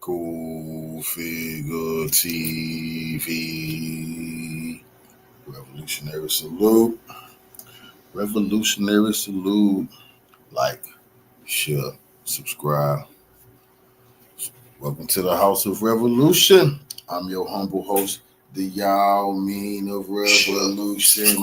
Cultfigga TV. Revolutionary salute. Revolutionary salute. Like, share, subscribe. Welcome to the House of Revolution. I'm your humble host, the Yao Mean of Revolution.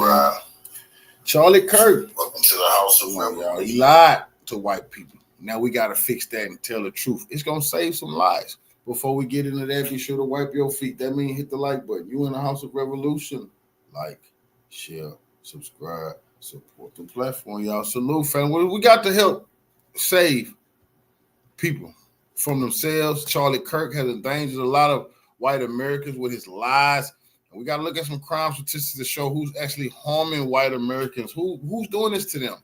Charlie Kirk. Welcome to the House of Revolution. He lied to white people. Now we got to fix that and tell the truth. It's going to save some lives. Before we get into that, be sure to wipe your feet. That means hit the like button. You in the House of Revolution. Like, share, subscribe, support the platform. Y'all salute, family. We got to help save people from themselves. Charlie Kirk has endangered a lot of white Americans with his lies. And we got to look at some crime statistics to show who's actually harming white Americans. Who's doing this to them?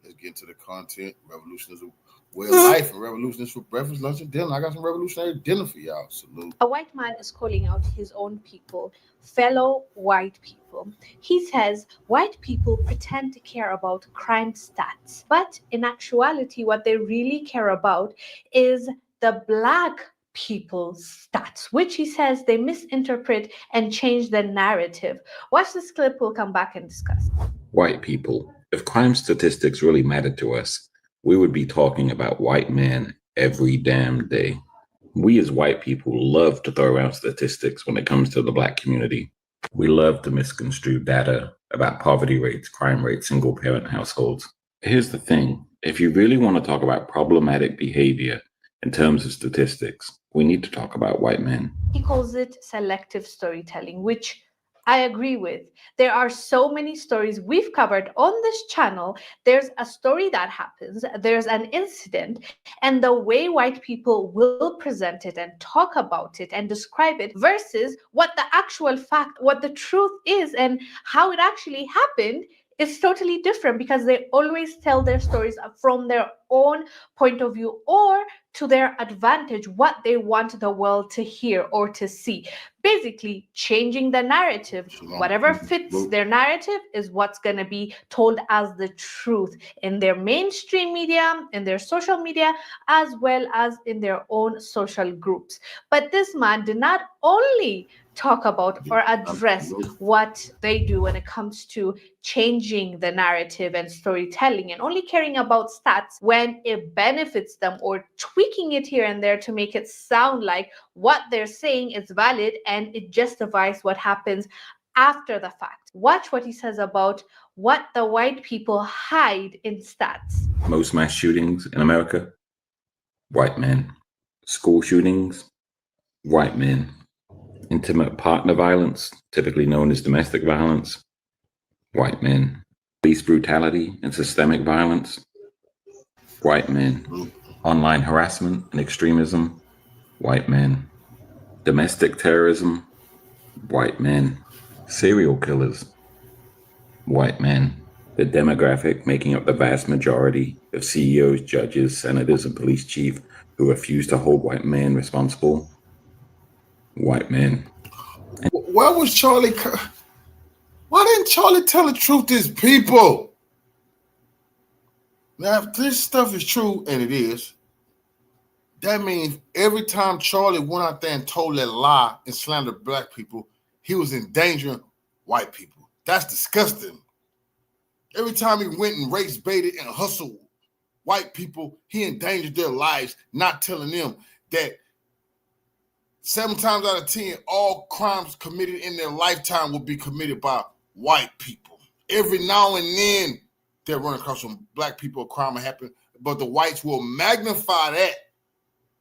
Let's get into the content. Revolution is a way of life, and revolution is for breakfast, lunch, and dinner. I got some revolutionary dinner for y'all. Salute. A white man is calling out his own people, fellow white people. He says white people pretend to care about crime stats, but in actuality, what they really care about is the black people's stats, which he says they misinterpret and change the narrative. Watch this clip, we'll come back and discuss. White people. If crime statistics really mattered to us, we would be talking about white men every damn day. We as white people love to throw around statistics when it comes to the black community. We love to misconstrue data about poverty rates, crime rates, single parent households. Here's the thing. If you really want to talk about problematic behavior in terms of statistics, we need to talk about white men. He calls it selective storytelling, which I agree with. There are so many stories we've covered on this channel. There's a story that happens, there's an incident, and the way white people will present it and talk about it and describe it versus what the actual fact, what the truth is and how it actually happened is totally different, because they always tell their stories from their own point of view or to their advantage, what they want the world to hear or to see. Basically, changing the narrative. Whatever fits their narrative is what's going to be told as the truth in their mainstream media, in their social media, as well as in their own social groups. But this man did not only talk about or address what they do when it comes to changing the narrative and storytelling and only caring about stats when it benefits them, or tweaking it here and there to make it sound like what they're saying is valid and it justifies what happens after the fact. Watch what he says about what the white people hide in stats. Most mass shootings in America, white men. School shootings, white men. Intimate partner violence, typically known as domestic violence, white men. Police brutality and systemic violence, white men. Online harassment and extremism, white men. Domestic terrorism, white men. Serial killers, white men. The demographic making up the vast majority of CEOs, judges, senators, and police chiefs who refuse to hold white men responsible, white men. Where was Charlie? Why didn't Charlie tell the truth to his people? Now, if this stuff is true, and it is, that means every time Charlie went out there and told that lie and slandered black people, he was endangering white people. That's disgusting. Every time he went and race baited and hustled white people, he endangered their lives, not telling them that 7 times out of 10, all crimes committed in their lifetime will be committed by white people. Every now and then, they'll run across some black people, a crime will happen, but the whites will magnify that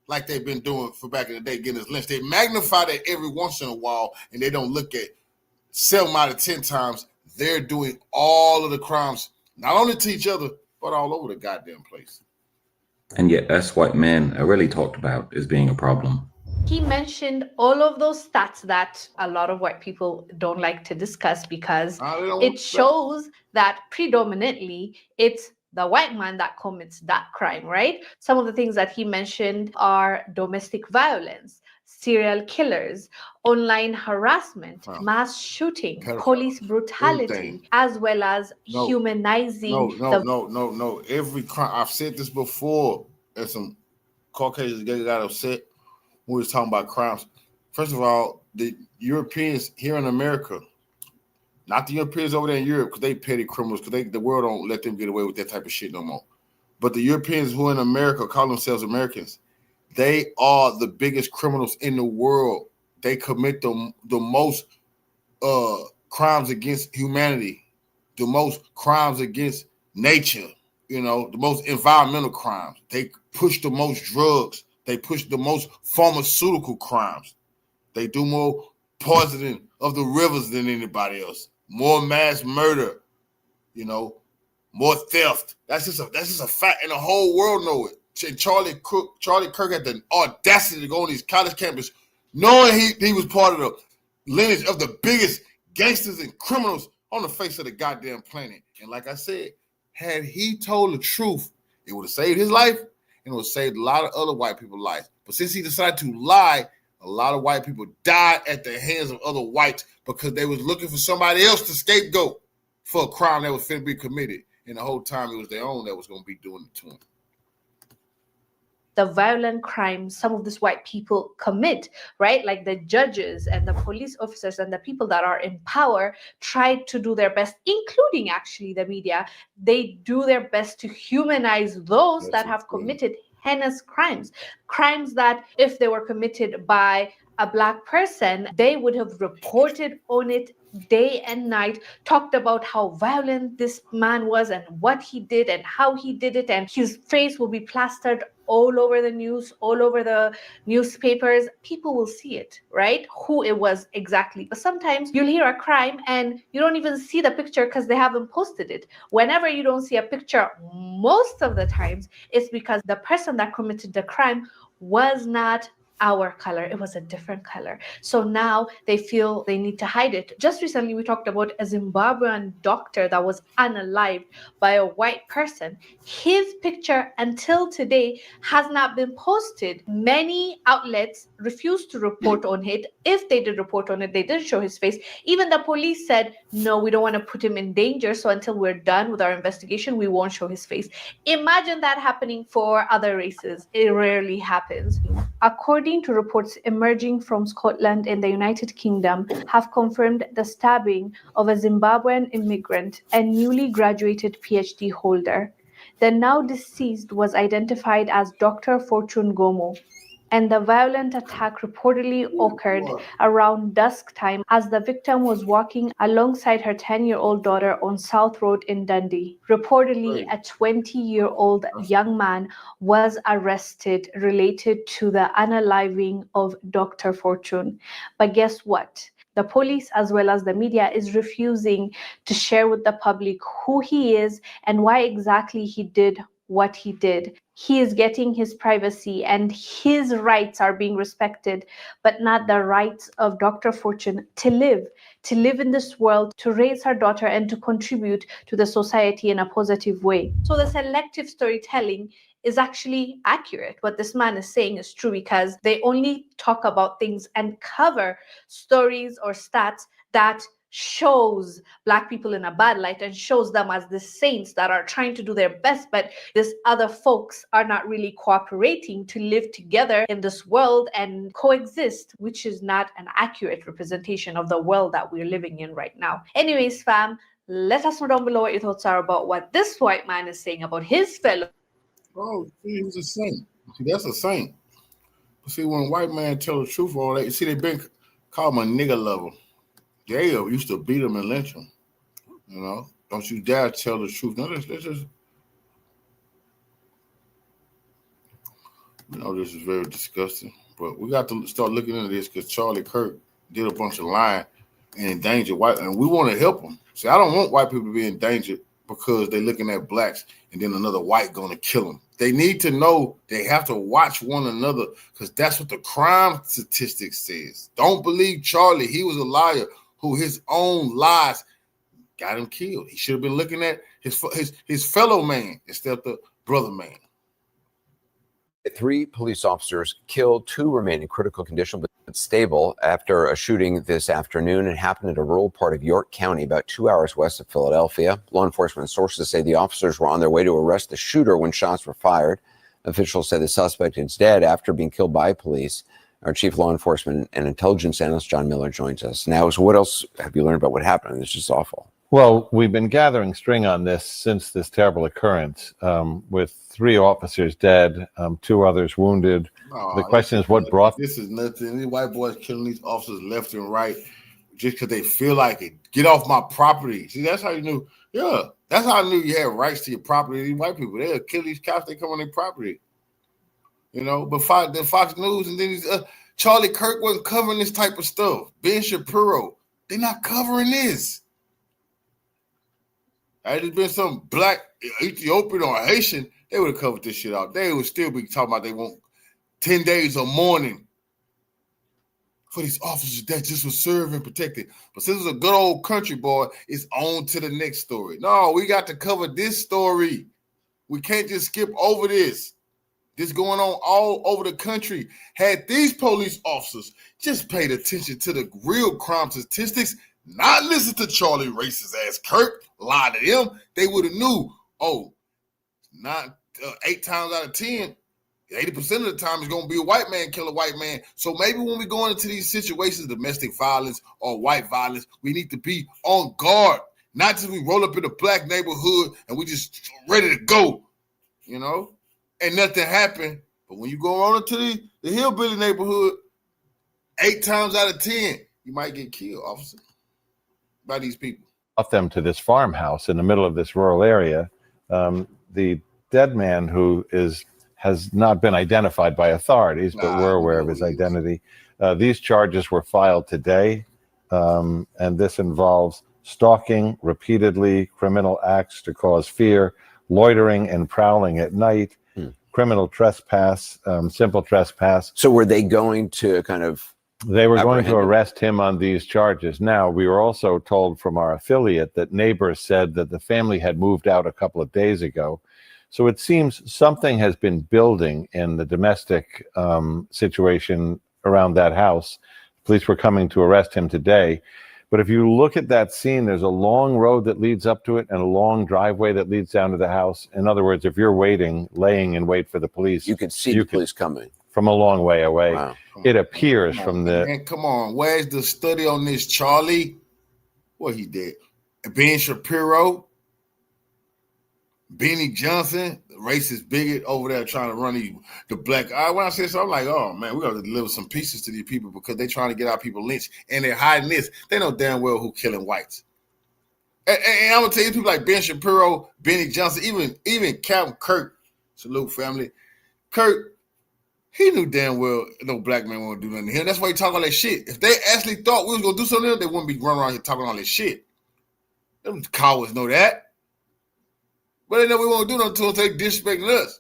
like they've been doing for back in the day, getting us lynched. They magnify that every once in a while, and they don't look at 7 out of 10 times, they're doing all of the crimes, not only to each other, but all over the goddamn place. And yet us white men are really talked about as being a problem. He mentioned all of those stats that a lot of white people don't like to discuss, because it shows that predominantly it's the white man that commits that crime, right? Some of the things that he mentioned are domestic violence, serial killers, online harassment, mass shooting, police brutality, as well as humanizing. No. Every crime, I've said this before, and some Caucasians got upset. when we was talking about crimes. First of all, the Europeans here in America, not the Europeans over there in Europe, because they petty criminals, because the world don't let them get away with that type of shit no more. But the Europeans who are in America call themselves Americans. They are the biggest criminals in the world. They commit the most crimes against humanity, the most crimes against nature, the most environmental crimes. They push the most drugs. They push the most pharmaceutical crimes. They do more poisoning of the rivers than anybody else. More mass murder, more theft. That's just a fact, and the whole world know it. And Charlie Kirk had the audacity to go on these college campuses, knowing he was part of the lineage of the biggest gangsters and criminals on the face of the goddamn planet. And like I said, had he told the truth, it would have saved his life and it would have saved a lot of other white people's lives. But since he decided to lie, a lot of white people died at the hands of other whites because they was looking for somebody else to scapegoat for a crime that was finna be committed. And the whole time it was their own that was going to be doing it to them. The violent crimes some of these white people commit, right? Like the judges and the police officers and the people that are in power try to do their best, including actually the media. They do their best to humanize those that have committed heinous crimes that if they were committed by a Black person, they would have reported on it day and night, talked about how violent this man was and what he did and how he did it, and his face will be plastered all over the news, all over the newspapers. People will see it, right? Who it was exactly. But sometimes you'll hear a crime and you don't even see the picture because they haven't posted it. Whenever you don't see a picture, most of the times it's because the person that committed the crime was not our color, it was a different color. So now they feel they need to hide it. Just recently, we talked about a Zimbabwean doctor that was unalived by a white person. His picture until today has not been posted. Many outlets refused to report on it. If they did report on it, they didn't show his face. Even the police said, no, we don't want to put him in danger. So until we're done with our investigation, we won't show his face. Imagine that happening for other races. It rarely happens. According to reports emerging from Scotland and the United Kingdom, have confirmed the stabbing of a Zimbabwean immigrant and newly graduated PhD holder. The now deceased was identified as Dr. Fortune Gomo, and the violent attack reportedly occurred around dusk time as the victim was walking alongside her 10-year-old daughter on South Road in Dundee. Reportedly, a 20-year-old young man was arrested related to the unaliving of Dr. Fortune. But guess what? The police, as well as the media, is refusing to share with the public who he is and why exactly he did what he did. He is getting his privacy and his rights are being respected, but not the rights of Dr. Fortune to live in this world, to raise her daughter and to contribute to the society in a positive way. So the selective storytelling is actually accurate. What this man is saying is true because they only talk about things and cover stories or stats that shows Black people in a bad light and shows them as the saints that are trying to do their best, but these other folks are not really cooperating to live together in this world and coexist, which is not an accurate representation of the world that we're living in right now. Anyways, fam, let us know down below what your thoughts are about what this white man is saying about his fellow. Oh, he was a saint. See, that's a saint. See, when a white man tell the truth, all that, see, they been called him a nigger lover. They used to beat him and lynch him. Don't you dare tell the truth. No, this is, this is very disgusting. But we got to start looking into this because Charlie Kirk did a bunch of lying and endangered white, and we want to help them. See, I don't want white people to be endangered because they're looking at Blacks and then another white going to kill them. They need to know they have to watch one another because that's what the crime statistics says. Don't believe Charlie. He was a liar who his own lies got him killed. He should have been looking at his fellow man instead of the brother man. 3 police officers killed, 2 remain in critical condition but stable after a shooting this afternoon. It happened in a rural part of York County, about 2 hours west of Philadelphia. Law enforcement sources say the officers were on their way to arrest the shooter when shots were fired. Officials say the suspect is dead after being killed by police. Our chief law enforcement and intelligence analyst, John Miller, joins us now. So what else have you learned about what happened? It's just awful. Well, we've been gathering string on this since this terrible occurrence, with 3 officers dead, 2 others wounded. The question is what brought... This is nothing. These white boys killing these officers left and right just because they feel like it. Get off my property. See, that's how you knew. Yeah, that's how I knew you had rights to your property. These white people, they'll kill these cops. They come on their property. You know, but Fox News and then Charlie Kirk wasn't covering this type of stuff. Ben Shapiro, they're not covering this. Had it been some black Ethiopian or Haitian, they would have covered this shit out. They would still be talking about they want 10 days of mourning for these officers that just was served and protected. But since it's a good old country boy, it's on to the next story. No, we got to cover this story. We can't just skip over this. This going on all over the country. Had these police officers just paid attention to the real crime statistics, not listen to Charlie racist ass Kirk, lie to them, they would have knew, 8 times out of 10, 80% of the time it's going to be a white man kill a white man. So maybe when we go into these situations, domestic violence or white violence, we need to be on guard. Not just we roll up in a black neighborhood and we just ready to go, you know? And nothing happened. But when you go on into the hillbilly neighborhood, 8 times out of 10, you might get killed, officer, by these people. Brought them to this farmhouse in the middle of this rural area. The dead man who has not been identified by authorities, but we're aware of his identity. These charges were filed today, and this involves stalking repeatedly, criminal acts to cause fear, loitering and prowling at night, criminal trespass, simple trespass. So were they going to kind of... They were going to arrest him on these charges. Now, we were also told from our affiliate that neighbors said that the family had moved out a couple of days ago. So it seems something has been building in the domestic situation around that house. Police were coming to arrest him today. But if you look at that scene, there's a long road that leads up to it and a long driveway that leads down to the house. In other words, if you're laying in wait for the police, you could see the police coming from a long way away. Wow. It appears from the... Man, come on, where's the study on this, Charlie? What he did? Ben Shapiro, Benny Johnson, the racist bigot over there trying to run the black eye. When I say so, I'm like, oh man, we got to deliver some pieces to these people because they're trying to get our people lynched and they're hiding this. They know damn well who killing whites. And I'm gonna tell you, people like Ben Shapiro, Benny Johnson, even Captain Kirk, salute family. Kirk, he knew damn well no black man won't do nothing to him. That's why he talk all that shit. If they actually thought we was gonna do something else, they wouldn't be running around here talking all this shit. Them cowards know that. But they know we won't do nothing until they disrespecting us.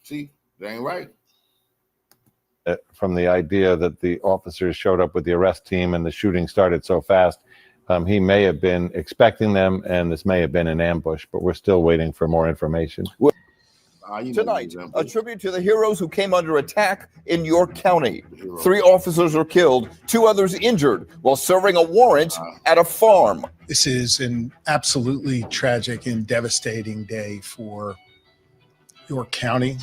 See, that ain't right. From the idea that the officers showed up with the arrest team and the shooting started so fast, he may have been expecting them and this may have been an ambush, but we're still waiting for more information. Tonight, a tribute to the heroes who came under attack in York County. 3 officers were killed, 2 others injured while serving a warrant at a farm. This is an absolutely tragic and devastating day for York County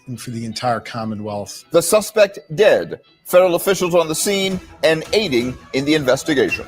and for the entire Commonwealth. The suspect dead. Federal officials on the scene and aiding in the investigation.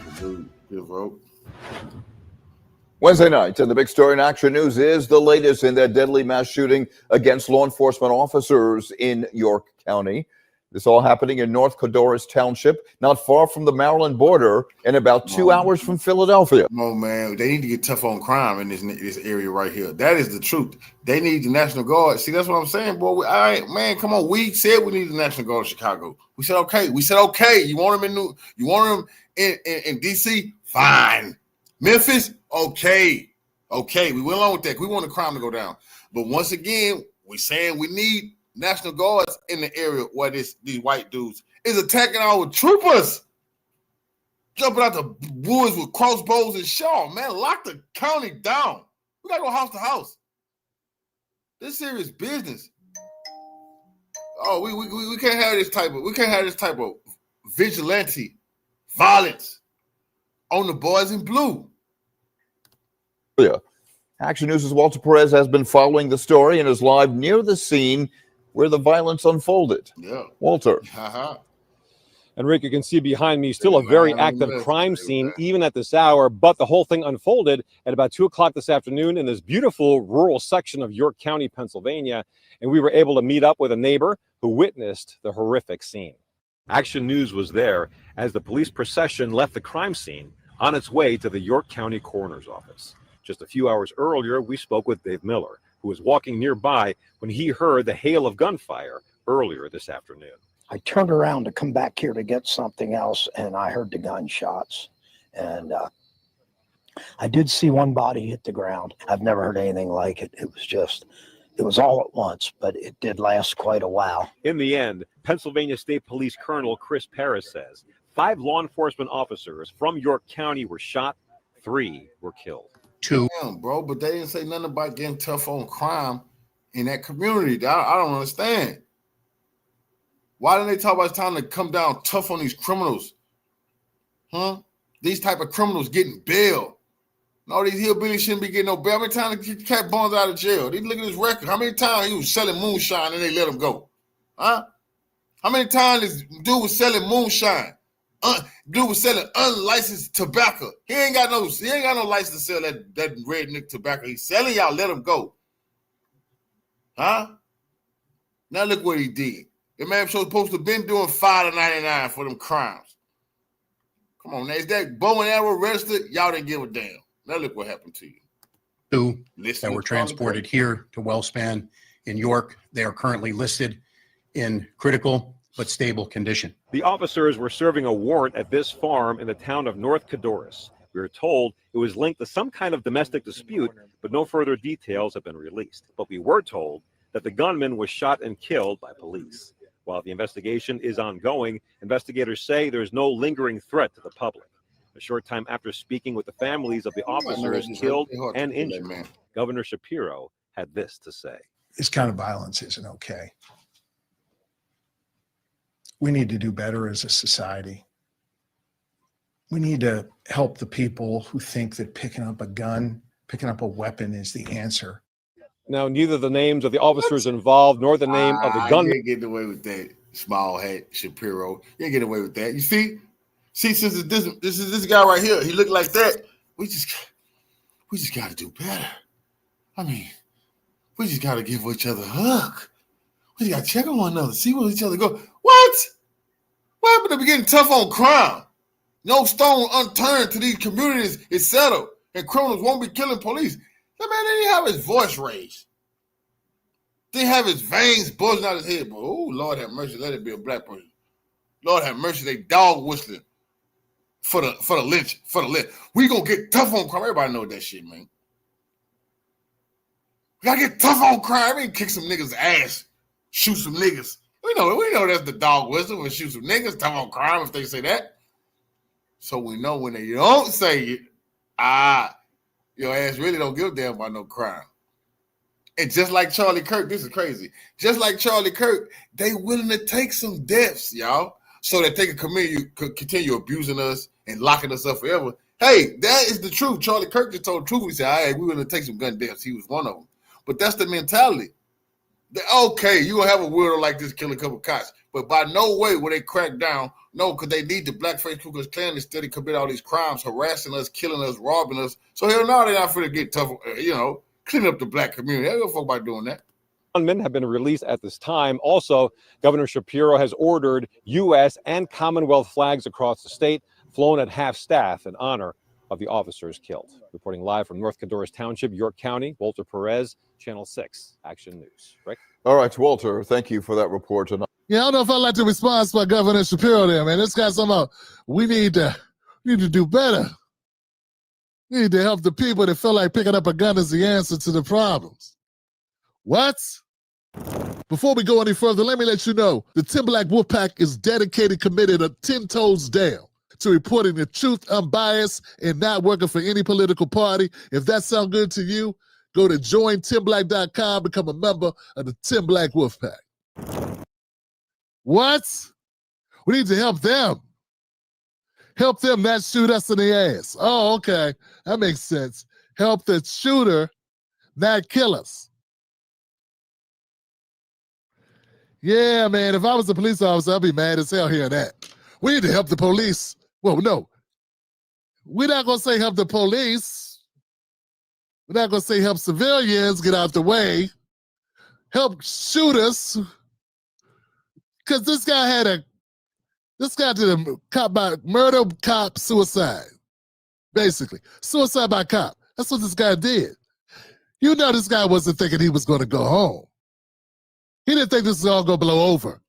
Wednesday night, and the big story in Action News is the latest in that deadly mass shooting against law enforcement officers in York County. This all happening in North Codorus Township, not far from the Maryland border, and about 2 hours from Philadelphia. Oh man, they need to get tough on crime in this area right here. That is the truth. They need the National Guard. See, that's what I'm saying, boy. All right, man, come on. We said we need the National Guard in Chicago. We said okay. You want them in DC? Fine. Memphis? Okay. We went along with that. We want the crime to go down. But once again, we're saying we need National Guards in the area where these white dudes is attacking our troopers. Jumping out the woods with crossbows and shot. Man, lock the county down. We got to go house to house. This serious business. Oh, we can't have this type of vigilante violence on the boys in blue. Yeah. Action News' Walter Perez has been following the story and is live near the scene where the violence unfolded. Yeah. Walter. Haha. And Rick, you can see behind me still a very active crime scene, even at this hour. But the whole thing unfolded at about 2 o'clock this afternoon in this beautiful rural section of York County, Pennsylvania. And we were able to meet up with a neighbor who witnessed the horrific scene. Action News was there as the police procession left the crime scene on its way to the York County Coroner's Office. Just a few hours earlier, we spoke with Dave Miller, who was walking nearby when he heard the hail of gunfire earlier this afternoon. I turned around to come back here to get something else, and I heard the gunshots. And I did see one body hit the ground. I've never heard anything like it. It was all at once, but it did last quite a while. In the end, Pennsylvania State Police Colonel Chris Paris says 5 law enforcement officers from York County were shot, 3 were killed. 2. Damn, bro, but they didn't say nothing about getting tough on crime in that community. I don't understand. Why didn't they talk about it's time to come down tough on these criminals? Huh? These type of criminals getting bail. No, these hillbillies shouldn't be getting no bail. How many times did Cat Barnes out of jail? They look at his record. How many times he was selling moonshine and they let him go? Huh? How many times this dude was selling moonshine? Dude was selling unlicensed tobacco. He ain't got no license to sell that redneck tobacco. He's selling y'all, let him go. Huh? Now look what he did. The man supposed to have been doing $5.99 for them crimes. Come on, now is that bow and arrow registered? Y'all didn't give a damn. Now look what happened to you. 2 Listen that were to transported here to Wellspan in York. They are currently listed in critical but stable condition. The officers were serving a warrant at this farm in the town of North Codorus. We were told it was linked to some kind of domestic dispute, but no further details have been released. But we were told that the gunman was shot and killed by police. While the investigation is ongoing, investigators say there is no lingering threat to the public. A short time after speaking with the families of the officers killed and injured, Governor Shapiro had this to say. This kind of violence isn't okay. We need to do better as a society. We need to help the people who think that picking up a gun, picking up a weapon is the answer. Now, neither the names of the officers involved nor the name of the gunman. You ain't getting away with that, small hat Shapiro. You ain't getting away with that. You see, since this is this guy right here, he looked like that. We just got to do better. I mean, we just got to give each other a hug. We just got to check on one another, see where each other go. What? What happened to getting tough on crime? No stone unturned to these communities is settled, and criminals won't be killing police. That man didn't have his voice raised. Didn't have his veins buzzing out his head. But oh, Lord have mercy, let it be a black person. Lord have mercy, they dog whistling for the lynch. We gonna get tough on crime. Everybody know that shit, man. We gotta get tough on crime. We can kick some niggas' ass, shoot some niggas. We know that's the dog whistle. We shoot some niggas, tough on crime if they say that. So we know when they don't say it, your ass really don't give a damn about no crime. And just like Charlie Kirk, this is crazy. Just like Charlie Kirk, they willing to take some deaths, y'all, so that they can continue abusing us and locking us up forever. Hey, that is the truth. Charlie Kirk just told the truth. He said, all right, we're going to take some gun deaths. He was one of them. But that's the mentality. Okay, you're going to have a weirdo like this killing a couple cops. But by no way will they crack down. No, because they need the blackface Ku Klux Klan to steady commit all these crimes, harassing us, killing us, robbing us. So hell no, they're not going to get tough, clean up the black community. They don't fuck about doing that. Gunmen have been released at this time. Also, Governor Shapiro has ordered U.S. and Commonwealth flags across the state flown at half staff in honor of the officers killed. Reporting live from North Codorus Township, York County, Walter Perez, Channel 6, Action News. Rick? All right, Walter, thank you for that report tonight. Yeah, I don't know if I like the response by Governor Shapiro there, man. This guy's talking about we need to do better. We need to help the people that feel like picking up a gun is the answer to the problems. What? Before we go any further, let me let you know the Tim Black Wolfpack is dedicated, committed, 10 toes down to reporting the truth, unbiased, and not working for any political party. If that sounds good to you, go to jointimblack.com, become a member of the Tim Black Wolfpack. What? We need to help them. Help them not shoot us in the ass. Oh, okay. That makes sense. Help the shooter not kill us. Yeah, man, if I was a police officer, I'd be mad as hell hearing that. We need to help the police. Well, no. We're not going to say help the police. We're not going to say help civilians get out the way. Help shooters. Because this guy did a cop by murder, cop, suicide. Basically. Suicide by cop. That's what this guy did. You know this guy wasn't thinking he was going to go home. He didn't think this was all going to blow over.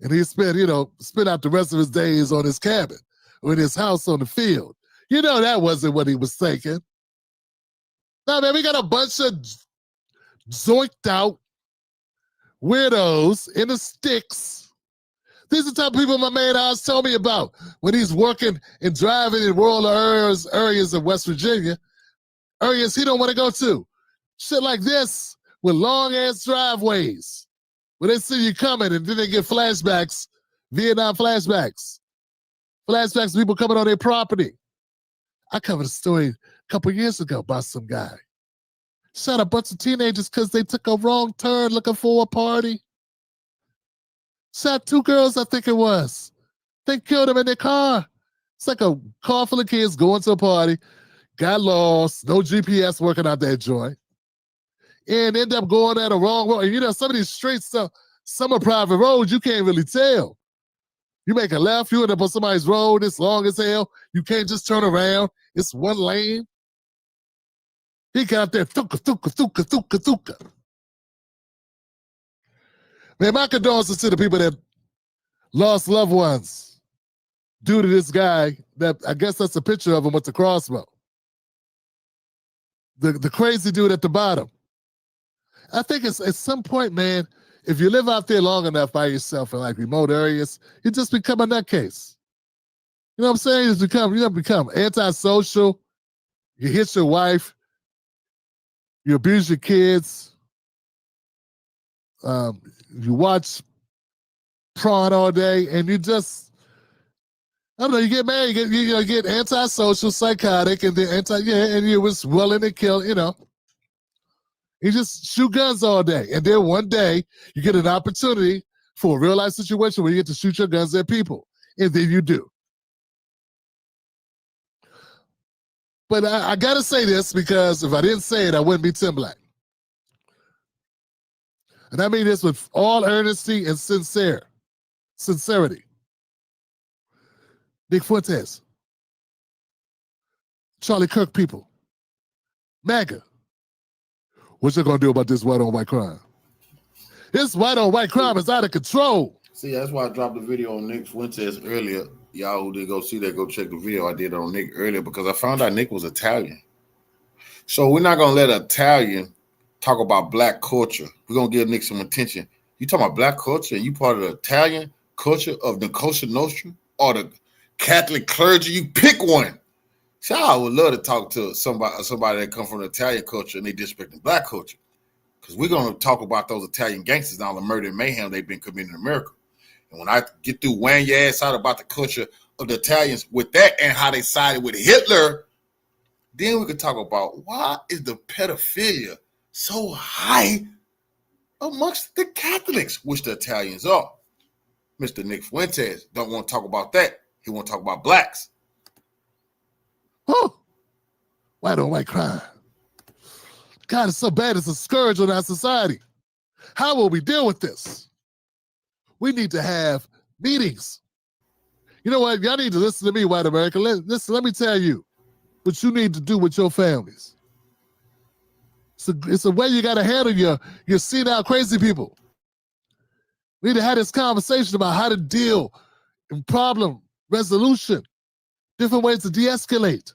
And he spent out the rest of his days on his cabin or in his house on the field. You know that wasn't what he was thinking. No, man, we got a bunch of zoinked out weirdos in the sticks. These are the type of people my man Oz told me about when he's working and driving in rural areas of West Virginia, areas he don't want to go to. Shit like this with long-ass driveways where they see you coming and then they get flashbacks, Vietnam flashbacks. Flashbacks of people coming on their property. I covered a story a couple years ago about some guy. Shot a bunch of teenagers because they took a wrong turn looking for a party. Shot 2 girls, I think it was. They killed them in their car. It's like a car full of kids going to a party, got lost, no GPS working out that joint, and end up going down the wrong road. And you know, some of these streets, some are private roads, you can't really tell. You make a left, you end up on somebody's road, it's long as hell. You can't just turn around. It's one lane. He got out there, thuka. Man, my condolences to the people that lost loved ones due to this guy. That I guess that's a picture of him with the crossbow. The crazy dude at the bottom. I think it's at some point, man, if you live out there long enough by yourself in like remote areas, you just become a nutcase. You know what I'm saying? You become antisocial. You hit your wife. You abuse your kids. You watch prawn all day, and you just, I don't know, you get mad, you get antisocial, psychotic, and then and you was willing to kill, you know. You just shoot guns all day. And then one day, you get an opportunity for a real-life situation where you get to shoot your guns at people. And then you do. But I got to say this because if I didn't say it, I wouldn't be Tim Black. And I mean this with all earnesty and sincerity. Nick Fuentes, Charlie Kirk people, MAGA, what you gonna do about this white-on-white crime? This white-on-white crime is out of control. See, that's why I dropped the video on Nick Fuentes earlier. Y'all who didn't go see that, go check the video I did on Nick earlier because I found out Nick was Italian. So we're not gonna let an Italian talk about black culture. We're gonna give Nick some attention. You talking about black culture and you part of the Italian culture of the Cosa Nostra or the Catholic clergy? You pick one. So I would love to talk to somebody that come from the Italian culture and they disrespecting black culture. Because we're gonna talk about those Italian gangsters and all the murder and mayhem they've been committing in America. And when I get through weighing your ass out about the culture of the Italians with that and how they sided with Hitler, then we could talk about why is the pedophilia so high amongst the Catholics, which the Italians are. Mr. Nick Fuentes don't want to talk about that. He want to talk about blacks. Oh, white-on-white crime. God, it's so bad. It's a scourge on our society. How will we deal with this? We need to have meetings. You know what? Y'all need to listen to me, white America. Listen, let me tell you what you need to do with your families. It's a way you got to handle your senile crazy people. We need to have this conversation about how to deal in problem resolution, different ways to de-escalate.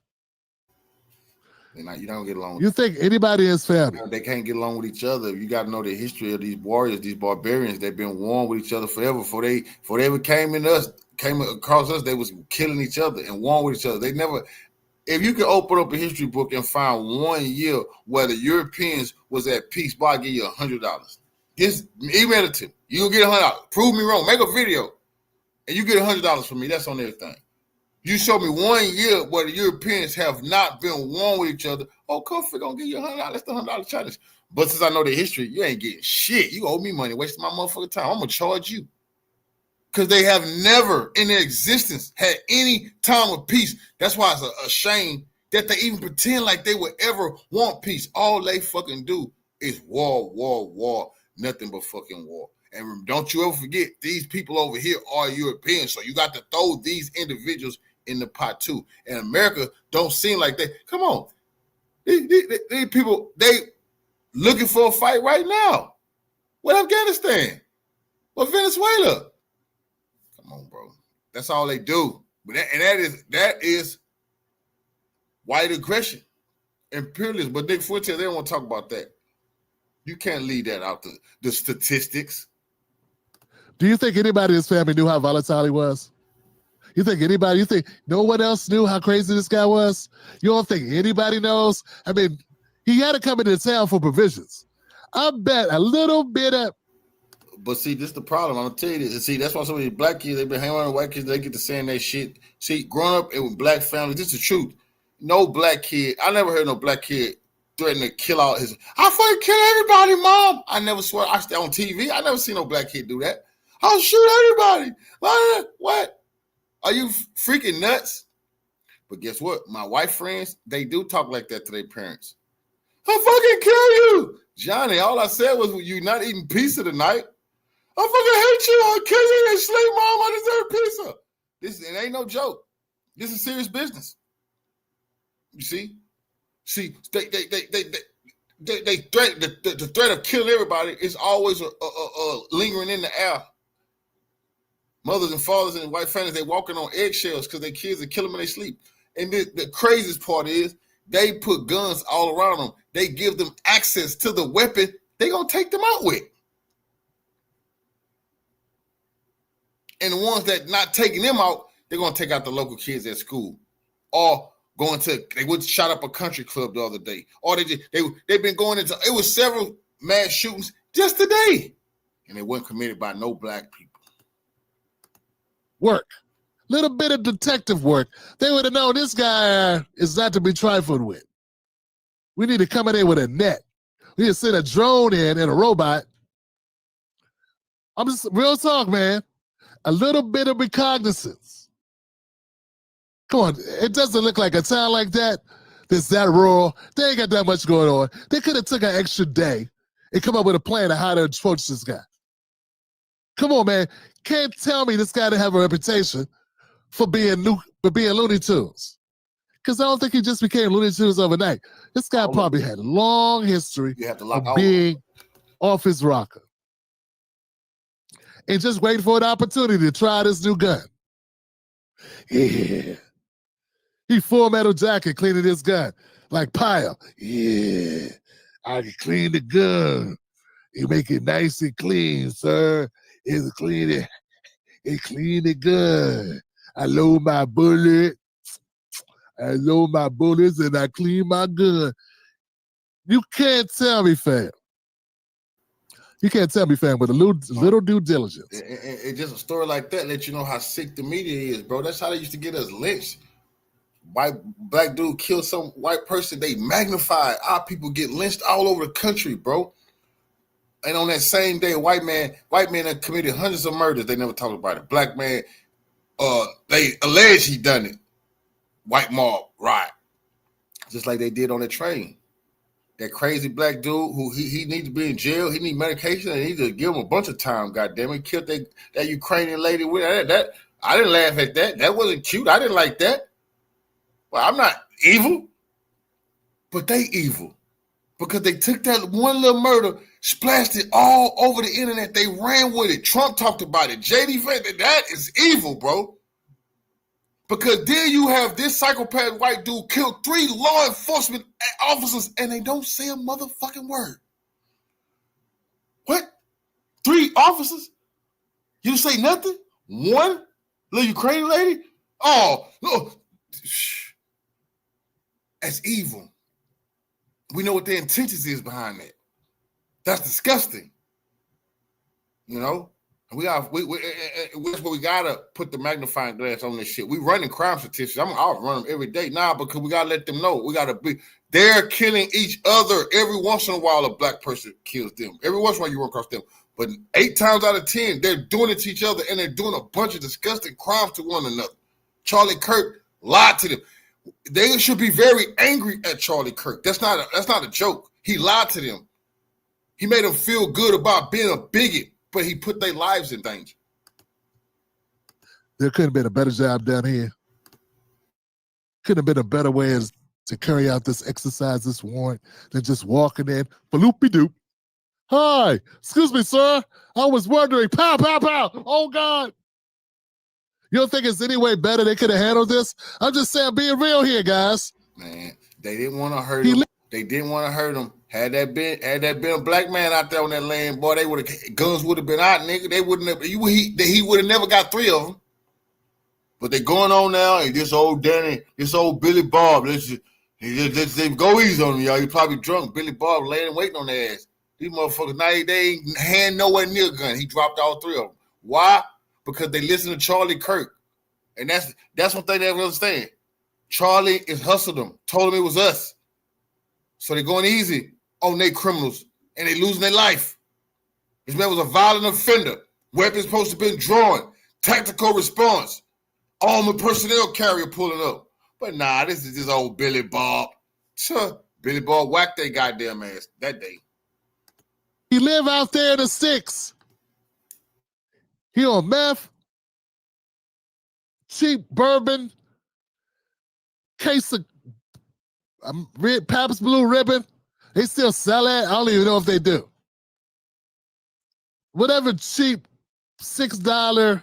You don't get along with you think anybody in his family? They can't get along with each other. You got to know the history of these warriors, these barbarians. They've been warring with each other forever. Before they ever came across us, they was killing each other and warring with each other. They never. If you could open up a history book and find 1 year where the Europeans was at peace, boy, I'll give you $100. Just email it to me. You'll get $100. Prove me wrong. Make a video, and you get $100 from me. That's on everything. You show me 1 year where the Europeans have not been warring with each other. Oh, Cultfigga gonna give you $100. That's the $100 challenge. But since I know the history, you ain't getting shit. You owe me money, wasting my motherfucking time. I'm gonna charge you. Because they have never in their existence had any time of peace. That's why it's a shame that they even pretend like they would ever want peace. All they fucking do is war, war, war. Nothing but fucking war. And don't you ever forget, these people over here are Europeans. So you got to throw these individuals in the pot too. And America don't seem like they. Come on. These people, they looking for a fight right now. With Afghanistan? With Venezuela? Come on, bro. That's all they do. But that is white aggression, imperialism. But Nick Fuentes, they don't want to talk about that. You can't leave that out the statistics. Do you think anybody in his family knew how volatile he was? You think no one else knew how crazy this guy was? You don't think anybody knows? I mean, he had to come into town for provisions. I bet a little bit of. But see, this is the problem. I'm gonna tell you this. See, that's why some of these black kids, they've been hanging around with white kids, they get to saying that shit. See, growing up in black families, this is the truth. No black kid, I never heard no black kid threaten to kill out his. I fucking kill everybody, mom. I never swear. I stay on TV. I never seen no black kid do that. I'll shoot everybody. What? Are you freaking nuts? But guess what? My white friends, they do talk like that to their parents. I'll fucking kill you. Johnny, all I said was, you not eating pizza tonight. I fucking hate you. I'll kill you and sleep, mom. I deserve pizza. It ain't no joke. This is serious business. You see? See, they threat the threat of killing everybody is always lingering in the air. Mothers and fathers in white families, they walking on eggshells because their kids are killing them in their sleep. And the craziest part is they put guns all around them. They give them access to the weapon they gonna take them out with. And the ones that not taking them out, they're gonna take out the local kids at school, or they went shot up a country club the other day, or they've been going into. It was several mass shootings just today, and they weren't committed by no black people. Work, little bit of detective work. They would have known this guy is not to be trifled with. We need to come in there with a net. We need to send a drone in and a robot. I'm just real talk, man. A little bit of recognizance. Come on, it doesn't look like a town like that that's that rural. They ain't got that much going on. They could have took an extra day and come up with a plan of how to approach this guy. Come on, man. Can't tell me this guy didn't have a reputation for being Looney Tunes. Because I don't think he just became Looney Tunes overnight. This guy probably had a long history of being off his rocker. And just waiting for an opportunity to try this new gun. Yeah. He full metal jacket cleaning his gun. Like Pyle. Yeah. I can clean the gun. You make it nice and clean, sir. It's clean it. It clean the gun. I load my bullet. I load my bullets and I clean my gun. You can't tell me, fam. You can't tell me, fam, with a little due diligence. And just a story like that let you know how sick the media is, bro. That's how they used to get us lynched. Black dude killed some white person. They magnify our people get lynched all over the country, bro. And on that same day, white man that committed hundreds of murders. They never talked about it. Black man, they allege he done it. White mob riot, just like they did on the train. That crazy black dude who he needs to be in jail. He need medication and he need to give him a bunch of time. Goddamn it, killed that Ukrainian lady with that. I didn't laugh at that. That wasn't cute. I didn't like that. Well, I'm not evil, but they evil because they took that one little murder, splashed it all over the internet. They ran with it. Trump talked about it. JD Vance, that is evil, bro. Because then you have this psychopath white dude killed 3 law enforcement officers and they don't say a motherfucking word. What? 3 officers? You say nothing? 1 little Ukrainian lady? Oh, no. That's evil. We know what their intentions is behind that. That's disgusting. You know? That's where we gotta put the magnifying glass on this shit. We running crime statistics. I'll run them every day now because we gotta let them know. We gotta be They're killing each other. Every once in a while, a black person kills them. Every once in a while, you run across them. But 8 times out of 10, they're doing it to each other, and they're doing a bunch of disgusting crimes to one another. Charlie Kirk lied to them. They should be very angry at Charlie Kirk. That's not a joke. He lied to them. He made them feel good about being a bigot, but he put their lives in danger. There couldn't have been a better job done here. Couldn't have been a better way to carry out this exercise, this warrant, than just walking in, bloopy-doop. Hi, excuse me, sir. I was wondering, pow, pow, pow. Oh, God. You don't think it's any way better they could have handled this? I'm just saying, being real here, guys. Man, they didn't want to hurt him. They didn't want to hurt him. Had that been a black man out there on that land, boy, guns would have been out, nigga. They wouldn't have. He would have never got 3 of them. But they going on now, and this old Danny, this old Billy Bob, let's go easy on him, y'all. You probably drunk. Billy Bob laying waiting on their ass. These motherfuckers, now they ain't hand nowhere near a gun. He dropped all 3 of them. Why? Because they listen to Charlie Kirk. And that's one thing they don't understand. Charlie is hustled them, told them it was us. So they're going easy on their criminals, and they losing their life. This man was a violent offender. Weapons supposed to have been drawn. Tactical response. Armored personnel carrier pulling up. But nah, this is this old Billy Bob. Sure, Billy Bob whacked their goddamn ass that day. He live out there in the sticks. He on meth, cheap bourbon, case of Pabst Blue Ribbon. They still sell it. I don't even know if they do. Whatever cheap $6.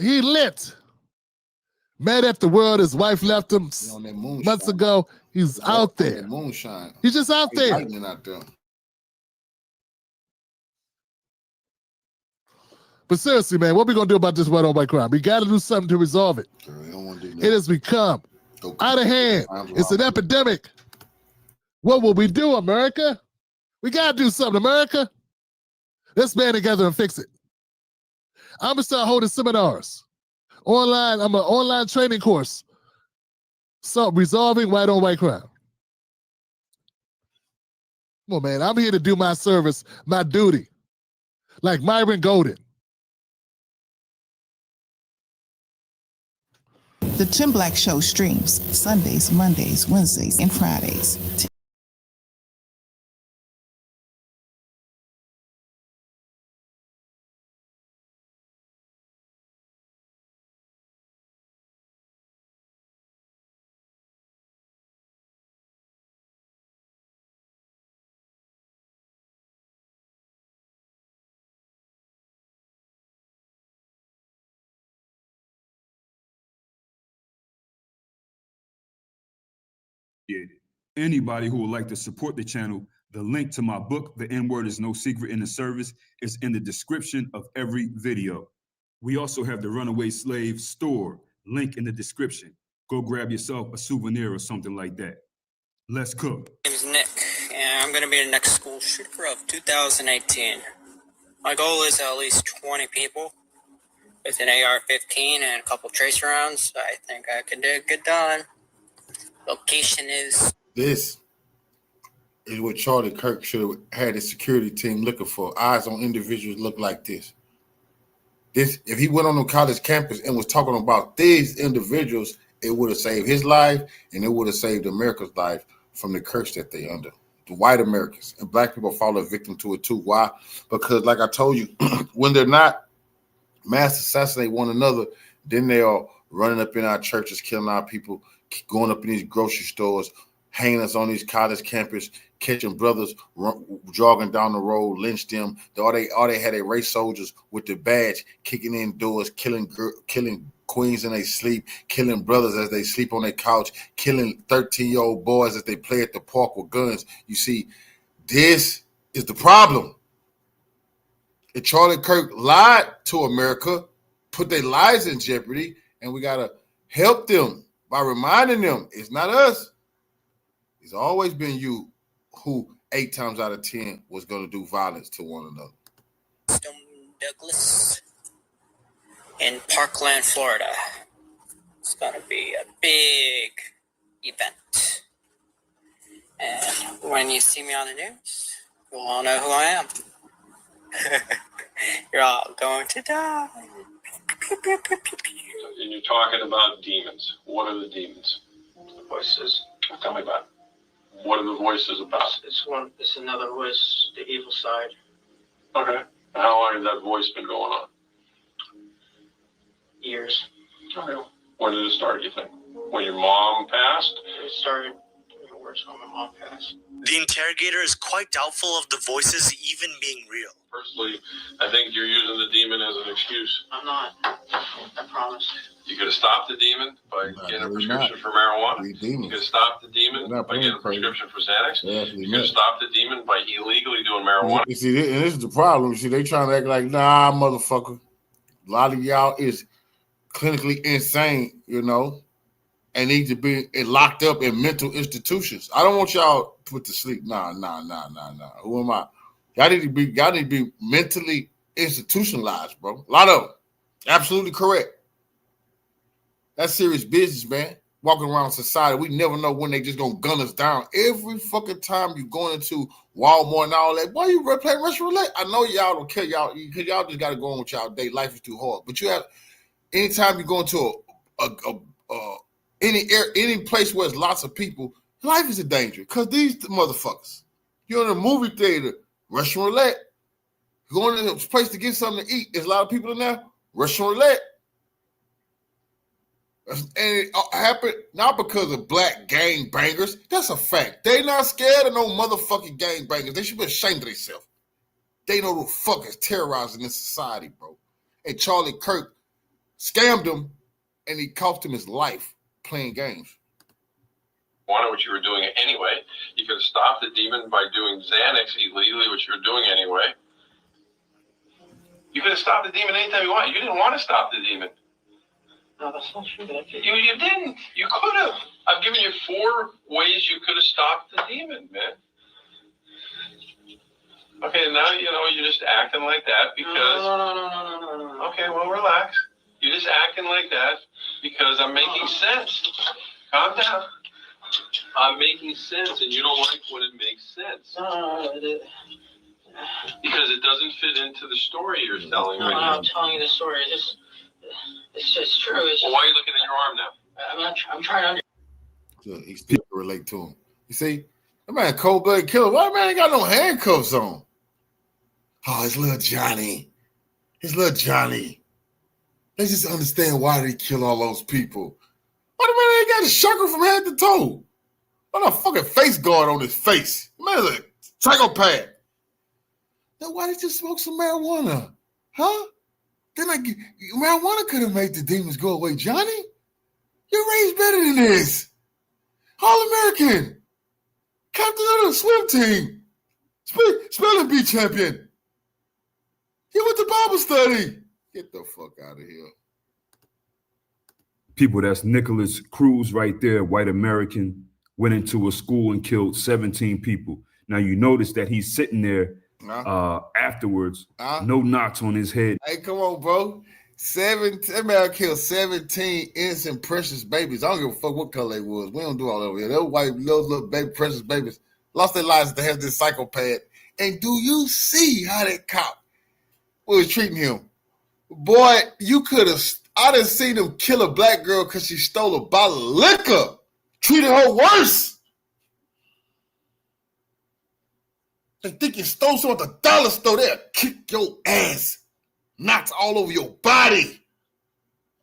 He lit. Mad at the world. His wife left him months ago. He's out there. Moonshine. He's just out there. Out there. But seriously, man, what we gonna do about this white-on-white crime? We got to do something to resolve it. It has become out of hand. It's an epidemic. What will we do, America? We got to do something, America. Let's band together and fix it. I'm going to start holding seminars. Online, I'm an online training course. So, resolving white-on-white crime. Come on, man. I'm here to do my service, my duty. Like Myron Golden. The Tim Black Show streams Sundays, Mondays, Wednesdays, and Fridays. Anybody who would like to support the channel, the link to my book, The N-Word is No Secret in the Service, is in the description of every video. We also have the Runaway Slave store, link in the description. Go grab yourself a souvenir or something like that. Let's cook. My name is Nick, and I'm going to be the next school shooter of 2018. My goal is at least 20 people with an AR-15 and a couple tracer rounds. I think I can get done. Location is... This is what Charlie Kirk should have had his security team looking for. Eyes on individuals look like this. If he went on a college campus and was talking about these individuals, it would have saved his life and it would have saved America's life from the curse that they under. The white Americans and black people fall a victim to it too. Why? Because like I told you, when they're not mass assassinate one another, then they are running up in our churches, killing our people, going up in these grocery stores, hanging us on these college campus, catching brothers jogging down the road, lynched them. All they had a race soldiers with the badge, kicking in doors, killing queens in their sleep, killing brothers as they sleep on their couch, killing 13-year-old boys as they play at the park with guns. You see, this is the problem. And Charlie Kirk lied to America, put their lives in jeopardy, and we got to help them by reminding them it's not us. It's always been you who 8 times out of 10 was going to do violence to one another. Douglas in Parkland, Florida. It's going to be a big event. And when you see me on the news, you'll all know who I am. You're all going to die. And you're talking about demons. What are the demons? The voices. Tell me about it. What are the voices about? It's another voice, the evil side. Okay. How long has that voice been going on? Years. Okay. When did it start, you think? When your mom passed? It started worse when my mom passed. The interrogator is quite doubtful of the voices even being real. Personally, I think you're using the demon as an excuse. I'm not. I promise. You could have stopped the demon by getting a prescription for marijuana. You could have stopped the demon by getting a prescription for Xanax. You could have stopped the demon by illegally doing marijuana. You see, and this is the problem. You see, they trying to act like, nah, motherfucker. A lot of y'all is clinically insane, you know, and need to be locked up in mental institutions. I don't want y'all put to sleep. Nah. Who am I? Y'all need to be mentally institutionalized, bro. A lot of them. Absolutely correct. That's serious business, man. Walking around society, we never know when they just gonna gun us down. Every fucking time you going into Walmart and all that, why you playing Russian roulette? I know y'all don't care, y'all, because y'all just gotta go on with y'all day. Life is too hard. But you have, anytime you go into any place where there's lots of people, life is a danger. Because these motherfuckers, you're in a movie theater, Russian roulette. You're going to a place to get something to eat. There's a lot of people in there, Russian roulette. And it happened not because of black gang bangers. That's a fact. They not scared of no motherfucking gang bangers. They should be ashamed of themselves. They know who the fuck is terrorizing this society, bro. And Charlie Kirk scammed him, and he cost him his life playing games. Wanted what you were doing anyway. You could have stopped the demon by doing Xanax illegally, which you were doing anyway. You could have stopped the demon anytime you want. You didn't want to stop the demon. No, that's not true. You didn't. You could have. I've given you 4 ways you could have stopped the demon, man. Okay, now you know you're just acting like that because. No. Okay, well, relax. You're just acting like that because I'm making sense. Calm down. I'm making sense, and you don't like when it makes sense. Because it doesn't fit into the story you're telling right now. I'm telling you the story. It's just true. It's just, well, why are you looking at your arm now? I'm trying to These people relate to him. You see, that man cold-blooded killer. Why man ain't got no handcuffs on? Oh, it's little Johnny. It's little Johnny. Let's just understand why they kill all those people. Why the man ain't got a shackle from head to toe? What a fucking face guard on his face. Man's a psychopath. Now, why did you smoke some marijuana? Huh? Then marijuana could have made the demons go away. Johnny, you're raised better than this. All-American. Captain of the swim team. Spelling bee champion. You went to Bible study. Get the fuck out of here. People, that's Nicholas Cruz right there, white American, went into a school and killed 17 people. Now, you notice that he's sitting there afterwards, no knots on his head. Hey, come on, bro. That man killed 17 innocent, precious babies. I don't give a fuck what color they was. We don't do all over here. Those white, little baby, precious babies lost their lives at the hands of this psychopath. And do you see how that cop was treating him? Boy, you could have. I done seen him kill a black girl because she stole a bottle of liquor. Treated her worse. They think you stole something at the dollar store. They'll kick your ass. Knots all over your body.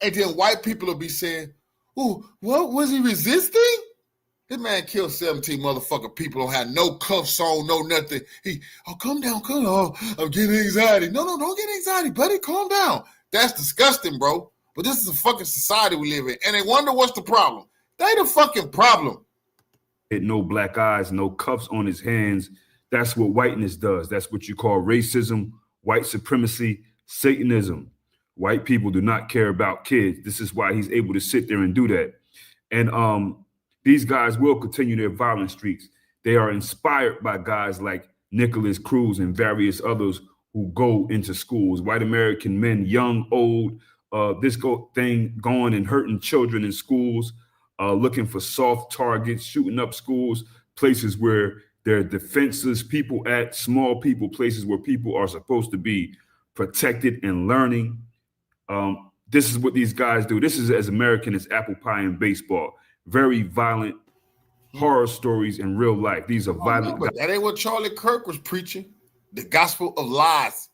And then white people will be saying, oh, what was he resisting? This man killed 17 motherfucking people, don't have no cuffs on, no nothing. Calm down, I'm getting anxiety. No, don't get anxiety, buddy, calm down. That's disgusting, bro. But this is a fucking society we live in. And they wonder what's the problem. They the fucking problem. No black eyes, no cuffs on his hands. That's what whiteness does. That's what you call racism, white supremacy, Satanism. White people do not care about kids. This is why he's able to sit there and do that. And these guys will continue their violent streaks. They are inspired by guys like Nicholas Cruz and various others who go into schools. White American men, young, old, this thing going and hurting children in schools. looking for soft targets, shooting up schools, places where there are defenseless people at, small people, places where people are supposed to be protected and learning. This is what these guys do. This is as American as apple pie and baseball. Very violent horror stories in real life. These are violent. But that ain't what Charlie Kirk was preaching. The gospel of lies.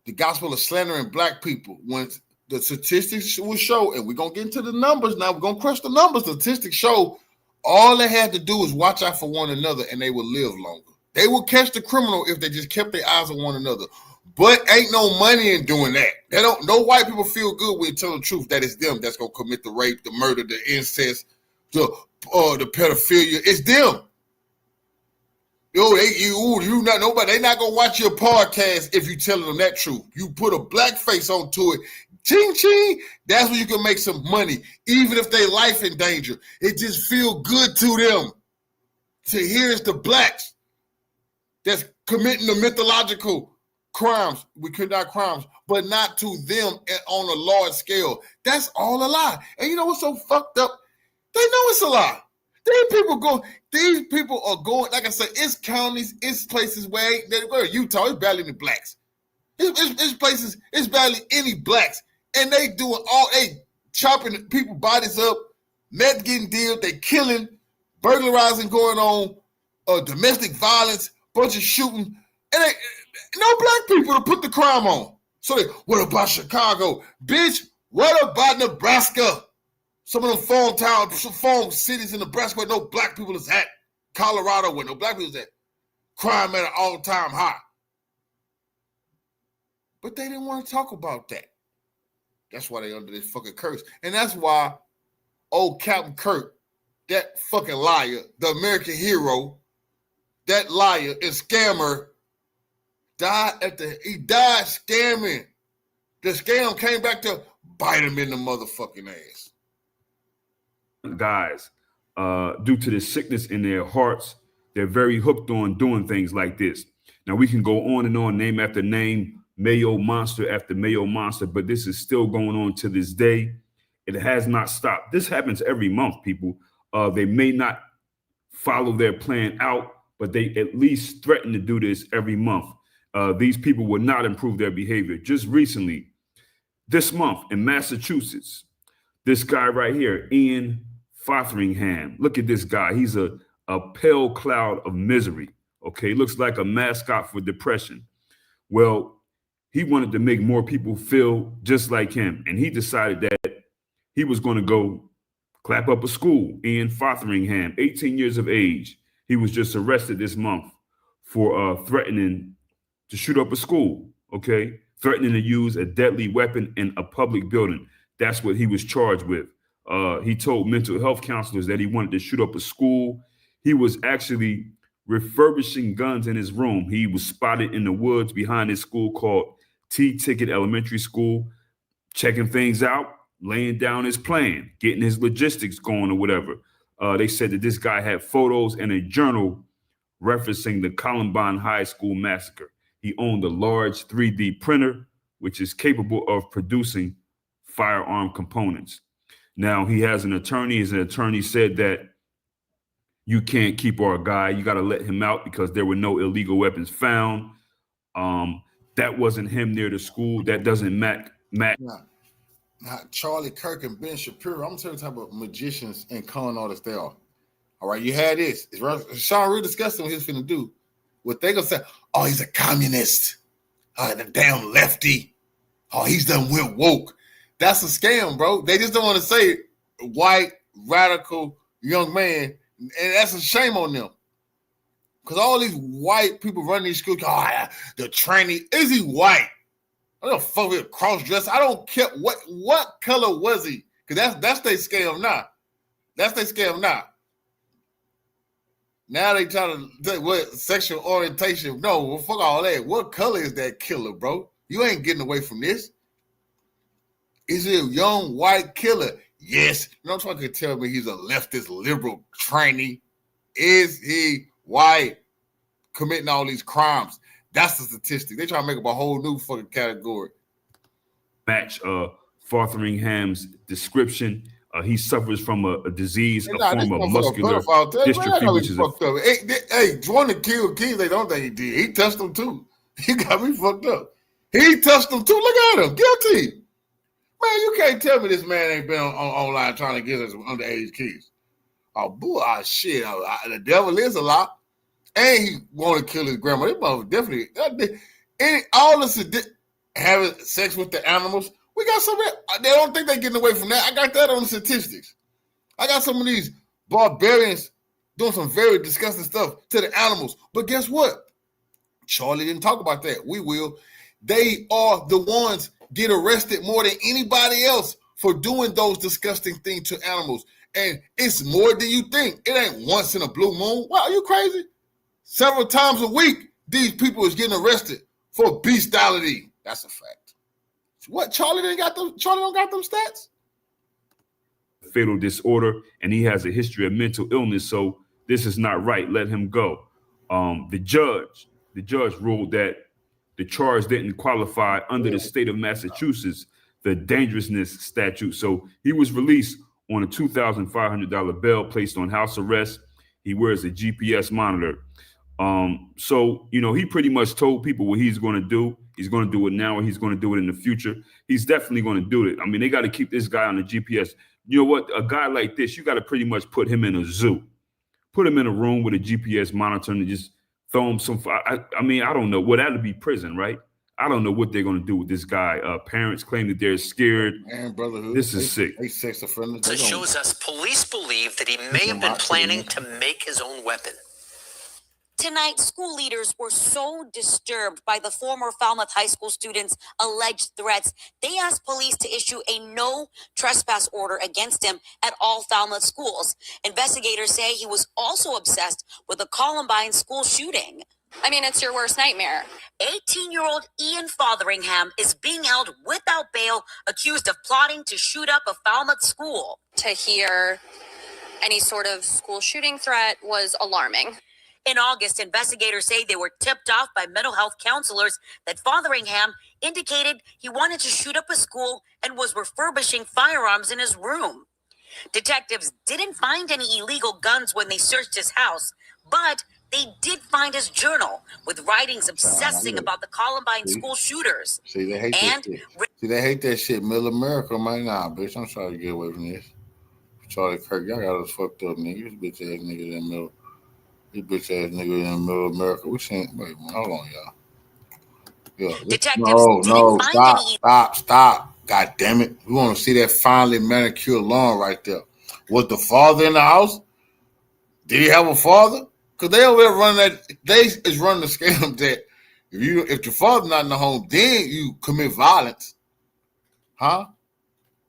The gospel of slandering black people. When the statistics will show, and we're going to get into the numbers now. We're going to crush the numbers. The statistics show all they had to do is watch out for one another and they will live longer. They will catch the criminal if they just kept their eyes on one another. But ain't no money in doing that. They don't. No white people feel good when you tell the truth that it's them that's gonna commit the rape, the murder, the incest, the pedophilia. It's them. You not nobody. They not gonna watch your podcast if you telling them that truth. You put a black face onto it, ching ching. That's when you can make some money, even if their life in danger. It just feel good to them to hear it's the blacks that's committing the mythological crimes. We could not crimes, but not to them on a large scale. That's all a lie. And you know what's so fucked up? They know it's a lie. These people are going, like I said, it's counties, it's places where Utah, it's barely any blacks. It's places, it's barely any blacks. And they doing they chopping people bodies up, meth getting dealt, they killing, burglarizing going on, domestic violence, bunch of shooting, and no black people to put the crime on. So what about Chicago? Bitch, what about Nebraska? Some of them farm towns, some farm cities in Nebraska where no black people is at. Colorado where no black people is at. Crime at an all-time high. But they didn't want to talk about that. That's why they under this fucking curse. And that's why old Captain Kirk, that fucking liar, the American hero, that liar and scammer, he died scamming. The scam came back to bite him in the motherfucking ass. Guys, due to the sickness in their hearts, they're very hooked on doing things like this. Now we can go on and on, name after name, Mayo monster after Mayo monster, but this is still going on to this day. It has not stopped. This happens every month, people. They may not follow their plan out, but they at least threaten to do this every month. These people will not improve their behavior. Just recently, this month in Massachusetts, this guy right here, Ian Fotheringham. Look at this guy. He's a pale cloud of misery. Okay, looks like a mascot for depression. Well, he wanted to make more people feel just like him, and he decided that he was going to go clap up a school. Ian Fotheringham, 18 years of age. He was just arrested this month for threatening to shoot up a school, okay? Threatening to use a deadly weapon in a public building. That's what he was charged with. He told mental health counselors that he wanted to shoot up a school. He was actually refurbishing guns in his room. He was spotted in the woods behind his school called T-Ticket Elementary School, checking things out, laying down his plan, getting his logistics going or whatever. They said that this guy had photos and a journal referencing the Columbine High School massacre. He owned a large 3D printer, which is capable of producing firearm components. Now, he has an attorney. His attorney said that you can't keep our guy. You got to let him out because there were no illegal weapons found. That wasn't him near the school. That doesn't match. Not Charlie Kirk and Ben Shapiro. I'm telling you about magicians and con artists they are. All right, you had this. Sean really discussing what he's finna do. What they gonna say, oh, he's a communist. The damn lefty. Oh, he's done went woke. That's a scam, bro. They just don't want to say white, radical, young man. And that's a shame on them. Because all these white people running these schools, the trainee, is he white? I don't fuck with cross-dress. I don't care what color was he. Because that's their scam now. That's their scam now. Now they try to say what sexual orientation. No, well, fuck all that. What color is that killer, bro? You ain't getting away from this. Is he a young white killer? Yes. No one can tell me he's a leftist liberal trainee. Is he white committing all these crimes? That's the statistic. They try to make up a whole new fucking category. Match Fotheringham's description. He suffers from a disease, Hey, a nah, this form of motherfucker muscular pedophile. Tell you, man, I dystrophy, know which he is fucked up. Hey, one to kill kids, they don't think he did. He touched them too. He got me fucked up. He touched them too. Look at him, guilty. Man, you can't tell me this man ain't been online trying to get us underage kids. Oh, boy, shit. The devil is a lot. And he want to kill his grandma. This mother definitely. All this having sex with the animals. We got some. They don't think they're getting away from that. I got that on the statistics. I got some of these barbarians doing some very disgusting stuff to the animals. But guess what? Charlie didn't talk about that. We will. They are the ones get arrested more than anybody else for doing those disgusting things to animals. And it's more than you think. It ain't once in a blue moon. Wow, are you crazy? Several times a week, these people is getting arrested for bestiality. That's a fact. What? Charlie don't got them stats? fatal disorder, and he has a history of mental illness. So this is not right. Let him go. The judge ruled that the charge didn't qualify under the state of Massachusetts, the dangerousness statute. So he was released on a $2,500 bail, placed on house arrest. He wears a GPS monitor. So, he pretty much told people what he's going to do. He's going to do it now, and he's going to do it in the future. He's definitely going to do it. I mean, they got to keep this guy on the GPS. You know what? A guy like this, you got to pretty much put him in a zoo. Put him in a room with a GPS monitor and just throw him some. I don't know. Well, that'd be prison, right? I don't know what they're going to do with this guy. Parents claim that they're scared. Man, brotherhood. This is sick. They sex offenders. It shows us police believe that he may have been planning to make his own weapon. Tonight, school leaders were so disturbed by the former Falmouth High School student's alleged threats, they asked police to issue a no trespass order against him at all Falmouth schools. Investigators say he was also obsessed with the Columbine school shooting. I mean, it's your worst nightmare. 18-year-old Ian Fotheringham is being held without bail, accused of plotting to shoot up a Falmouth school. To hear any sort of school shooting threat was alarming. In August, investigators say they were tipped off by mental health counselors that Fotheringham indicated he wanted to shoot up a school and was refurbishing firearms in his room. Detectives didn't find any illegal guns when they searched his house, but they did find his journal with writings obsessing about the Columbine school shooters. See, they hate that shit. They hate that shit. Middle America, man. Nah, bitch, I'm trying to get away from this. Charlie Kirk, y'all got us fucked up, nigga. This bitch ass nigga in the middle. This bitch ass nigga in the middle of America. We seen. Wait, hold on, y'all. Yeah. No, stop. God damn it. We want to see that finely manicured lawn right there. Was the father in the house? Did he have a father? Because they over there running that. They is running the scam that if your father's not in the home, then you commit violence. Huh?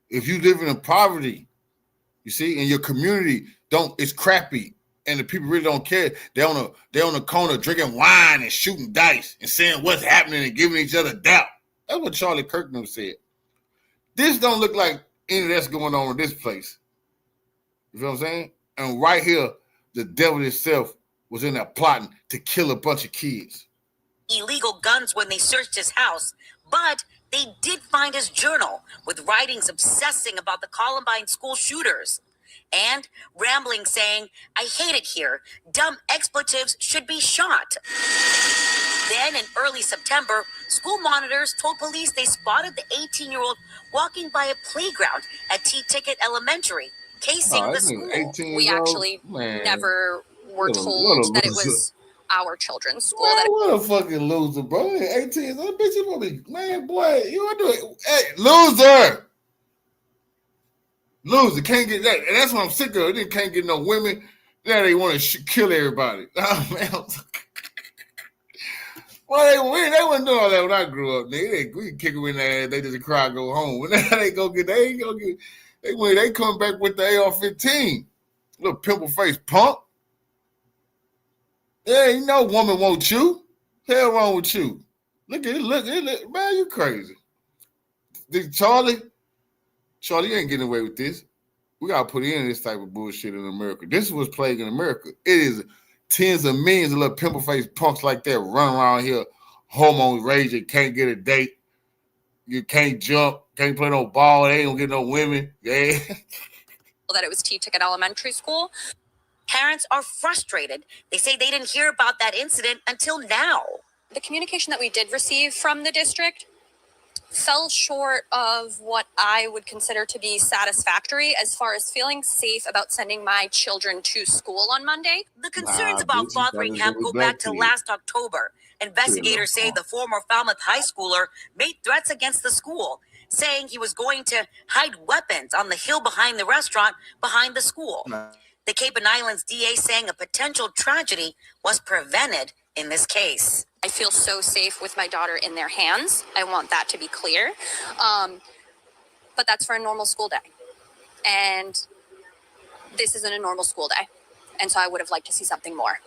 If you live in poverty, you see, and your community it's crappy. And the people really don't care. They're on the corner drinking wine and shooting dice and saying what's happening and giving each other doubt. That's what Charlie Kirkman said. This don't look like any that's going on in this place. You feel what I'm saying? And right here, the devil himself was in there plotting to kill a bunch of kids. Illegal guns when they searched his house, but they did find his journal with writings obsessing about the Columbine school shooters. And rambling saying, I hate it here. Dumb expletives should be shot. Then in early September, school monitors told police they spotted the 18-year-old walking by a playground at T-Ticket Elementary, casing the school. We actually never were told that it was our children's school. Man, what a fucking loser, bro. 18, that bitch, you probably, man, boy, you want to do it. Hey, loser. Loser, can't get that. And that's what I'm sick of. They can't get no women. Now they want to kill everybody. Oh, man. Well, they wouldn't do all that when I grew up, nigga. We kick them in their ass. They just cry, go home. When they come back with the AR-15. Little pimple face punk. Yeah, you know woman wants you. Hell wrong with you. Look, man, you crazy. Charlie, you ain't getting away with this. We got to put in this type of bullshit in America. This is what's plaguing America. It is tens of millions of little pimple-faced punks like that run around here, hormones raging, can't get a date. You can't jump, can't play no ball. They ain't going to get no women. Yeah. that it was T-Ticket Elementary School. Parents are frustrated. They say they didn't hear about that incident until now. The communication that we did receive from the district fell short of what I would consider to be satisfactory as far as feeling safe about sending my children to school on Monday. The concerns about fathering him go back to last October. Investigators say the former Falmouth high schooler made threats against the school, saying he was going to hide weapons on the hill behind the restaurant behind the school. The Cape and Islands DA saying a potential tragedy was prevented in this case. I feel so safe with my daughter in their hands. I want that to be clear. But that's for a normal school day. And this isn't a normal school day. And so I would have liked to see something more.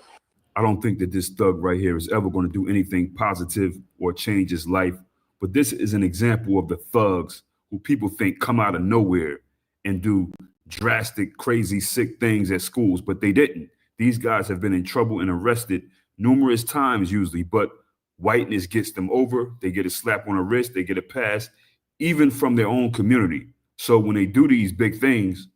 I don't think that this thug right here is ever going to do anything positive or change his life. But this is an example of the thugs who people think come out of nowhere and do drastic, crazy, sick things at schools, but they didn't. These guys have been in trouble and arrested numerous times usually, but whiteness gets them over. They get a slap on the wrist, they get a pass, even from their own community. So when they do these big things,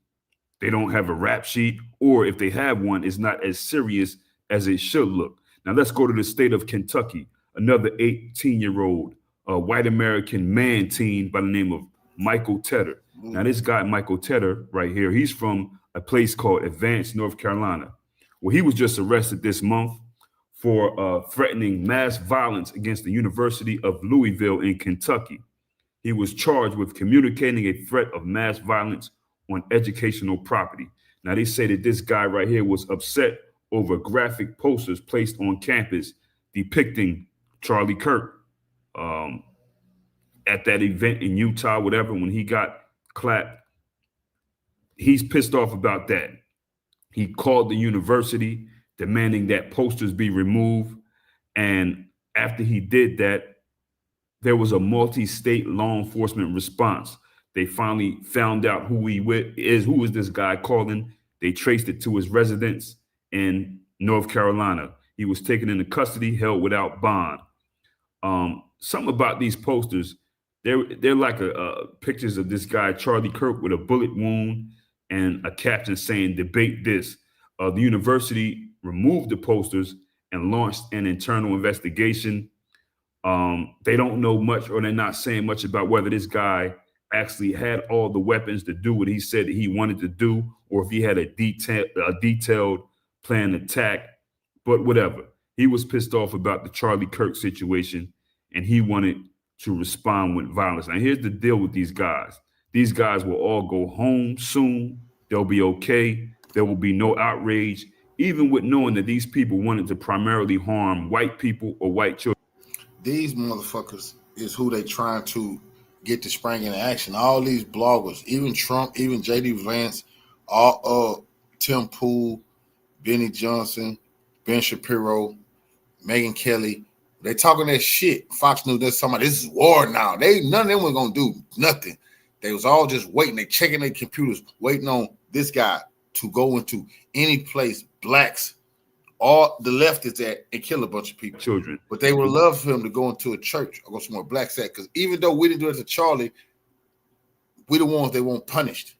they don't have a rap sheet, or if they have one, it's not as serious as it should look. Now let's go to the state of Kentucky. Another 18-year-old white American man teen by the name of Michael Tedder. Now this guy, Michael Tedder right here, he's from a place called Advance, North Carolina. Well, he was just arrested this month for threatening mass violence against the University of Louisville in Kentucky. He was charged with communicating a threat of mass violence on educational property. Now they say that this guy right here was upset over graphic posters placed on campus depicting Charlie Kirk at that event in Utah, whatever, when he got clapped. He's pissed off about that. He called the university demanding that posters be removed. And after he did that, there was a multi-state law enforcement response. They finally found out who he is, who is this guy calling. They traced it to his residence in North Carolina. He was taken into custody, held without bond. Something about these posters, they're like pictures of this guy, Charlie Kirk, with a bullet wound and a caption saying, "Debate this." The university removed the posters and launched an internal investigation. They don't know much, or they're not saying much about whether this guy actually had all the weapons to do what he said that he wanted to do, or if he had a detailed planned attack. But whatever, he was pissed off about the Charlie Kirk situation, and he wanted to respond with violence. Now, here's the deal with these guys. These guys will all go home soon. They'll be okay. There will be no outrage, even with knowing that these people wanted to primarily harm white people or white children. These motherfuckers is who they trying to get to spring into action. All these bloggers, even Trump, even J.D. Vance, Tim Pool, Benny Johnson, Ben Shapiro, Megyn Kelly, they talking that shit. Fox News, there's somebody, this is war now. None of them was gonna do nothing. They was all just waiting. They checking their computers, waiting on this guy to go into any place blacks, all the left is at, and kill a bunch of people. Children. But they would love for him to go into a church or go somewhere blacks at, because even though we didn't do it to Charlie, we the ones they want punished.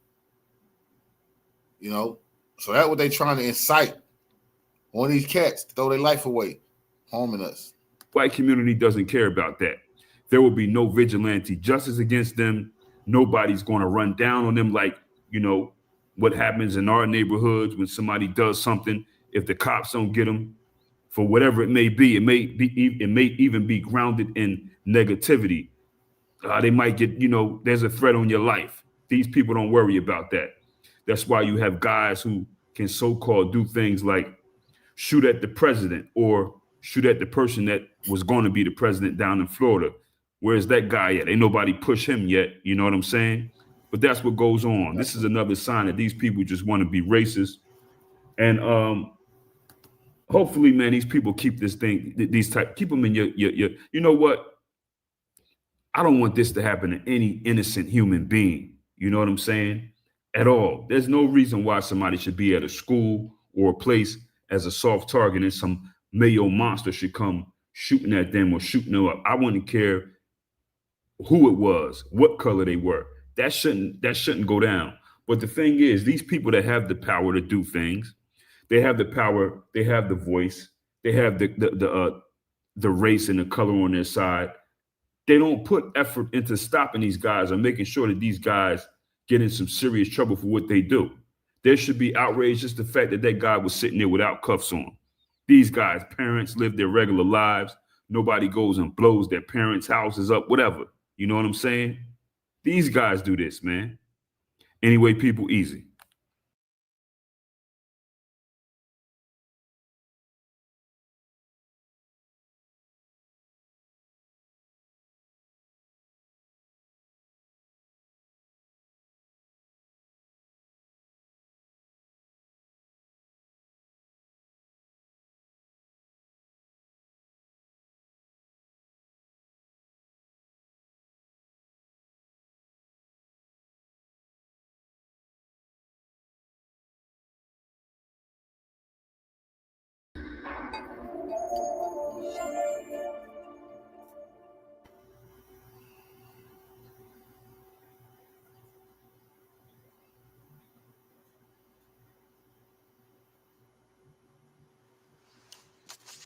You know? So that's what they trying to incite. One of these cats to throw their life away, harming us. White community doesn't care about that. There will be no vigilante justice against them. Nobody's going to run down on them like, you know, what happens in our neighborhoods when somebody does something. If the cops don't get them, for whatever it may be, it may even be grounded in negativity. They might get, you know, there's a threat on your life. These people don't worry about that. That's why you have guys who can so-called do things like shoot at the president or shoot at the person that was going to be the president down in Florida. Where's that guy at? Ain't nobody push him yet. You know what I'm saying? But that's what goes on. This is another sign that these people just want to be racist. And hopefully, man, these people keep this thing, keep them in your, you know what? I don't want this to happen to any innocent human being. You know what I'm saying? At all. There's no reason why somebody should be at a school or a place as a soft target and some mayo monster should come shooting at them or shooting them up. I wouldn't care who it was, what color they were. That shouldn't go down. But the thing is, these people that have the power to do things, they have the power, they have the voice, they have the race and the color on their side. They don't put effort into stopping these guys or making sure that these guys get in some serious trouble for what they do. There should be outrage just the fact that that guy was sitting there without cuffs on. These guys' parents live their regular lives. Nobody goes and blows their parents' houses up, whatever. You know what I'm saying? These guys do this, man. Anyway, people, easy.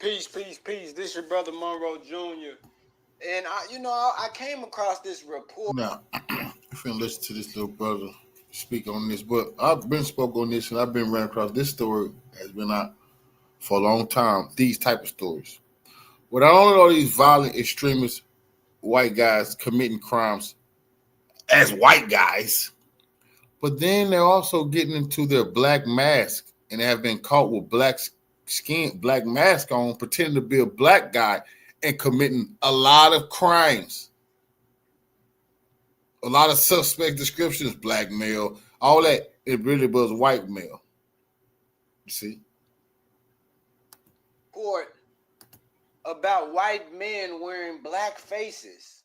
Peace, peace, peace. This your brother Monroe Jr. And I came across this report. Now, if you listen to this little brother speak on this, but I've been spoke on this and I've been running across this story has been out for a long time. These type of stories. Well, not only are these violent extremist white guys committing crimes as white guys, but then they're also getting into their black mask and have been caught with black mask on, pretending to be a black guy and committing a lot of crimes. A lot of suspect descriptions, black male, all that. It really was white male. You see? Report about white men wearing black faces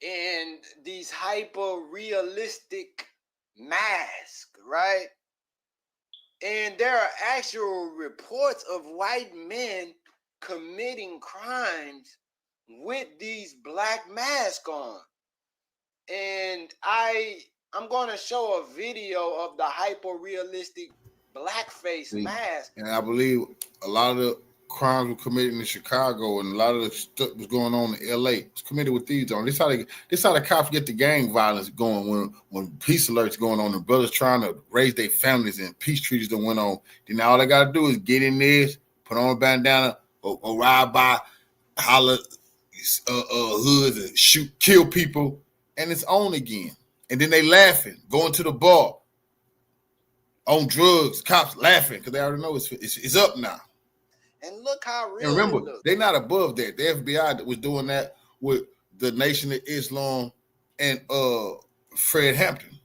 and these hyper-realistic masks, right? And there are actual reports of white men committing crimes with these black masks on. And I'm going to show a video of the hyper-realistic blackface mask. And I believe a lot of the crimes were committed in Chicago, and a lot of the stuff was going on in LA. It's committed with these on. This how the cops get the gang violence going when peace alerts going on and brothers trying to raise their families and peace treaties that went on. Then all they got to do is get in there, put on a bandana, or ride by, holler hoods and shoot, kill people, and it's on again. And then they laughing, going to the bar on drugs, cops laughing because they already know it's up now. And look how real. And remember, it looks. they're not above that. The FBI that was doing that with the Nation of Islam and Fred Hampton,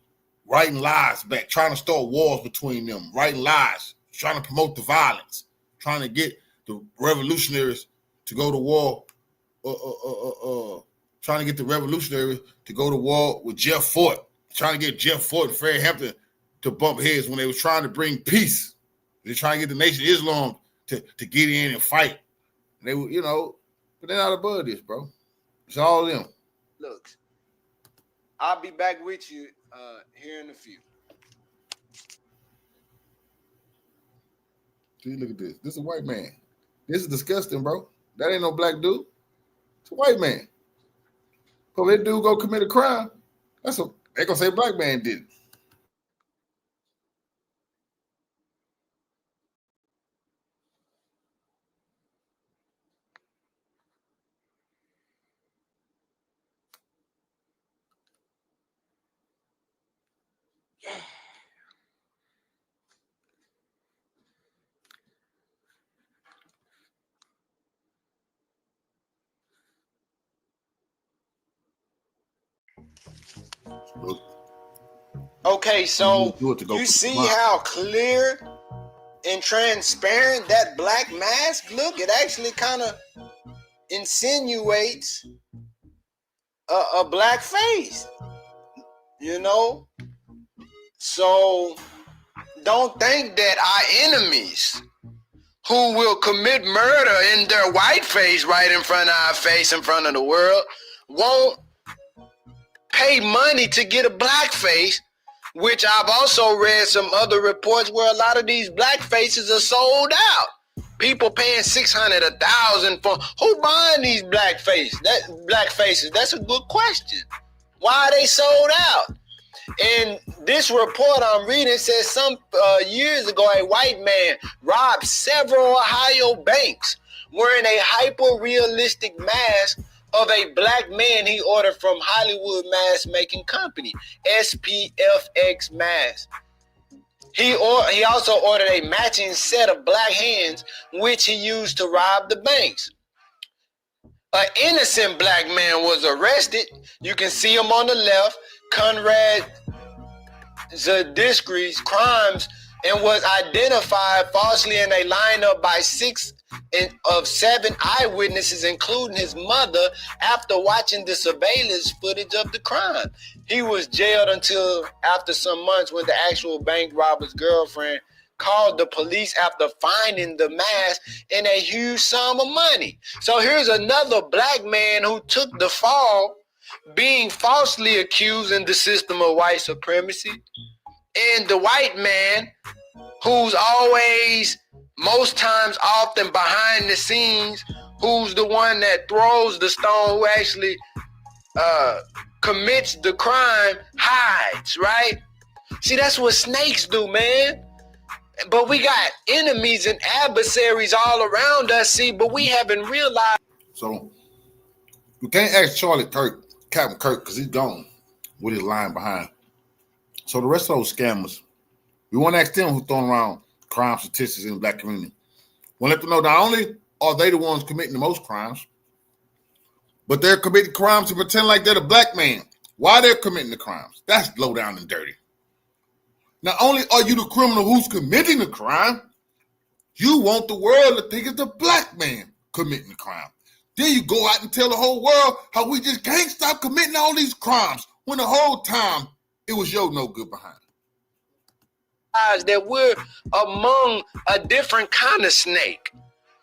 writing lies back, trying to start wars between them, writing lies, trying to promote the violence, trying to get the revolutionaries to go to war, trying to get the revolutionaries to go to war with Jeff Fort, trying to get Jeff Fort and Fred Hampton to bump heads when they were trying to bring peace. They're trying to get the Nation of Islam to get in and fight. They were, but they're not above this, bro. It's all them. Look, I'll be back with you here in a few. See, look at this. This is a white man. This is disgusting, bro. That ain't no black dude. It's a white man. But if that dude go commit a crime, they gonna say black man did it. Okay, so you see how clear and transparent that black mask look? It actually kind of insinuates a black face, So don't think that our enemies who will commit murder in their white face right in front of our face, in front of the world, won't pay money to get a black face which I've also read some other reports where a lot of these black faces are sold out. People paying $600, $1,000 for who buying these black faces? That's a good question. Why are they sold out? And this report I'm reading says some years ago, a white man robbed several Ohio banks wearing a hyper-realistic mask of a black man he ordered from Hollywood mask making company, SPFX Mask. He also ordered a matching set of black hands, which he used to rob the banks. An innocent black man was arrested. You can see him on the left, Conrad Zadisky's crimes, and was identified falsely in a lineup by 6 of 7 eyewitnesses, including his mother, after watching the surveillance footage of the crime. He was jailed until after some months when the actual bank robber's girlfriend called the police after finding the mask and a huge sum of money. So here's another black man who took the fall, being falsely accused in the system of white supremacy. And the white man who's always, most times, often behind the scenes, who's the one that throws the stone, who actually commits the crime, hides, right? See, that's what snakes do, man. But we got enemies and adversaries all around us, see, but we haven't realized. So you can't ask Captain Kirk, because he's gone with his line behind. So the rest of those scammers, we want to ask them who's throwing around crime statistics in the black community. We want to let them know not only are they the ones committing the most crimes, but they're committing crimes to pretend like they're the black man. Why they're committing the crimes? That's low down and dirty. Not only are you the criminal who's committing the crime, you want the world to think it's the black man committing the crime. Then you go out and tell the whole world how we just can't stop committing all these crimes when the whole time it was your no good behind it. That we're among a different kind of snake,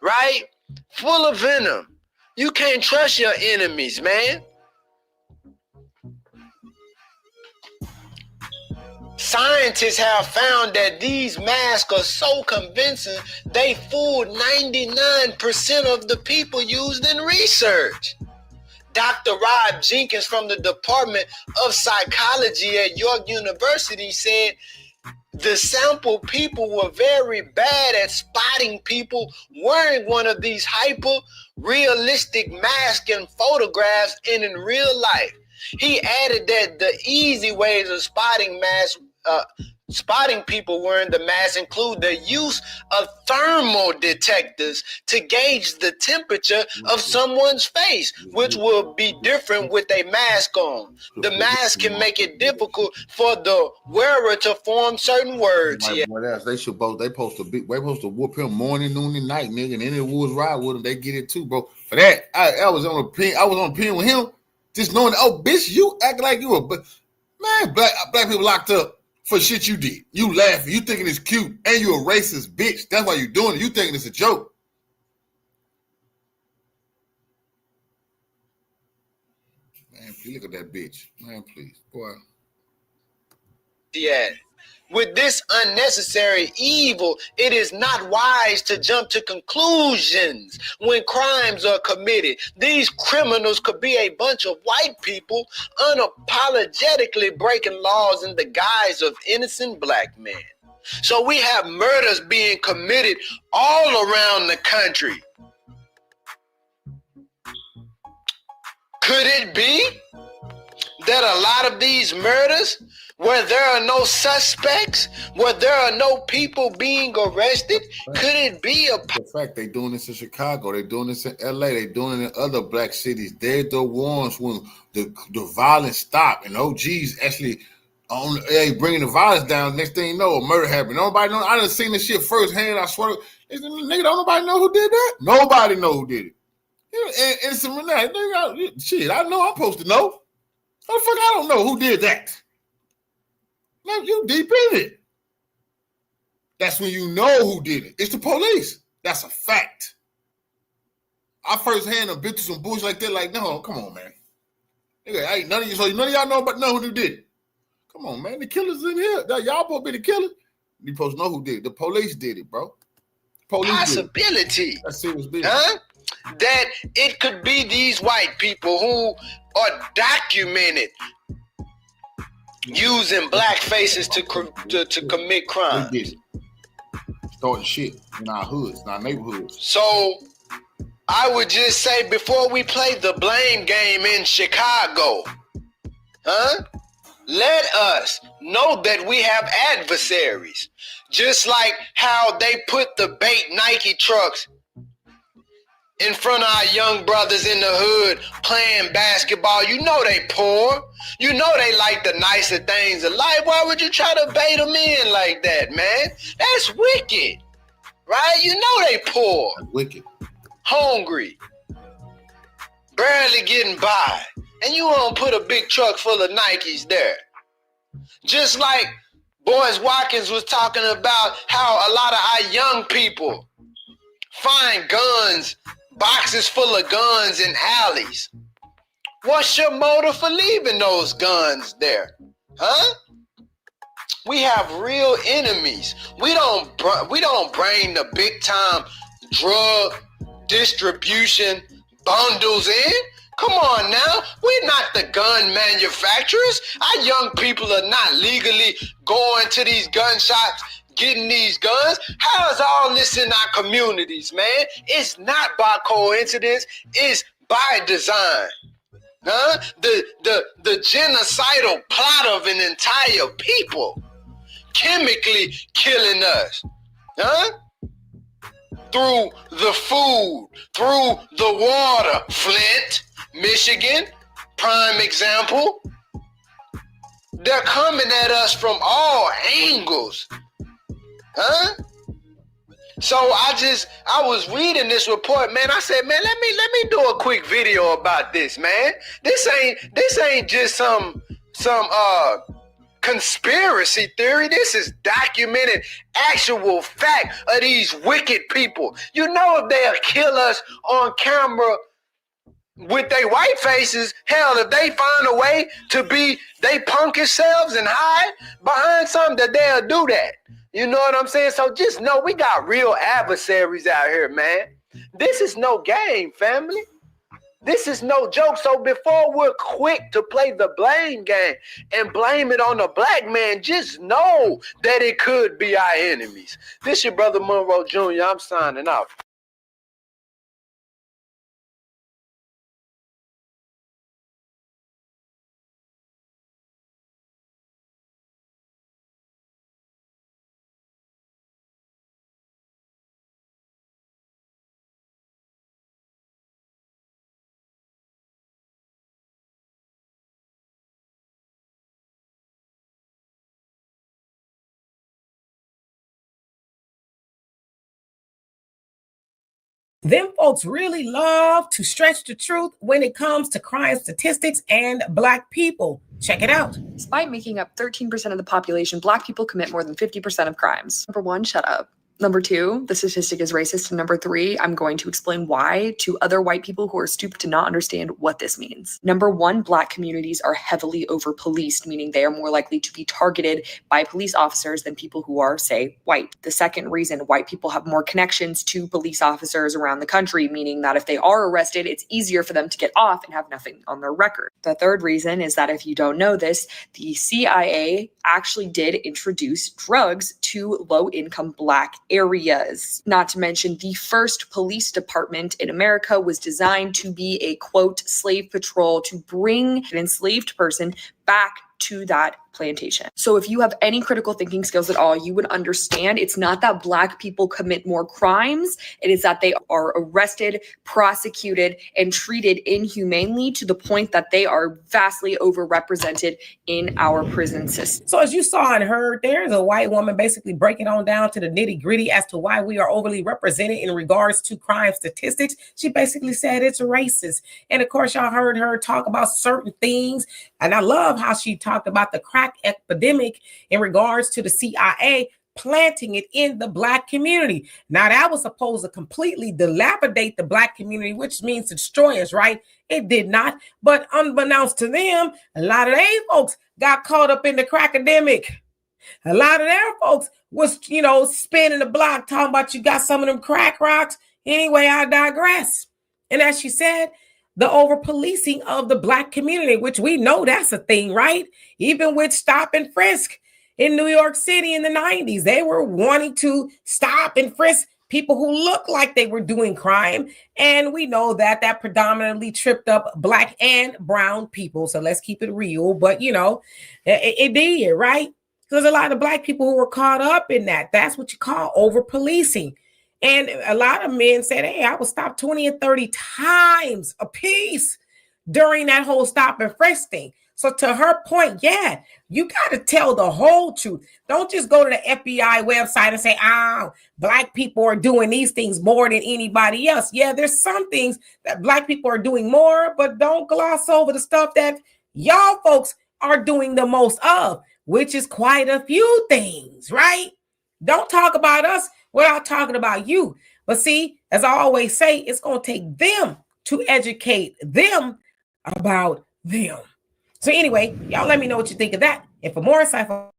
right? Full of venom. You can't trust your enemies, man. Scientists have found that these masks are so convincing they fooled 99% of the people used in research. Dr. Rob Jenkins from the Department of Psychology at York University said the sample people were very bad at spotting people wearing one of these hyper-realistic masks in photographs and in real life. He added that the easy ways of spotting people wearing the mask include the use of thermal detectors to gauge the temperature of someone's face, which will be different with a mask on. The mask can make it difficult for the wearer to form certain words. They supposed to whoop him morning, noon, and night, nigga. And any woods ride with him, they get it too, bro. For that, I was on a pen with him, just knowing, oh, bitch, you act like you a man. Black people locked up for shit you did. You laughing, you thinking it's cute, and you a racist bitch. That's why you doing it. You thinking it's a joke. Man, please look at that bitch. Man, please. Boy. Yeah. With this unnecessary evil, it is not wise to jump to conclusions when crimes are committed. These criminals could be a bunch of white people unapologetically breaking laws in the guise of innocent black men. So we have murders being committed all around the country. Could it be that a lot of these murders, where there are no suspects, where there are no people being arrested, could it be the fact they doing this in Chicago, they doing this in LA, they doing it in other black cities? They're the ones when the violence stopped and OGs actually bringing the violence down. Next thing you know, a murder happened. Nobody know. I done seen this shit firsthand. I swear, nigga, don't nobody know who did that. Nobody know who did it. Shit, I know I'm supposed to know. How the fuck I don't know who did that? Now you deep in it. That's when you know who did it. It's the police. That's a fact. I firsthand have been through some bullshit like that. Like, no, come on, man. Nigga, none of y'all know who did it. Come on, man. The killer's in here. Now, y'all supposed to be the killer. You supposed to know who did it. The police did it, bro. Possibility. That's serious business. Huh? That it could be these white people who are documented using black faces to commit crime. They did it. Starting shit in our hoods, in our neighborhoods. So I would just say, before we play the blame game in Chicago, let us know that we have adversaries. Just like how they put the bait Nike trucks in front of our young brothers in the hood playing basketball. You know they poor. You know they like the nicer things of life. Why would you try to bait them in like that, man? That's wicked, right? You know they poor. That's wicked. Hungry. Barely getting by. And you won't put a big truck full of Nikes there. Just like Boyce Watkins was talking about how a lot of our young people find guns, boxes full of guns in alleys. What's your motive for leaving those guns there? Huh? We have real enemies. We don't bring the big time drug distribution bundles in. Come on now, we're not the gun manufacturers. Our young people are not legally going to these gun shops, getting these guns. How is all this in our communities, man? It's not by coincidence, it's by design. Huh? The genocidal plot of an entire people chemically killing us. Huh? Through the food, through the water. Flint, Michigan, prime example. They're coming at us from all angles. Huh? So I was reading this report, man. I said, man, let me do a quick video about this, man. This ain't just some conspiracy theory. This is documented actual fact of these wicked people. You know, if they'll kill us on camera with their white faces, hell, if they find a way to be they punkish selves and hide behind something, that they'll do that. You know what I'm saying? So just know we got real adversaries out here, man. This is no game, family. This is no joke. So before we're quick to play the blame game and blame it on the black man, just know that it could be our enemies. This your brother Monroe Jr. I'm signing off. Them folks really love to stretch the truth when it comes to crime statistics and Black people. Check it out. Despite making up 13% of the population, Black people commit more than 50% of crimes. Number one, shut up. Number two, the statistic is racist. And number three, I'm going to explain why to other white people who are stupid to not understand what this means. Number one, Black communities are heavily over-policed, meaning they are more likely to be targeted by police officers than people who are, say, white. The second reason, white people have more connections to police officers around the country, meaning that if they are arrested, it's easier for them to get off and have nothing on their record. The third reason is that if you don't know this, the CIA actually did introduce drugs to low-income Black areas. Not to mention, the first police department in America was designed to be a, quote, slave patrol to bring an enslaved person back to that plantation. So if you have any critical thinking skills at all, you would understand it's not that Black people commit more crimes. It is that they are arrested, prosecuted, and treated inhumanely to the point that they are vastly overrepresented in our prison system. So as you saw and heard, there's a white woman basically breaking on down to the nitty gritty as to why we are overly represented in regards to crime statistics. She basically said it's racist. And of course, y'all heard her talk about certain things. And I love how she talked about the crack epidemic in regards to the CIA planting it in the Black community. Now, that was supposed to completely dilapidate the Black community, which means destroy us, right? It did not. But unbeknownst to them, a lot of they folks got caught up in the crackademic. A lot of their folks was, spinning the block talking about you got some of them crack rocks. Anyway, I digress. And as she said, the over-policing of the Black community, which we know that's a thing, right? Even with stop and frisk in New York City in the 90s, they were wanting to stop and frisk people who looked like they were doing crime. And we know that predominantly tripped up Black and brown people. So let's keep it real. But, it did, right? There's a lot of Black people who were caught up in that. That's what you call over-policing. And a lot of men said, hey, I was stopped 20 and 30 times a piece during that whole stop and frisk thing. So to her point, yeah, you got to tell the whole truth. Don't just go to the FBI website and say, Black people are doing these things more than anybody else. Yeah, there's some things that Black people are doing more, but don't gloss over the stuff that y'all folks are doing the most of, which is quite a few things, right? Don't talk about us without talking about you. But see, as I always say, it's going to take them to educate them about them. So anyway, y'all let me know what you think of that. And for more insightful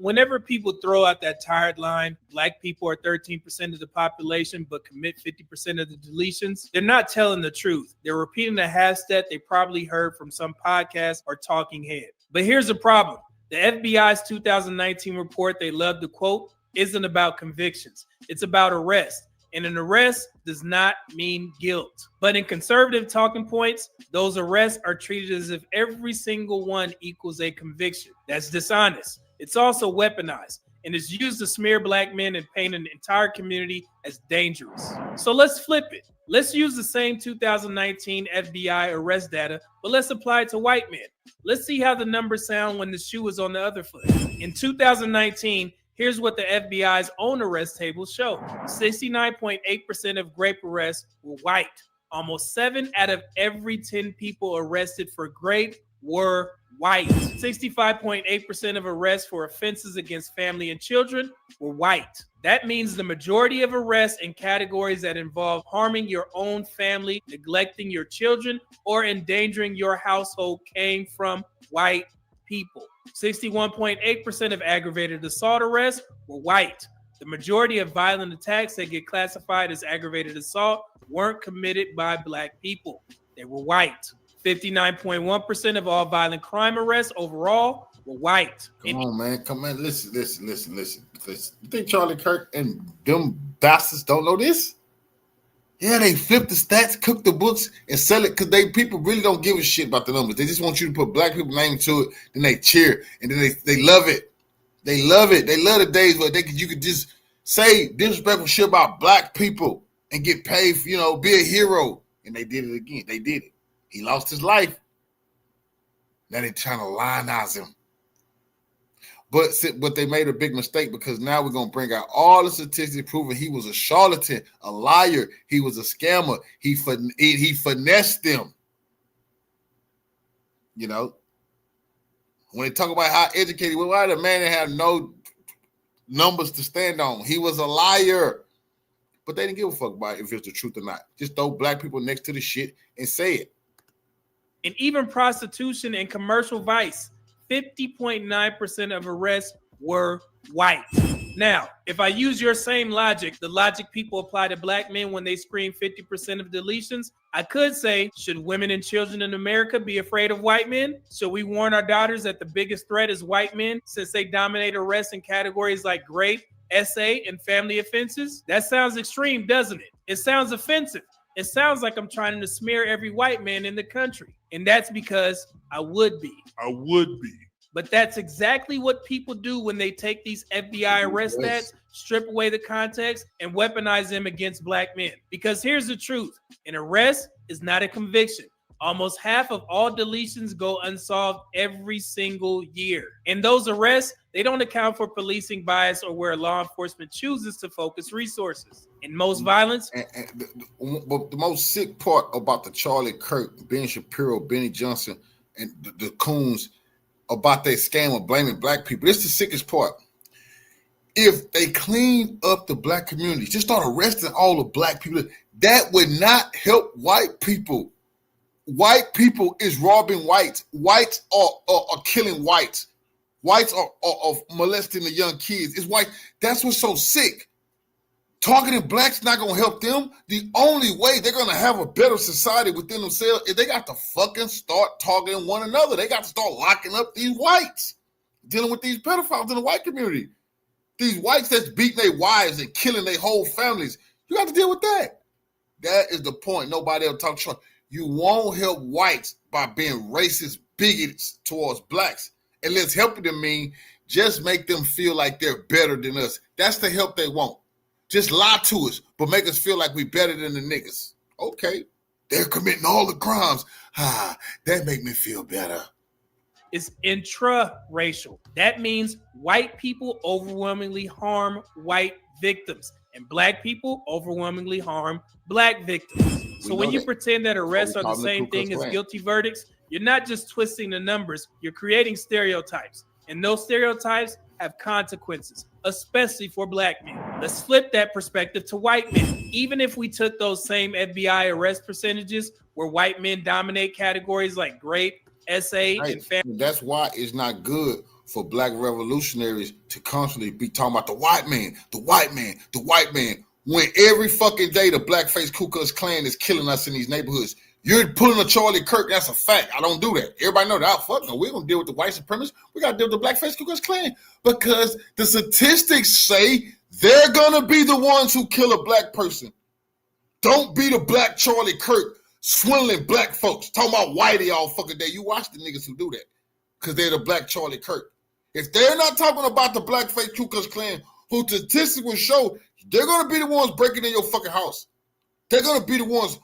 whenever people throw out that tired line, Black people are 13% of the population, but commit 50% of the deletions, they're not telling the truth. They're repeating a hashtag they probably heard from some podcast or talking head. But here's the problem. The FBI's 2019 report they love to quote isn't about convictions. It's about arrest. And an arrest does not mean guilt. But in conservative talking points, those arrests are treated as if every single one equals a conviction. That's dishonest. It's also weaponized, and it's used to smear Black men and paint an entire community as dangerous. So let's flip it. Let's use the same 2019 FBI arrest data, but let's apply it to white men. Let's see how the numbers sound when the shoe is on the other foot. In 2019, here's what the FBI's own arrest tables show. 69.8% of grape arrests were white. Almost 7 out of every 10 people arrested for grape were white. 65.8% of arrests for offenses against family and children were white. That means the majority of arrests in categories that involve harming your own family, neglecting your children, or endangering your household came from white people. 61.8% of aggravated assault arrests were white. The majority of violent attacks that get classified as aggravated assault weren't committed by Black people. They were white. 59.1% of all violent crime arrests overall were white. Come on, man. Come on. Listen. You think Charlie Kirk and them bastards don't know this? Yeah, they flip the stats, cook the books, and sell it because people really don't give a shit about the numbers. They just want you to put Black people's name to it, then they cheer, and then they love it. They love it. They love the days where you could just say disrespectful shit about Black people and get paid for, be a hero. And they did it again. They did it. He lost his life. Now they're trying to lionize him. But they made a big mistake because now we're going to bring out all the statistics proving he was a charlatan, a liar. He was a scammer. He finessed them. When they talk about how educated, why the man that had no numbers to stand on? He was a liar. But they didn't give a fuck about if it's the truth or not. Just throw Black people next to the shit and say it. And even prostitution and commercial vice, 50.9% of arrests were white. Now, if I use your same logic, the logic people apply to Black men when they scream 50% of deletions, I could say, should women and children in America be afraid of white men? Should we warn our daughters that the biggest threat is white men since they dominate arrests in categories like rape, SA, and family offenses? That sounds extreme, doesn't it? It sounds offensive. It sounds like I'm trying to smear every white man in the country. And that's because I would be. But that's exactly what people do when they take these FBI arrest stats, strip away the context, and weaponize them against black men. Because here's the truth. An arrest is not a conviction. Almost half of all deletions go unsolved every single year. And those arrests, they don't account for policing bias or where law enforcement chooses to focus resources. In most violence. But the most sick part about the Charlie Kirk, Ben Shapiro, Benny Johnson, and the Coons about that scam of blaming black people, this is the sickest part. If they clean up the black community, just start arresting all the black people, that would not help white people. White people is robbing whites. Whites are killing whites. Whites are molesting the young kids. It's white. That's what's so sick. Targeting blacks not going to help them. The only way they're going to have a better society within themselves is they got to fucking start targeting one another. They got to start locking up these whites, dealing with these pedophiles in the white community. These whites that's beating their wives and killing their whole families. You got to deal with that. That is the point. Nobody else talks about. You won't help whites by being racist, bigots towards blacks. And let's help them mean just make them feel like they're better than us. That's the help they want. Just lie to us, but make us feel like we're better than the niggas. Okay, they're committing all the crimes. That make me feel better. It's intraracial. That means white people overwhelmingly harm white victims, and black people overwhelmingly harm black victims. So when you pretend that arrests are the same thing as guilty verdicts, you're not just twisting the numbers, you're creating stereotypes. And those stereotypes have consequences, especially for black men. Let's flip that perspective to white men. Even if we took those same FBI arrest percentages where white men dominate categories like rape, SA, and family. That's why it's not good for black revolutionaries to constantly be talking about the white man, the white man, the white man. When every fucking day the blackface Ku Klux Klan is killing us in these neighborhoods. You're pulling a Charlie Kirk. That's a fact. I don't do that. Everybody know that. Fuck no. We're going to deal with the white supremacists. We got to deal with the blackface Ku Klux Klan because the statistics say they're going to be the ones who kill a black person. Don't be the black Charlie Kirk swindling black folks. Talking about whitey all fucking day. You watch the niggas who do that because they're the black Charlie Kirk. If they're not talking about the blackface Ku Klux Klan, who statistics will show they're going to be the ones breaking in your fucking house. They're going to be the ones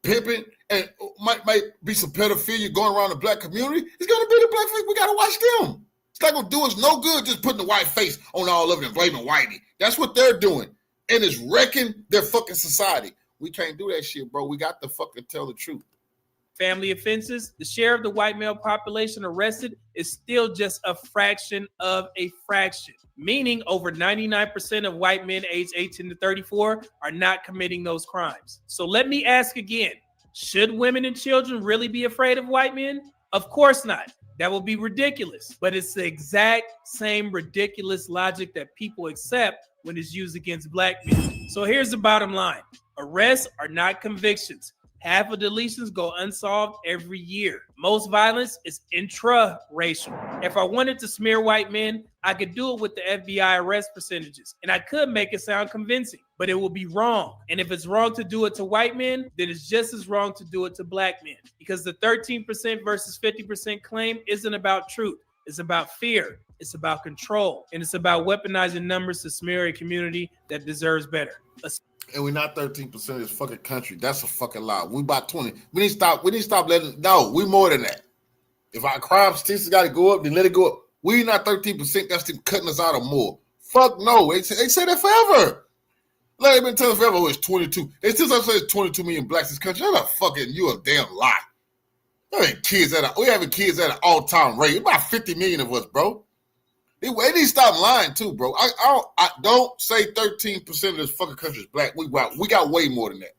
pimping, and might be some pedophilia going around the black community. It's going to be the black face. We got to watch them. It's not going to do us no good just putting the white face on all of it and blaming whitey. That's what they're doing, and it's wrecking their fucking society. We can't do that shit, bro. We got to fucking tell the truth. Family offenses, the share of the white male population arrested is still just a fraction of a fraction, meaning over 99% of white men aged 18 to 34 are not committing those crimes. So let me ask again, should women and children really be afraid of white men? Of course not. That would be ridiculous, but it's the exact same ridiculous logic that people accept when it's used against black men. So here's the bottom line. Arrests are not convictions. Half of deletions go unsolved every year. Most violence is intraracial. If I wanted to smear white men, I could do it with the FBI arrest percentages, and I could make it sound convincing, but it will be wrong. And if it's wrong to do it to white men, then it's just as wrong to do it to black men, because the 13% versus 50% claim isn't about truth. It's about fear. It's about control. And it's about weaponizing numbers to smear a community that deserves better. And we're not 13% of this fucking country. That's a fucking lie. We about 20. We need to stop letting. No, we more than that. If our crime statistics got to go up, then let it go up. We not 13%. That's them cutting us out of more. Fuck no. They say that forever. Like they've been telling us forever. Oh, it's 22. They still say it's 22 million blacks in this country. That's a fucking you a damn lie. We having kids at an all-time rate. About 50 million of us, bro. They need to stop lying too, bro. I don't say 13% of this fucking country is black. We got way more than that.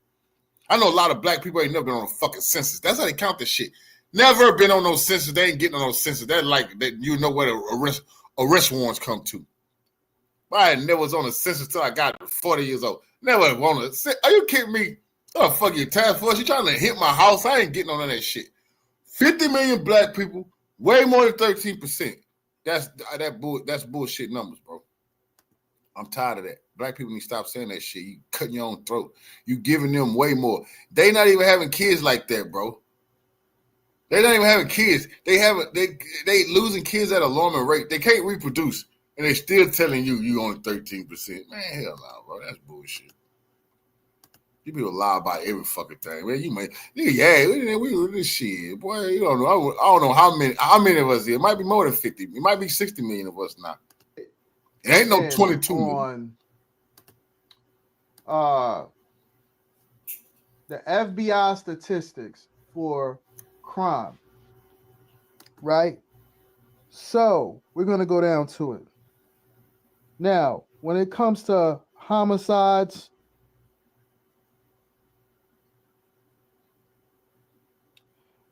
I know a lot of black people ain't never been on a fucking census. That's how they count this shit. Never been on those census. They ain't getting on those census. They're like that. You know where the arrest warrants come to. I never was on a census till I got 40 years old. Never on a. Are you kidding me? Oh fuck your task force. You trying to hit my house? I ain't getting on that shit. 50 million black people, way more than 13%. That's bullshit numbers, bro. I'm tired of that. Black people need to stop saying that shit. You cutting your own throat. You giving them way more. They not even having kids like that, bro. They not even having kids. They losing kids at an alarming rate. They can't reproduce. and they still telling you only 13%. Man, hell no, bro. That's bullshit. You people lie about every fucking thing. Man, you might, yeah, we this shit. Boy, you don't know. I don't know how many of us here. It might be more than 50. It might be 60 million of us now. It ain't no 22 million. The FBI statistics for crime, right? So we're going to go down to it. Now, when it comes to homicides,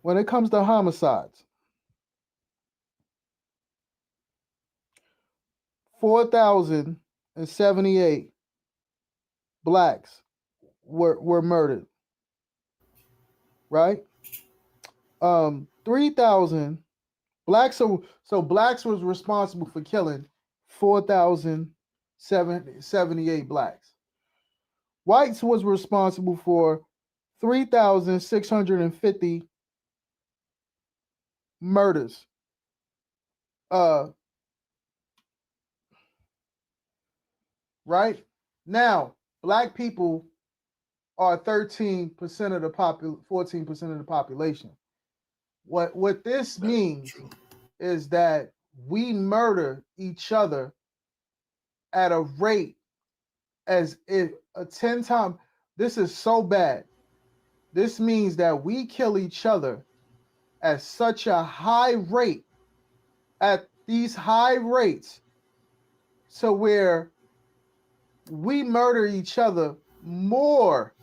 when it comes to homicides, 4,078 blacks were murdered, right? 3,000 blacks. So blacks was responsible for killing 4,078 blacks. Whites was responsible for 3,650 murders. Right now, black people are 13% of the 14% of the population. What this means is that we murder each other at a rate as if a 10 times. This is so bad. This means that we kill each other at such a high rate, at these high rates, so where we murder each other more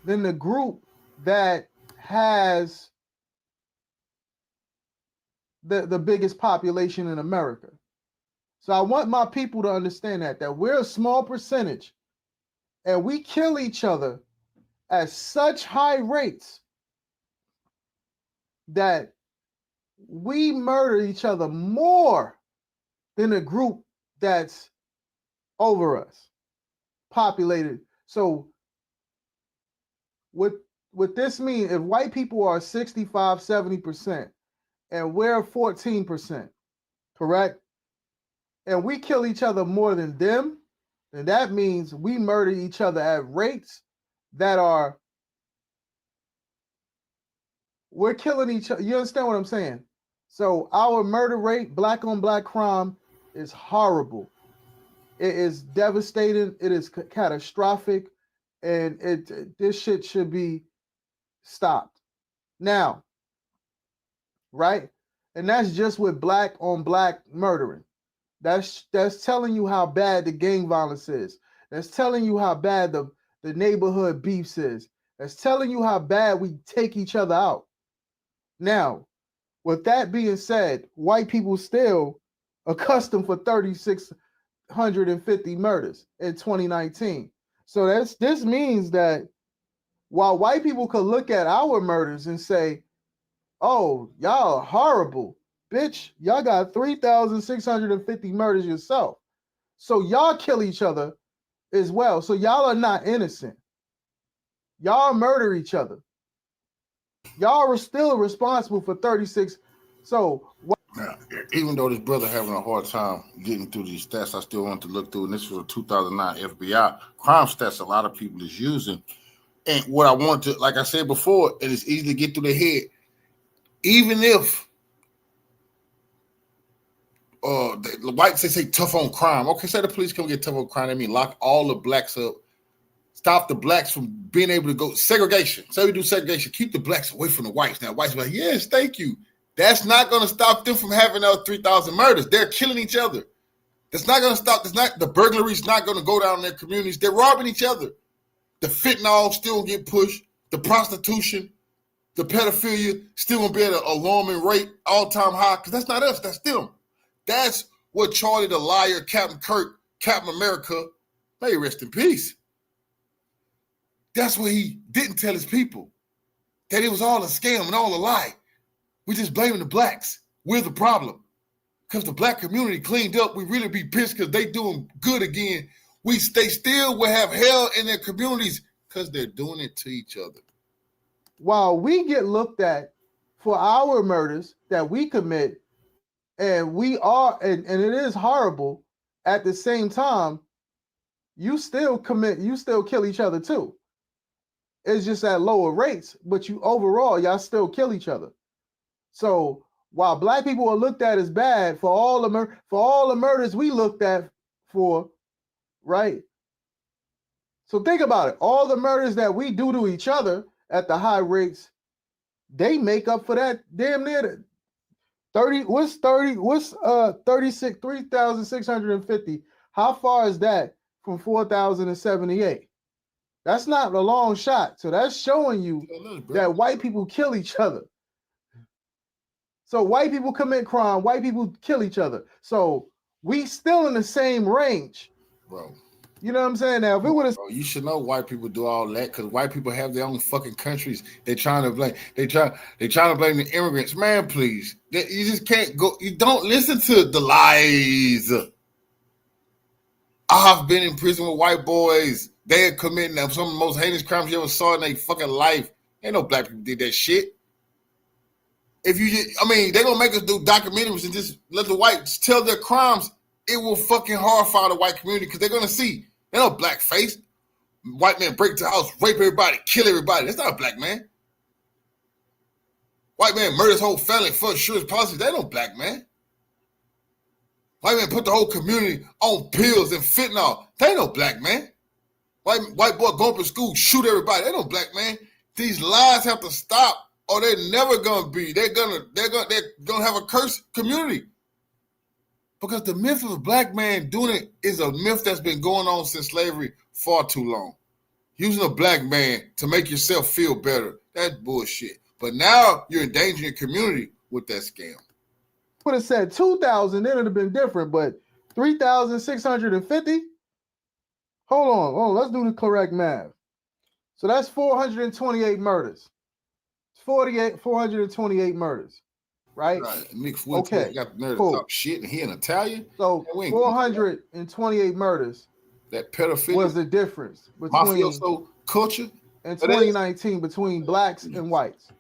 than the group that has the biggest population in America. So I want my people to understand that we're a small percentage and we kill each other at such high rates that we murder each other more than a group that's over us, populated. So what this means, if white people are 65, 70%, and we're 14%, correct? And we kill each other more than them, then that means we murder each other at rates that are, we're killing each other. You understand what I'm saying? So our murder rate, black on black crime, is horrible. It is devastating. It is catastrophic. And this shit should be stopped. Now, right? And that's just with black on black murdering. That's telling you how bad the gang violence is. That's telling you how bad the neighborhood beefs is. That's telling you how bad we take each other out. Now, with that being said, white people still accustomed for 3,650 murders in 2019. So this means that while white people could look at our murders and say, oh, y'all are horrible. Bitch, y'all got 3,650 murders yourself. So y'all kill each other as well. So y'all are not innocent. Y'all murder each other. Y'all are still responsible for 36. So now, even though this brother having a hard time getting through these stats, I still want to look through. And this was a 2009 FBI crime stats a lot of people is using. And what I want to, like I said before, it is easy to get through their head. Even if the whites say tough on crime. Okay, say the police come get tough on crime. I mean, lock all the blacks up. Stop the blacks from being able to go. Segregation. Say we do segregation. Keep the blacks away from the whites. Now, whites be like, yes, thank you. That's not going to stop them from having 3,000 murders. They're killing each other. That's not going to stop. The burglary's not going to go down in their communities. They're robbing each other. The fentanyl still get pushed. The prostitution, the pedophilia still going to be at an alarming rate, all-time high, because that's not us. That's them. That's what Charlie the liar, Captain Kirk, Captain America, may rest in peace. That's what he didn't tell his people, that it was all a scam and all a lie. We just blaming the blacks. We're the problem. Because the black community cleaned up, we really be pissed because they doing good again. They still will have hell in their communities because they're doing it to each other. While we get looked at for our murders that we commit, And we are, and it is horrible. At the same time, you still kill each other too. It's just at lower rates, but overall, y'all still kill each other. So while black people are looked at as bad for all the murders we looked at for, right? So think about it. All the murders that we do to each other at the high rates, they make up for that damn near 30. What's 36, 3,650? How far is that from 4,078? That's not a long shot. So that's showing you that white people kill each other. So white people commit crime, white people kill each other. So we still in the same range. Bro. You know what I'm saying? Now, if it would have, you should know white people do all that because white people have their own fucking countries. They're trying to blame. They trying to blame the immigrants. Man, please, you just can't go. You don't listen to the lies. I've been in prison with white boys. They are committing some of the most heinous crimes you ever saw in their fucking life. Ain't no black people did that shit. If you just, they're gonna make us do documentaries and just let the whites tell their crimes. It will fucking horrify the white community because they're gonna see they no blackface. White man break into the house, rape everybody, kill everybody. That's not a black man. White man murder his whole family for insurance policy. That ain't no black man. White man put the whole community on pills and fentanyl. That ain't no black man. White boy go up in school, shoot everybody. That ain't no black man. These lies have to stop, or they're never gonna be. They're gonna have a cursed community. Because the myth of a black man doing it is a myth that's been going on since slavery far too long. Using a black man to make yourself feel better, that's bullshit. But now you're endangering your community with that scam. Would have said 2,000, then it would have been different, but 3,650? Hold on, let's do the correct math. So that's 428 murders. 428 murders. Right. Okay. Got the nerve to talk shit, and he an Italian. So 428 murders. That pedophilia was the difference between mafioso culture in 2019 between blacks and whites.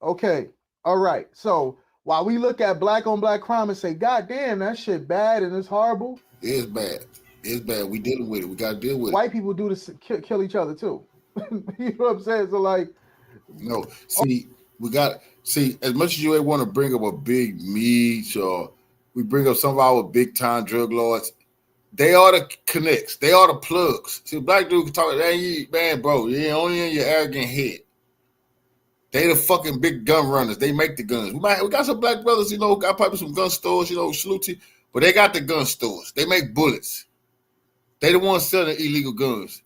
Okay. All right. So while we look at black on black crime and say, God damn, that shit bad and it's horrible. It is bad. It's bad. We dealing with it. We got to deal with it. White people do this, kill each other too. You know what I'm saying? So like, no, as much as you want to bring up a big meat or we bring up some of our big time drug lords, they are the connects, they are the plugs. See, black dude can talk, man, bro, you're only in your arrogant head. They the fucking big gun runners. They make the guns. We got some black brothers, got probably some gun stores, salute to, but they got the gun stores. They make bullets. They the ones selling illegal guns.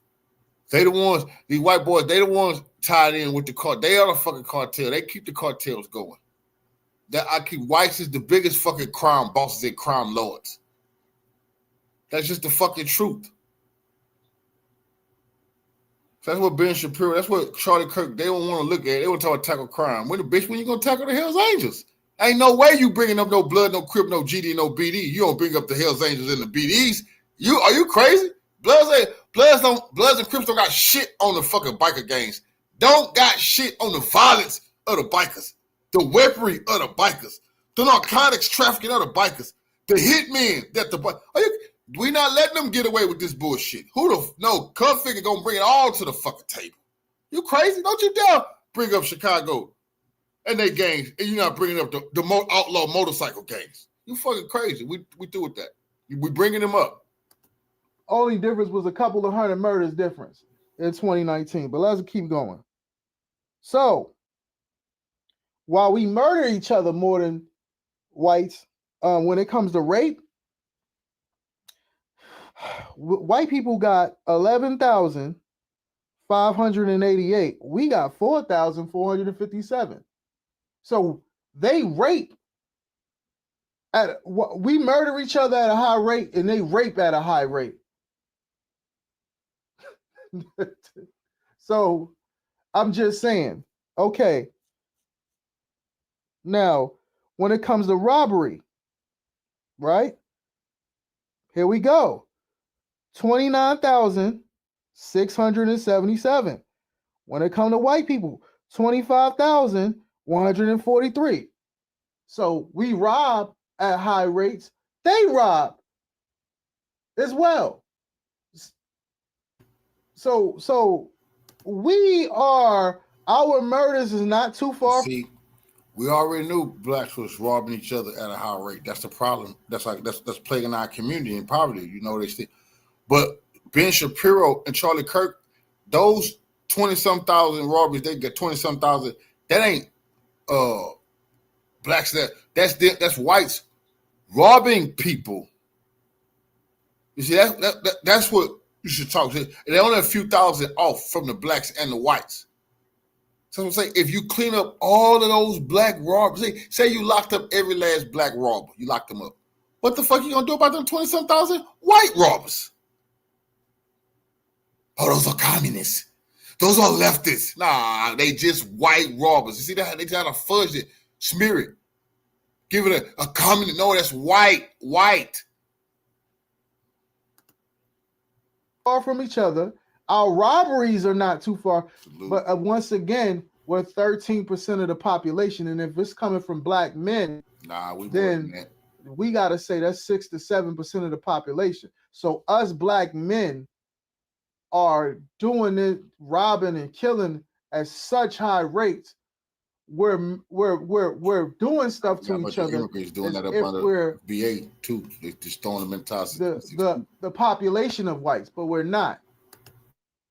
They the ones, these white boys, they the ones tied in with the cartel. They are the fucking cartel. They keep the cartels going. Whites is the biggest fucking crime bosses and crime lords. That's just the fucking truth. So that's what Ben Shapiro, that's what Charlie Kirk, they don't want to look at. They want to talk about tackle crime. When you going to tackle the Hells Angels? Ain't no way you bringing up no blood, no Crip, no GD, no BD. You don't bring up the Hells Angels and the BDs. Are you crazy? Bloods and Crips don't got shit on the fucking biker gangs. Don't got shit on the violence of the bikers, the weaponry of the bikers, the narcotics trafficking of the bikers, the hitmen that we not letting them get away with this bullshit. Cultfigga gonna bring it all to the fucking table. You crazy? Don't you dare bring up Chicago and they gangs, and you're not bringing up the outlaw motorcycle gangs. You fucking crazy. We through with that. We bringing them up. Only difference was a couple of hundred murders difference in 2019, but let's keep going. So while we murder each other more than whites, when it comes to rape, white people got 11,588. We got 4,457. So they rape we murder each other at a high rate, and they rape at a high rate. So I'm just saying, okay. Now, when it comes to robbery, right? Here we go. 29,677. When it comes to white people, 25,143. So we rob at high rates. They rob as well. So our murders is not too far. See, we already knew blacks was robbing each other at a high rate. That's the problem. That's plaguing our community in poverty. You know, but Ben Shapiro and Charlie Kirk, those 20-some thousand robberies, they get 20-some thousand. That ain't blacks. That's whites robbing people. You see, that's what you should talk to. They're only a few thousand off from the blacks and the whites. So I'm saying, if you clean up all of those black robbers, say you locked up every last black robber, you locked them up. What the fuck you gonna do about them 20-some thousand white robbers? Oh, those are communists. Those are leftists. Nah, they just white robbers. You see that? They try to fudge it, smear it, give it a communist. No, that's white. Far from each other. Our robberies are not too far. Absolutely. But once again, we're 13% of the population. And if it's coming from black men, then we got to say that's 6 to 7% of the population. So us black men are doing it, robbing and killing at such high rates. We're doing stuff to each other. Immigrants doing that up under VA too. They're just throwing them into the population of whites, but we're not.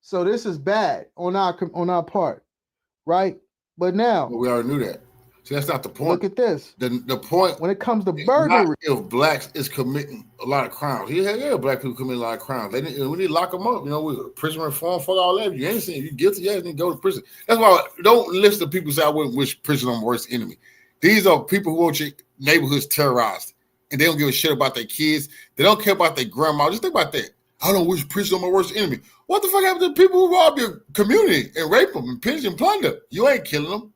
So this is bad on our part, right? But now we already knew that. See, that's not the point. Look at this. The point when it comes to burglary, if blacks is committing a lot of crimes, black people commit a lot of crimes. We need to lock them up. You know, prison reform, fuck all that. You ain't saying you guilty, you need to go to prison. That's why don't listen to people say I wouldn't wish prison on my worst enemy. These are people who want your neighborhoods terrorized, and they don't give a shit about their kids. They don't care about their grandma. Just think about that. I don't wish prison on my worst enemy. What the fuck happened to people who rob your community and rape them and pillage and plunder? You ain't killing them.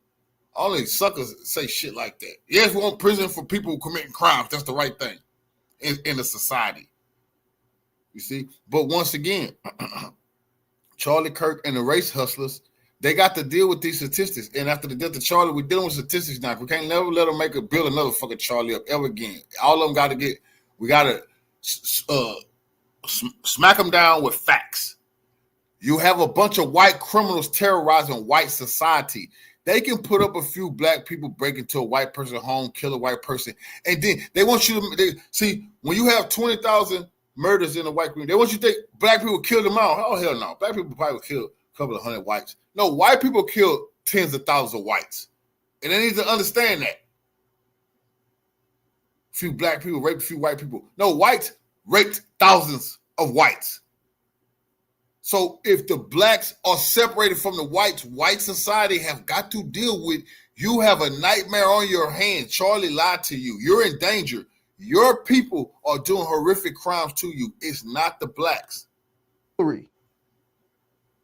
Only suckers say shit like that. Yes, we want prison for people committing crimes. That's the right thing in a society. You see? But once again, Charlie Kirk and the race hustlers, they got to deal with these statistics. And after the death of Charlie, we're dealing with statistics now. We can't never let them build another fucking Charlie up ever again. All of them we got to smack them down with facts. You have a bunch of white criminals terrorizing white society. They can put up a few black people break into a white person's home, kill a white person, and then they want you to see when you have 20,000 murders in a white community. They want you to think black people killed them all. Oh hell no, black people probably killed a couple of hundred whites. No, white people killed tens of thousands of whites, and they need to understand that. A few black people raped a few white people. No, whites raped thousands of whites. So if the blacks are separated from the whites, white society have got to deal with, you have a nightmare on your hands. Charlie lied to you. You're in danger. Your people are doing horrific crimes to you. It's not the blacks.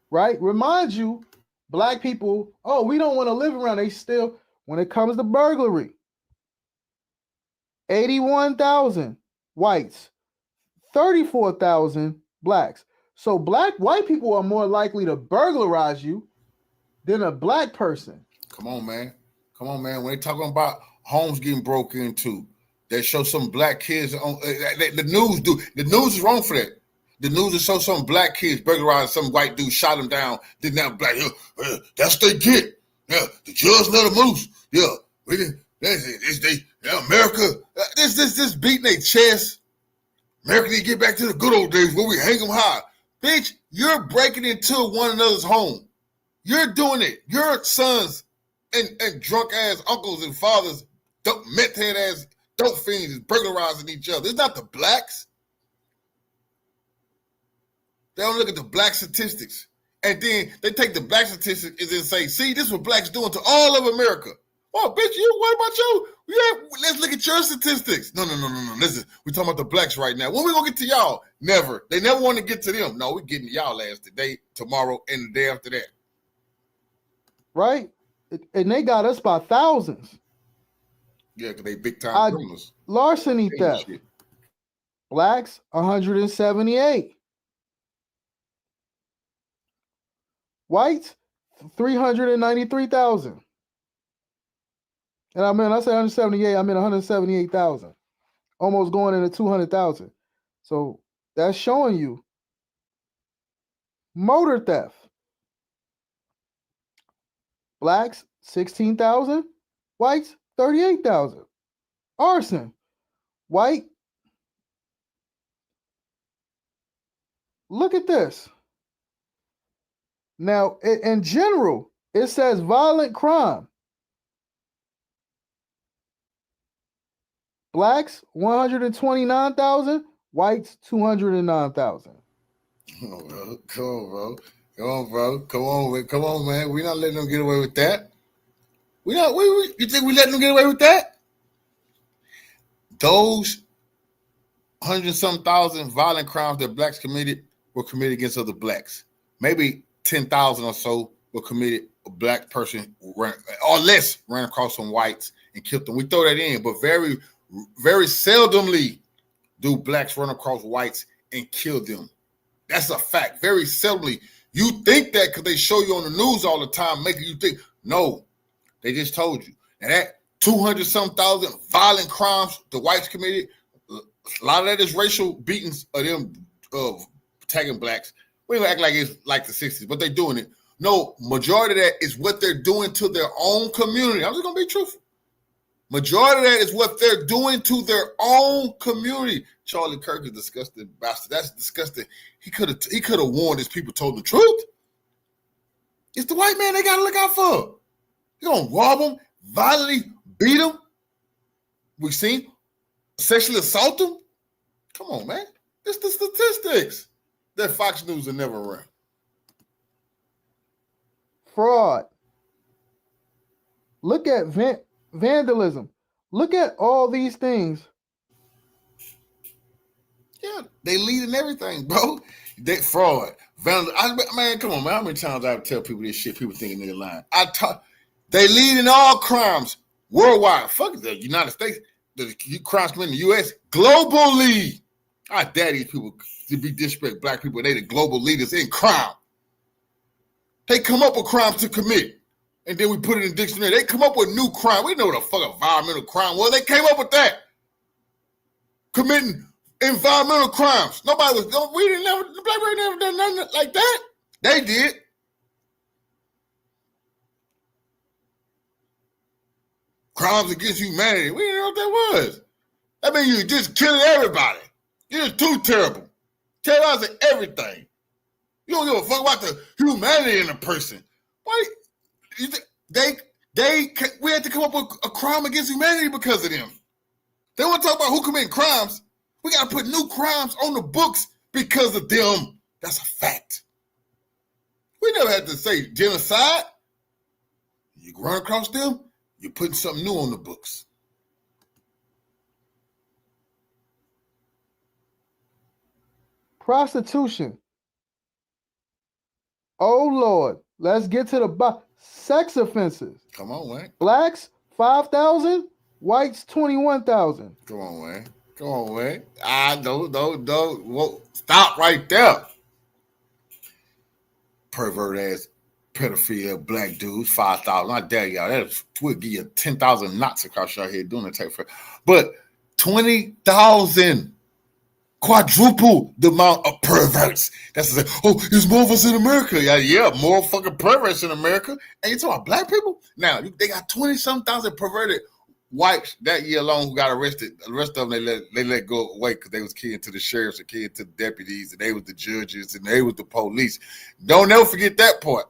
Right? Remind you, black people, we don't want to live around. They still, when it comes to burglary, 81,000 whites, 34,000 blacks. So white people are more likely to burglarize you than a black person. Come on, man. When they talking about homes getting broken into, they show some black kids on the news. The news is wrong for that. The news will show some black kids burglarized some white dude, shot him down. Didn't have black. That's what they get. Yeah, the judge let them loose. Yeah, America. This beating their chest. America need to get back to the good old days where we hang them high. Bitch, you're breaking into one another's home. You're doing it. Your sons and drunk ass uncles and fathers, meth head ass dope fiends is burglarizing each other. It's not the blacks. They don't look at the black statistics. And then they take the black statistics and then say, see, this is what blacks doing to all of America. Oh, bitch, what about you? Yeah, let's look at your statistics. No. Listen, we're talking about the blacks right now. When we gonna get to y'all? Never. They never want to get to them. No, we're getting to y'all ass today, tomorrow, and the day after that. Right? And they got us by thousands. Yeah, because they big time criminals. Larceny theft. Shit. Blacks, 178. Whites, 393,000. And I say 178, I meant 178,000. Almost going into 200,000. So that's showing you motor theft. Blacks, 16,000. Whites, 38,000. Arson. White. Look at this. Now, in general, it says violent crime. Blacks, 129,000. Whites, 209,000. Come on, bro. Come on, bro. Come on, bro. Come on, man. We're not letting them get away with that. You think we letting them get away with that? Those 100-some thousand violent crimes that blacks committed were committed against other blacks. Maybe 10,000 or so were committed. A black person or less ran across some whites and killed them. We throw that in, but very, very seldomly do blacks run across whites and kill them. That's a fact. Very seldomly. You think that because they show you on the news all the time, making you think. No, they just told you. And that 200-some thousand violent crimes the whites committed, a lot of that is racial beatings of them attacking blacks. We don't act like it's like the 60s, but they're doing it. No, majority of that is what they're doing to their own community. I'm just going to be truthful. Majority of that is what they're doing to their own community. Charlie Kirk is disgusting bastard. That's disgusting. He could have warned his people, told the truth. It's the white man they got to look out for. You're going to rob them, violently beat them. We've seen sexually assault them. Come on, man. It's the statistics that Fox News will never run. Fraud. Look at vandalism. Look at all these things. Yeah, they lead in everything, bro. They fraud. Man, come on, man. How many times I tell people this shit? People thinking they're lying. They lead in all crimes worldwide. Fuck the United States. The crimes committed in the U.S. globally. I dare these people to be disrespect black people. They the global leaders in crime. They come up with crimes to commit. And then we put it in the dictionary. They come up with new crime. We know what the fuck environmental crime was. They came up with that. Committing environmental crimes. The black man never done nothing like that. They did. Crimes against humanity. We didn't know what that was. That means you just killing everybody. You're just too terrible. Terrorizing everything. You don't give a fuck about the humanity in a person. Why? We had to come up with a crime against humanity because of them. They want to talk about who committing crimes. We got to put new crimes on the books because of them. That's a fact. We never had to say genocide. You run across them, you're putting something new on the books. Prostitution. Oh, Lord. Let's get to the sex offenses. Come on, man. Blacks, 5,000. Whites, 21,000. Come on, man. Come on, man. Don't. Whoa, stop right there. Pervert ass, pedophile, black dudes, 5,000. I dare y'all. We'll give you 10,000 knots across your head doing that type of. But 20,000. Quadruple the amount of perverts. That's like, there's more of us in America. Yeah, more fucking perverts in America. And you talking about black people? Now, they got 20-some thousand perverted whites that year alone who got arrested. The rest of them, they let go away because they was keying to the sheriffs and keying to the deputies, and they was the judges, and they was the police. Don't never forget that part.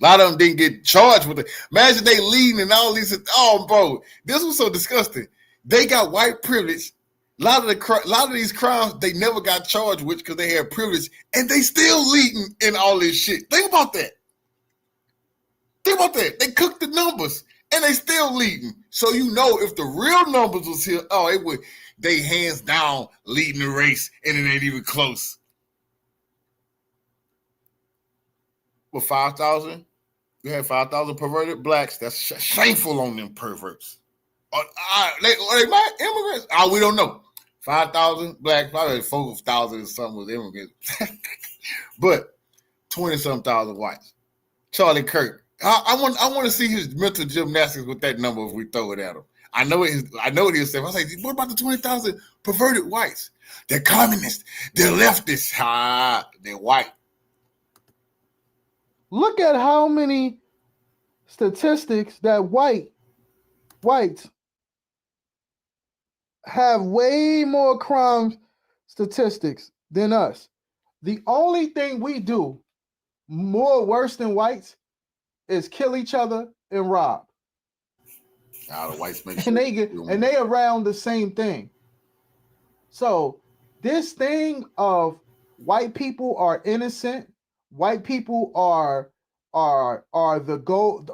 A lot of them didn't get charged with it. Imagine they leading and all these. Oh, bro, this was so disgusting. They got white privilege. A lot of these crimes they never got charged with because they had privilege, and they still leading in all this shit. Think about that. They cooked the numbers, and they still leading. So you know if the real numbers was here, they hands down leading the race, and it ain't even close. With 5,000, you had 5,000 perverted blacks. That's shameful on them perverts. Are they my immigrants? We don't know. 5,000 blacks, probably 4,000 or something was immigrants. But 20-some thousand whites. Charlie Kirk. I want to see his mental gymnastics with that number if we throw it at him. I know what he'll say. I was like, what about the 20,000 perverted whites? They're communists. They're leftists. They're white. Look at how many statistics that whites have way more crime statistics than us. The only thing we do more worse than whites is kill each other and rob. The whites make and they around the same thing. So this thing of white people are innocent, white people are the gold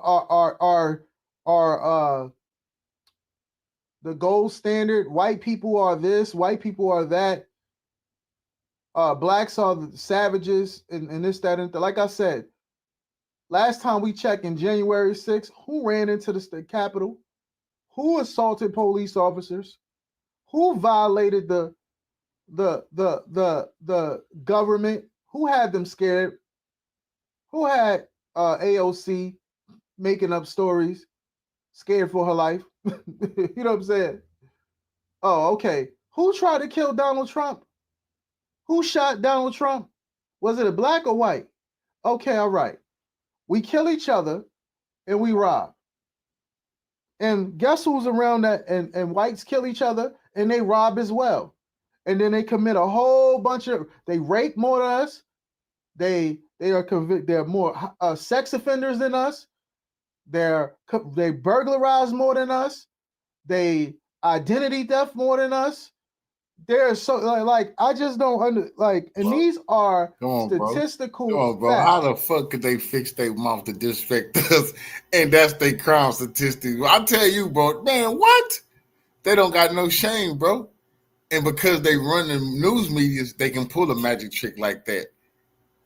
the gold standard, white people are this, white people are that, blacks are the savages and this, that, and like I said, last time we checked in January 6th, who ran into the state capitol? Who assaulted police officers? Who violated the government? Who had them scared? Who had AOC making up stories, scared for her life? You know what I'm saying? Oh, okay. Who tried to kill Donald Trump? Who shot Donald Trump? Was it a black or white? Okay, all right. We kill each other and we rob. And guess who's around that? And whites kill each other and they rob as well. And then they commit a whole bunch of, they rape more than us. They are convicted. They're more sex offenders than us. They burglarize more than us. They identity theft more than us. They're so like I just don't and these are statistical Come on, bro. facts. How the fuck could they fix their mouth to disrespect us? And that's their crime statistics. I tell you, bro, man, what? They don't got no shame, bro. And because they run the news medias, they can pull a magic trick like that.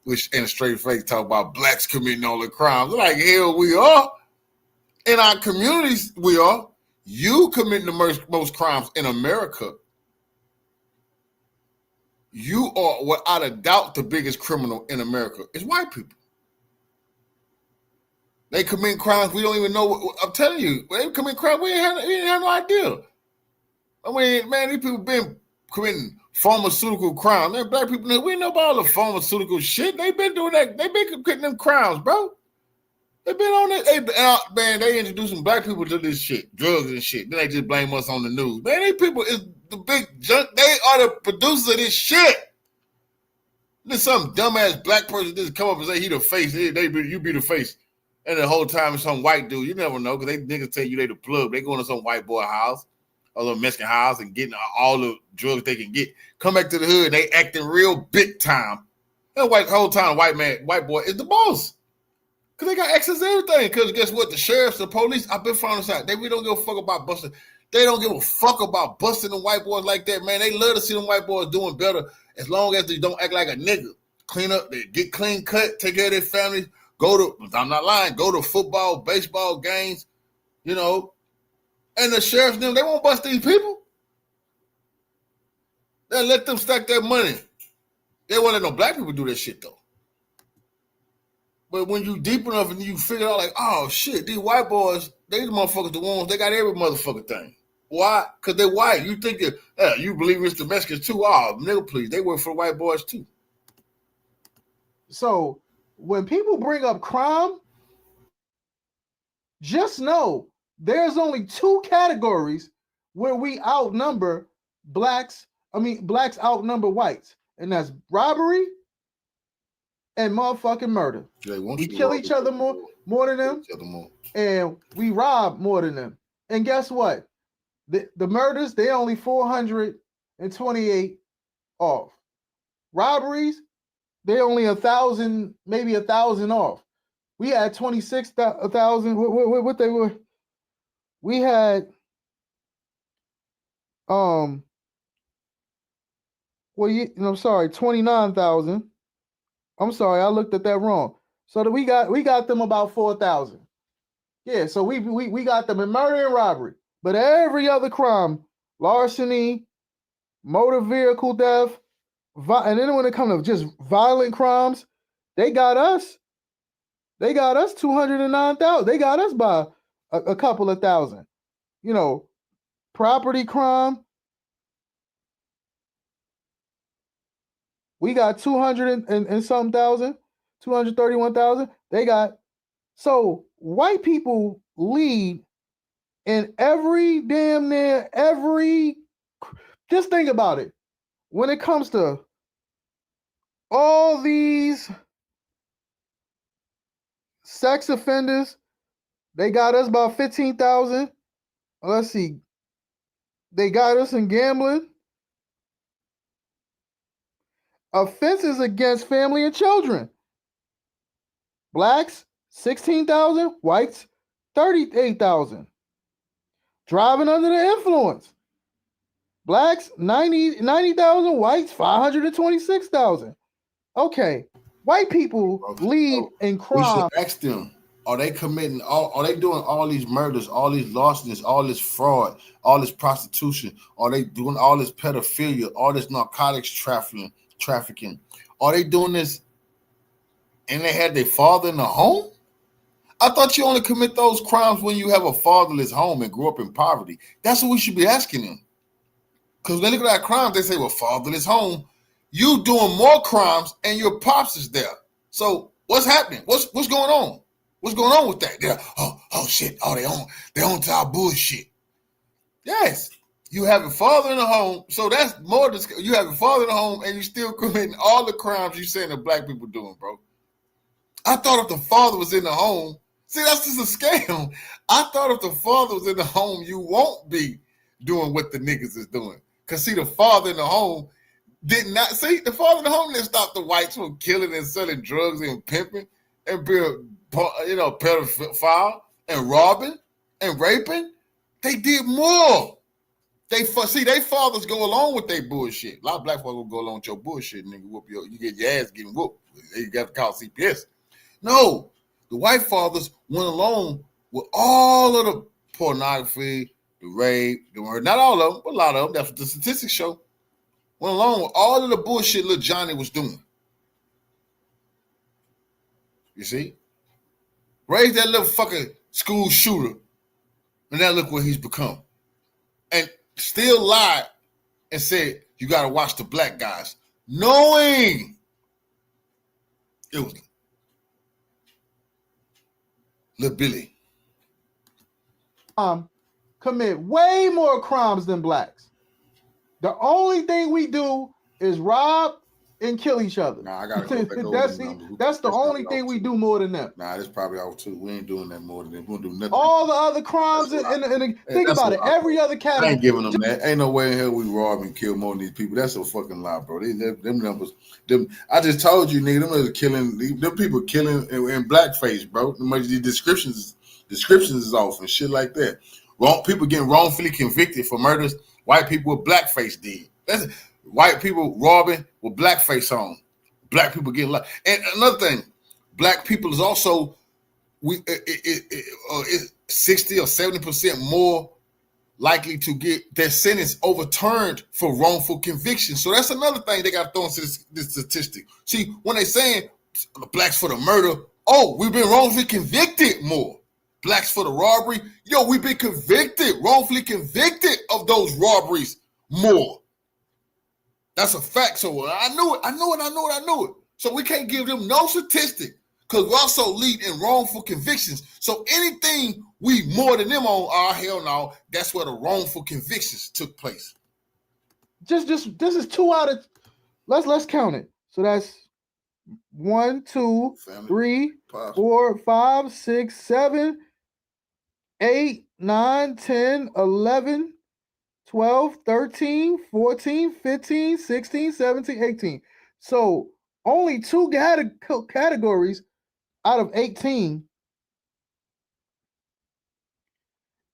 Which in a straight face talk about blacks committing all the crimes. They're like, hell, we are. In our communities, we are. You committing the most crimes in America. You are, without a doubt, the biggest criminal in America. It's white people. They commit crimes we don't even know. I'm telling you, they commit crimes we ain't have no idea. I mean, man, these people been committing pharmaceutical crimes. Man, black people, we know about all the pharmaceutical shit. They've been doing that. They've been committing them crimes, bro. They've been on it. Man, they introducing black people to this shit, drugs and shit. Then they just blame us on the news. Man, these people is the big junk. They are the producers of this shit. Then some dumbass black person just come up and say he the face. You be the face. And the whole time it's some white dude. You never know because they niggas tell you they the plug. They going to some white boy house, a little Mexican house, and getting all the drugs they can get. Come back to the hood, they acting real big time. That whole time white boy is the boss. Because they got access to everything. Because guess what? The sheriffs, the police, I've been finding this out. They really don't give a fuck about busting. They don't give a fuck about busting the white boys like that, man. They love to see them white boys doing better as long as they don't act like a nigga. Clean up, they get clean cut, take care of their families, I'm not lying, go to football, baseball games, you know. And the sheriffs, they won't bust these people. They'll let them stack their money. They won't let no black people do that shit, though. But when you deep enough and you figure out like, oh shit, these white boys, they the motherfuckers the ones, they got every motherfucking thing. Why? Because they're white. You think that you believe it's the Mexicans too? Oh, nigga, please. They work for the white boys too. So when people bring up crime, just know there's only two categories where we outnumber blacks. Blacks outnumber whites, and that's robbery and motherfucking murder. We kill each other more than them, and we rob more than them. And guess what? The murders, they only 428 off. Robberies, they only 1,000, maybe 1,000 off. We had 26,000. What they were? We had I'm sorry, 29,000. I'm sorry, I looked at that wrong. So that we got them about 4,000. Yeah, so we got them in murder and robbery. But every other crime, larceny, motor vehicle theft, and then when it comes to just violent crimes, they got us They got us 209,000. They got us by a couple of thousand. You know, property crime. We got 200 and some thousand, 231,000. They got, so white people lead in every damn near every, just think about it. When it comes to all these sex offenders, they got us about 15,000. Let's see. They got us in gambling. Offenses against family and children. Blacks, 16,000. Whites, 38,000. Driving under the influence. Blacks, 90,000. Whites, 526,000. Okay. White people lead in crime. We should ask them, are they committing are they doing all these murders, all these larcenies, all this fraud, all this prostitution? Are they doing all this pedophilia, all this narcotics trafficking? Are they doing this and they had their father in the home? I thought you only commit those crimes when you have a fatherless home and grew up in poverty. That's what we should be asking them. Because when they look at that crime, they say, well, fatherless home. You doing more crimes and your pops is there. So what's happening? What's going on? What's going on with that? They're, oh shit. Oh, they on to our bullshit. Yes. You have a father in the home. So that's more than you have a father in the home and you still committing all the crimes you saying that black people doing, bro. I thought if the father was in the home, see, that's just a scam. I thought if the father was in the home, you won't be doing what the niggas is doing. Because see, the father in the home did not, see, the father in the home didn't stop the whites from killing and selling drugs and pimping and being, pedophile and robbing and raping. They did more. They fathers go along with their bullshit. A lot of black folks will go along with your bullshit, nigga. You get your ass getting whooped. You got to call CPS. No, the white fathers went along with all of the pornography, the rape, the murder. Not all of them, but a lot of them. That's what the statistics show. Went along with all of the bullshit little Johnny was doing. You see? Raised that little fucking school shooter, and now look what he's become. And still lied and said, you got to watch the black guys, knowing it was Lil Billy. Commit way more crimes than blacks. The only thing we do is rob and kill each other. Nah, I gotta go back over that's the only thing we do more than them. Nah, that's probably off too. We ain't doing that more than them. We don't do nothing. All the other crimes think about it. Every other category. I ain't giving them that. Ain't no way in hell we rob and kill more than these people. That's a fucking lie, bro. Them numbers. I just told you, nigga. Them killing. Them people killing in blackface, bro. The descriptions is off and shit like that. People getting wrongfully convicted for murders. White people with blackface did. That's white people robbing with blackface on. Black people getting like. And another thing, black people is also 60 or 70% more likely to get their sentence overturned for wrongful conviction. So that's another thing they got thrown into this statistic. See, when they saying blacks for the murder, we've been wrongfully convicted more. Blacks for the robbery, we've been convicted, wrongfully convicted of those robberies more. That's a fact. So I knew it. So we can't give them no statistic because we also lead in wrongful convictions. So anything we more than them on, hell no, that's where the wrongful convictions took place. Just this is 2 out of, let's count it. So that's 1, 2, 3, 4, 5, 6, 7, 8, 9, 10, 11, 12, 13, 14, 15, 16, 17, 18. So only 2 categories out of 18.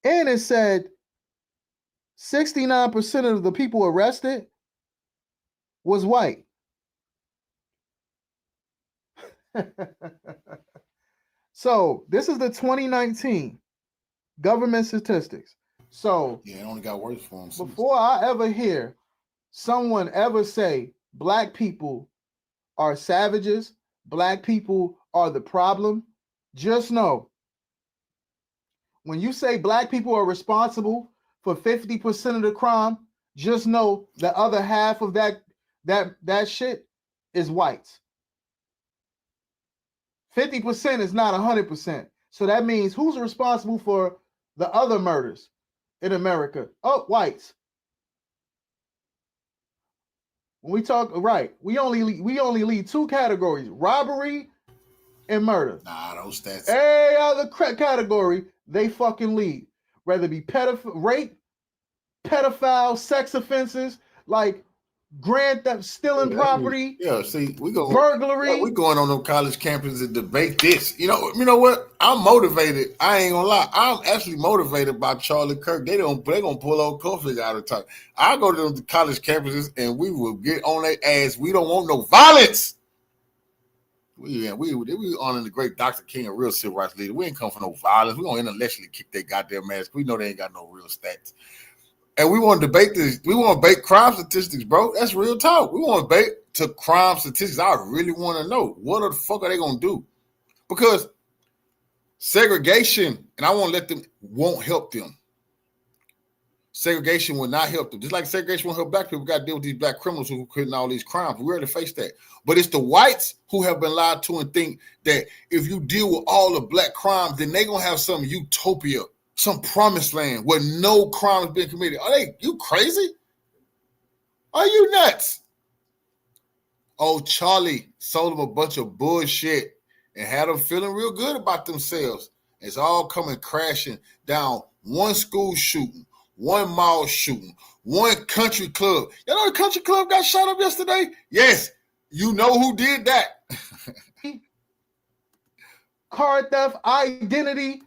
And it said 69% of the people arrested was white. So this is the 2019 government statistics. So it only got worse for them. Before I ever hear someone ever say black people are savages, black people are the problem, just know, when you say black people are responsible for 50% of the crime, just know the other half of that shit is whites. 50% is not 100%. So that means who's responsible for the other murders in America? Oh, whites. When we talk, right, we only lead two categories: robbery and murder. Nah, those stats. Every other category they fucking lead, whether it be rape, pedophile, sex offenses, like grand theft, stealing property. Yeah, see, burglary. We going on them college campuses to debate this. You know what? I'm motivated. I ain't gonna lie. I'm actually motivated by Charlie Kirk. They gonna pull old Cultfigga out of time. I go to the college campuses and we will get on their ass. We don't want no violence. We honoring the great Dr. King, a real civil rights leader. We ain't come for no violence. We gonna intellectually kick their goddamn ass. We know they ain't got no real stats. And we want to debate this. We want to debate crime statistics, bro. That's real talk. We want to debate to crime statistics. I really want to know what the fuck are they gonna do? Because segregation, and I won't help them. Segregation will not help them. Just like segregation won't help black people, we got to deal with these black criminals who are committing all these crimes. We're ready to face that. But it's the whites who have been lied to and think that if you deal with all the black crimes, then they're going to have some utopia, some promised land where no crime is being committed. You crazy? Are you nuts? Oh, Charlie sold them a bunch of bullshit and had them feeling real good about themselves. It's all coming crashing down. One school shooting, one mall shooting, one country club. You know the country club got shot up yesterday? Yes. You know who did that. Car theft, identity,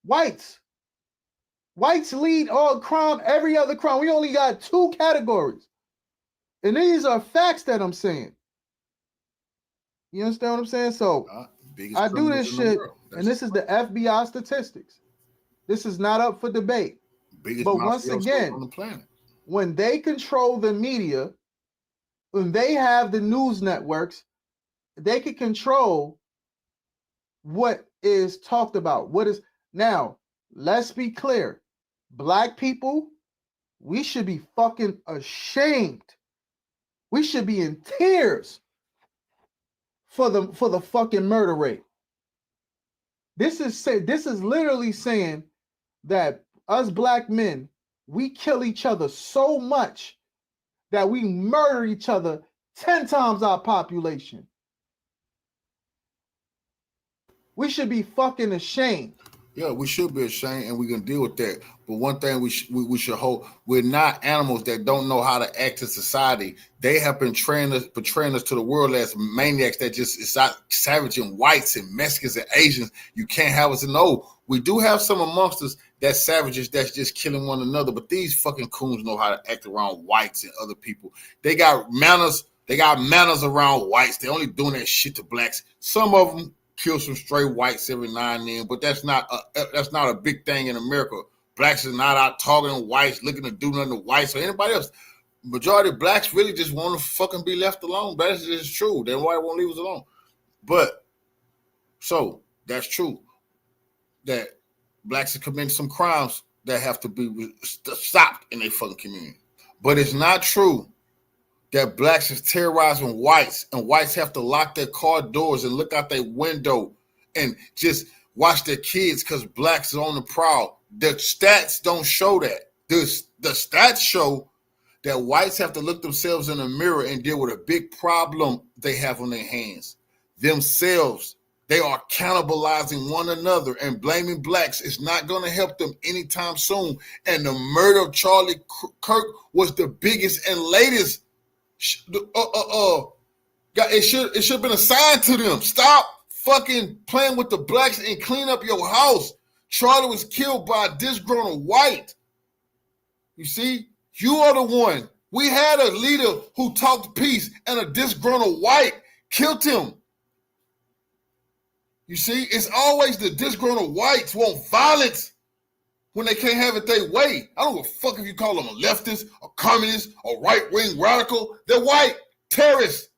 whites. Whites lead all crime, every other crime. We only got two categories. And these are facts that I'm saying. You understand what I'm saying? So I do this shit, and this is the FBI statistics. This is not up for debate. But once again, on the planet. When they control the media, when they have the news networks, they can control what is talked about. Now, let's be clear. Black people, we should be fucking ashamed. We should be in tears for the fucking murder rate. This is literally saying that us black men, we kill each other so much that we murder each other 10 times our population. We should be fucking ashamed. Yeah, we should be ashamed, and we can deal with that. But one thing we should hold: we're not animals that don't know how to act in society. They have been portraying us to the world as maniacs that just is savaging whites and Mexicans and Asians. You can't have us. No, we do have some amongst us that's savages that's just killing one another. But these fucking coons know how to act around whites and other people. They got manners. They got manners around whites. They're only doing that shit to blacks. Some of them kill some stray whites every now and then, but that's not a big thing in America. Blacks is not out talking to whites, looking to do nothing to whites or anybody else. Majority of blacks really just want to fucking be left alone. That's just true. Then why won't leave us alone? But so that's true that blacks are committing some crimes that have to be stopped in their fucking community. But it's not true that blacks is terrorizing whites and whites have to lock their car doors and look out their window and just watch their kids because blacks are on the prowl. The stats don't show that. The stats show that whites have to look themselves in the mirror and deal with a big problem they have on their hands. Themselves. They are cannibalizing one another, and blaming blacks is not going to help them anytime soon. And the murder of Charlie Kirk was the biggest and latest. It should have been assigned to them. Stop fucking playing with the blacks and clean up your house. Charlie was killed by a disgruntled white. You see, you are the one. We had a leader who talked peace, and a disgruntled white killed him. You see, it's always the disgruntled whites want violence when they can't have it their way. I don't give a fuck if you call them a leftist, a communist, a right-wing radical. They're white terrorists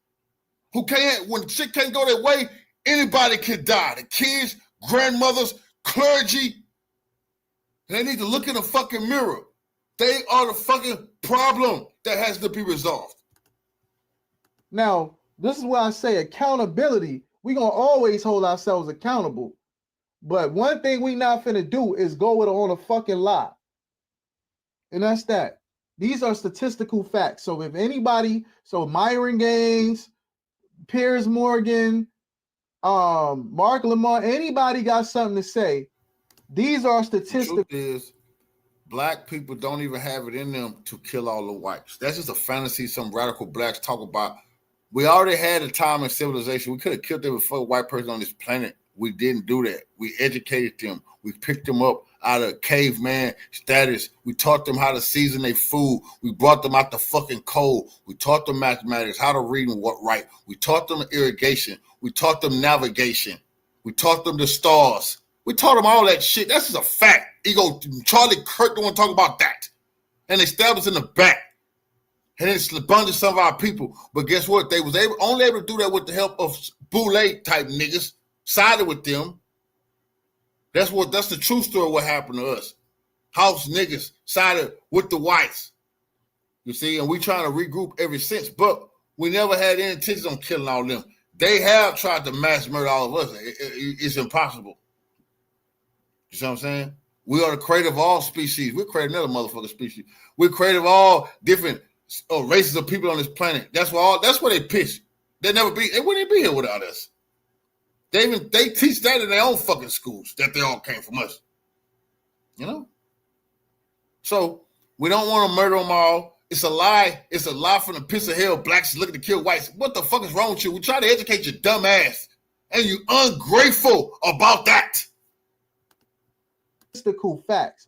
who can't, when shit can't go their way, Anybody can die. The kids, grandmothers, clergy. They need to look in the fucking mirror. They are the fucking problem that has to be resolved. Now, this is why I say accountability. We're going to always hold ourselves accountable. But one thing we not finna do is go with on a fucking lie. And that's that. These are statistical facts. So if anybody, Myron Gaines, Piers Morgan, Mark Lamar, anybody got something to say, these are statistics. The truth is, black people don't even have it in them to kill all the whites. That's just a fantasy some radical blacks talk about. We already had a time in civilization. We could have killed every fucking white person on this planet. We didn't do that. We educated them. We picked them up out of caveman status. We taught them how to season their food. We brought them out the fucking cold. We taught them mathematics, how to read and what write. We taught them irrigation. We taught them navigation. We taught them the stars. We taught them all that shit. That's just a fact. Charlie Kirk don't want to talk about that. And they stabbed us in the back. And it's a bunch of some of our people. But guess what? They was only able to do that with the help of boule type niggas. Sided with them. That's the true story of what happened to us. House niggas sided with the whites. You see, and we trying to regroup ever since, but we never had any intention on killing all of them. They have tried to mass murder all of us. It's impossible. You see what I'm saying? We are the creator of all species. We're creating another motherfucking species. We're creator of all different races of people on this planet. That's why they pitch. They wouldn't be here without us. They teach that in their own fucking schools, that they all came from us. You know? So we don't want to murder them all. It's a lie. It's a lie from the pits of hell. Blacks looking to kill whites. What the fuck is wrong with you? We try to educate your dumb ass. And you ungrateful about that. Statistical facts.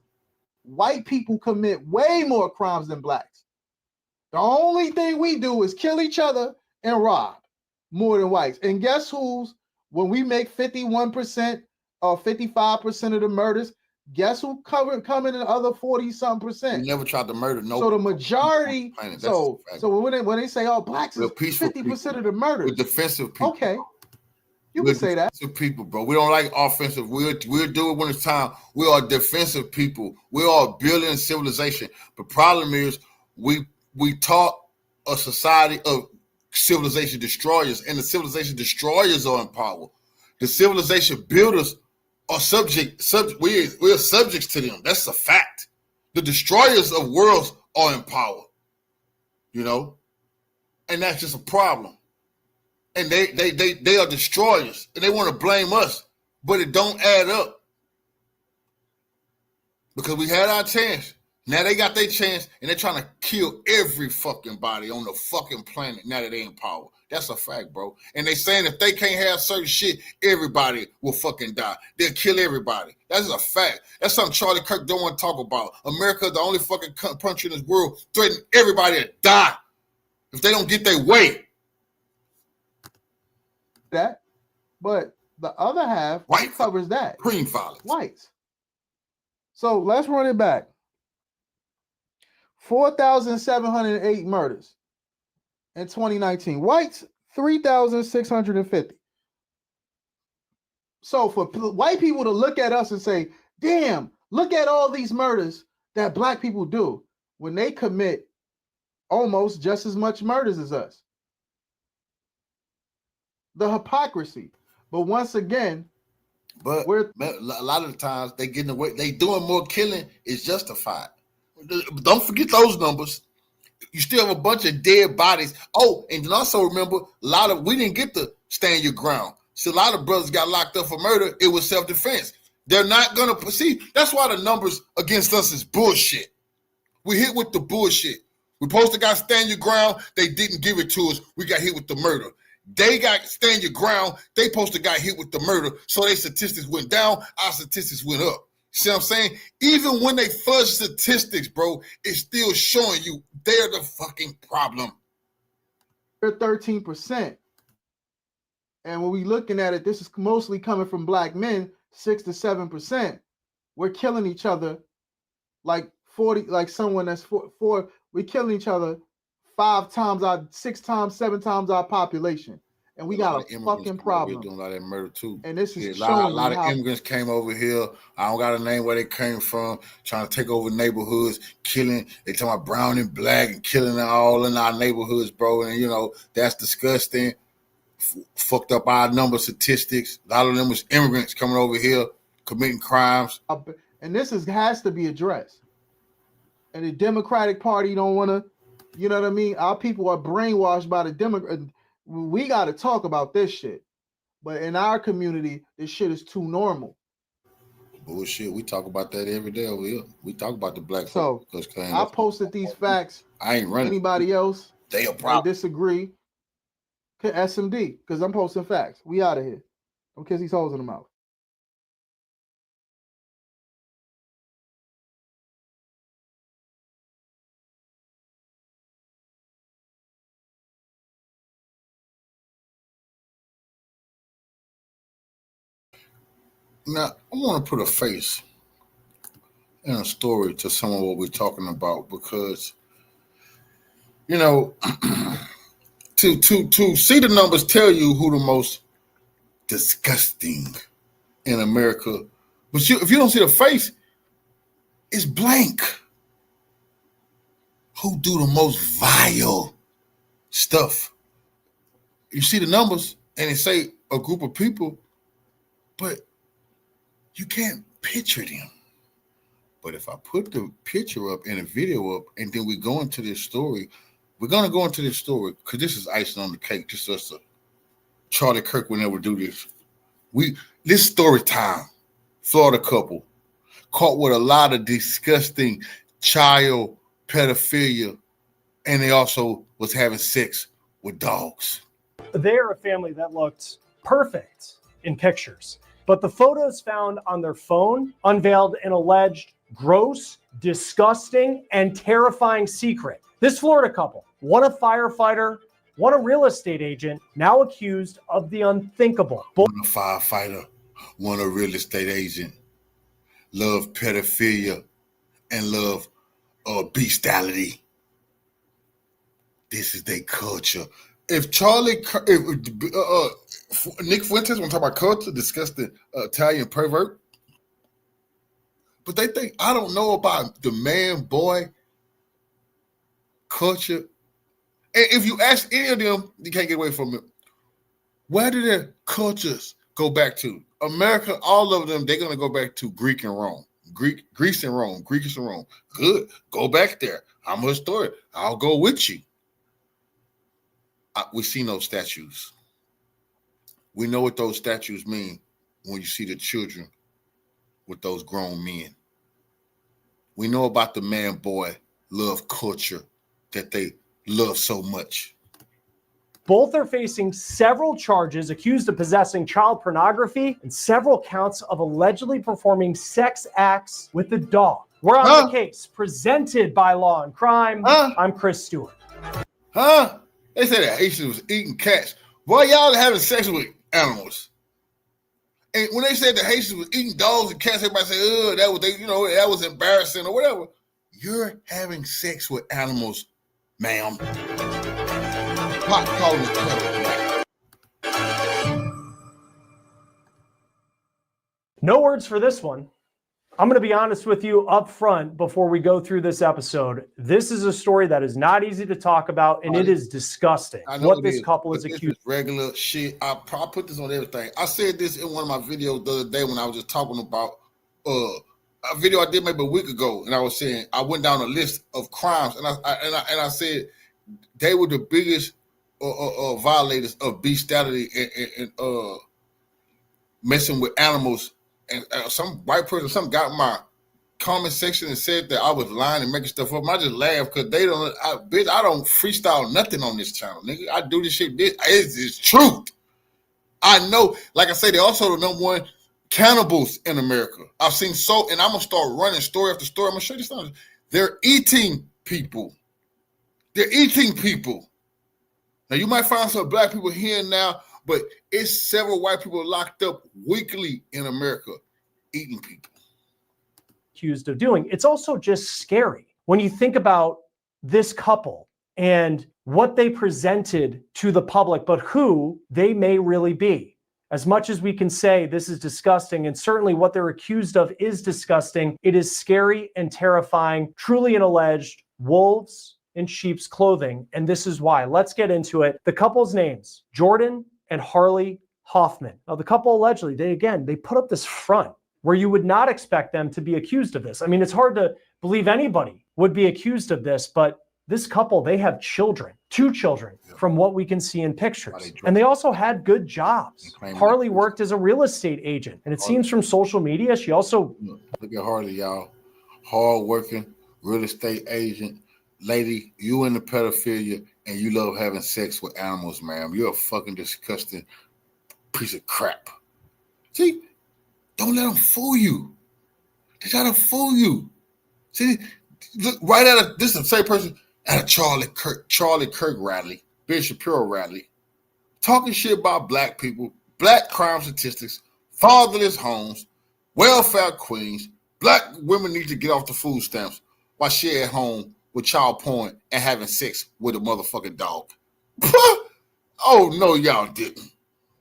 White people commit way more crimes than blacks. The only thing we do is kill each other and rob more than whites. And guess when we make 51% or 55% of the murders, guess who coming in the other 40-something%? We never tried to murder no. So the majority. So when they say, blacks is 50% of the murders. We're defensive people. Okay. You can say that. Defensive people, bro. We don't like offensive. We'll do it when it's time. We are defensive people. We are building civilization. The problem is we taught a society of civilization destroyers, and the civilization destroyers are in power. The civilization builders are we're subjects to them. That's a fact. The destroyers of worlds are in power, you know, and that's just a problem. And they are destroyers, and they want to blame us, but it don't add up because we had our chance. Now they got their chance, and they're trying to kill every fucking body on the fucking planet now that they in power. That's a fact, bro. And they saying if they can't have certain shit, everybody will fucking die. They'll kill everybody. That's a fact. That's something Charlie Kirk don't want to talk about. America, the only fucking country in this world, threatening everybody to die if they don't get their way. That, but the other half covers that. Cream violence. Whites. So let's run it back. 4,708 murders in 2019. Whites, 3,650. So for white people to look at us and say, damn, look at all these murders that black people do when they commit almost just as much murders as us. The hypocrisy. But once again, a lot of the times they getting away, they doing more killing is justified. Don't forget those numbers. You still have a bunch of dead bodies. Oh, and then also remember, we didn't get to stand your ground. So a lot of brothers got locked up for murder. It was self-defense. They're not gonna see. That's why the numbers against us is bullshit. We hit with the bullshit. We supposed to got stand your ground. They didn't give it to us. We got hit with the murder. They got stand your ground. They supposed to got hit with the murder. So their statistics went down. Our statistics went up. See what I'm saying? Even when they fudge statistics, bro, it's still showing you they're the fucking problem. They're 13%. And when we looking at it, this is mostly coming from black men, 6 to 7%. We're killing each other like 40, like someone that's four. We're killing each other 5 times 6 times, 7 times our population. and we got a fucking problem. Doing a lot of that murder too. And this is a showing lot you of how immigrants came over here. I don't got a name where they came from, trying to take over neighborhoods, killing. They talking about brown and black and killing all in our neighborhoods, bro. And you know that's disgusting. Fucked up our number statistics. A lot of them was immigrants coming over here committing crimes. And this has to be addressed. And the Democratic Party don't want to, you know what I mean? Our people are brainwashed by the Democrat. We got to talk about this shit. But in our community, this shit is too normal. Bullshit. We talk about that every day over here. We talk about the black so folks. I posted these facts. I ain't running. Anybody else? They a problem. Disagree? SMD, because I'm posting facts. We out of here. Don't kiss these holes in the mouth. Now, I want to put a face and a story to some of what we're talking about because, you know, to see the numbers tell you who the most disgusting in America, but if you don't see the face, it's blank. Who do the most vile stuff? You see the numbers and it say a group of people, but you can't picture them. But if I put the picture up and a video up, and then we go into this story, we're going to go into this story because this is icing on the cake. Just us. Charlie Kirk would never do this. This story time. Florida couple caught with a lot of disgusting child pedophilia, and they also was having sex with dogs. They're a family that looked perfect in pictures. But the photos found on their phone unveiled an alleged gross, disgusting, and terrifying secret. This Florida couple, one a firefighter, one a real estate agent, now accused of the unthinkable. One a firefighter, one a real estate agent, love pedophilia, and love bestiality. This is their culture. If Nick Fuentes want to talk about culture, disgusting Italian pervert, but they think I don't know about the man boy culture. And if you ask any of them, you can't get away from it. Where do their cultures go back to? America, all of them, they're gonna go back to Greek and Rome. Greece and Rome. Good. Go back there. I'm a historian. I'll go with you. We see no statues. We know what those statues mean when you see the children with those grown men. We know about the man-boy love culture that they love so much. Both are facing several charges accused of possessing child pornography and several counts of allegedly performing sex acts with a dog. We're on the case, presented by Law and Crime. I'm Chris Stewart. They said that Haitians was eating cats. Why y'all having sex with animals? And when they said the Haitians was eating dogs and cats, everybody said, "Oh, that was embarrassing" or whatever. You're having sex with animals, ma'am. No words for this one. I'm going to be honest with you up front before we go through this episode. This is a story that is not easy to talk about, and it is disgusting what this couple is accused. Regular shit. I put this on everything. I said this in one of my videos the other day when I was just talking about a video I did maybe a week ago, and I was saying I went down a list of crimes, and I said they were the biggest violators of bestiality and messing with animals. And some white person, got my comment section and said that I was lying and making stuff up. And I just laughed because I don't freestyle nothing on this channel, nigga. I do this shit. It's truth. I know, like I said, they're also the number one cannibals in America. I've seen and I'm gonna start running story after story. I'm gonna show you something. They're eating people. They're eating people. Now you might find some black people here and now, but it's several white people locked up weekly in America eating people. Accused of doing. It's also just scary when you think about this couple and what they presented to the public, but who they may really be. As much as we can say this is disgusting, and certainly what they're accused of is disgusting, it is scary and terrifying, truly an alleged wolves in sheep's clothing. And this is why. Let's get into it. The couple's names, Jordan and Harley Hoffman. Now, the couple allegedly, they put up this front where you would not expect them to be accused of this. I mean, it's hard to believe anybody would be accused of this, but this couple, they have children, 2 children, from what we can see in pictures. And they also had good jobs. Harley worked as a real estate agent. And it seems from social media, she also... Look at Harley, y'all. Hard-working, real estate agent. Lady, you into pedophilia, and you love having sex with animals, ma'am. You're a fucking disgusting piece of crap. See? Don't let them fool you. They try to fool you. See? Look, right at this is the same person at a Charlie Kirk rally, Ben Shapiro rally, talking shit about black people, black crime statistics, fatherless homes, welfare queens, black women need to get off the food stamps while she at home with child porn and having sex with a motherfucking dog. Oh, no, y'all didn't.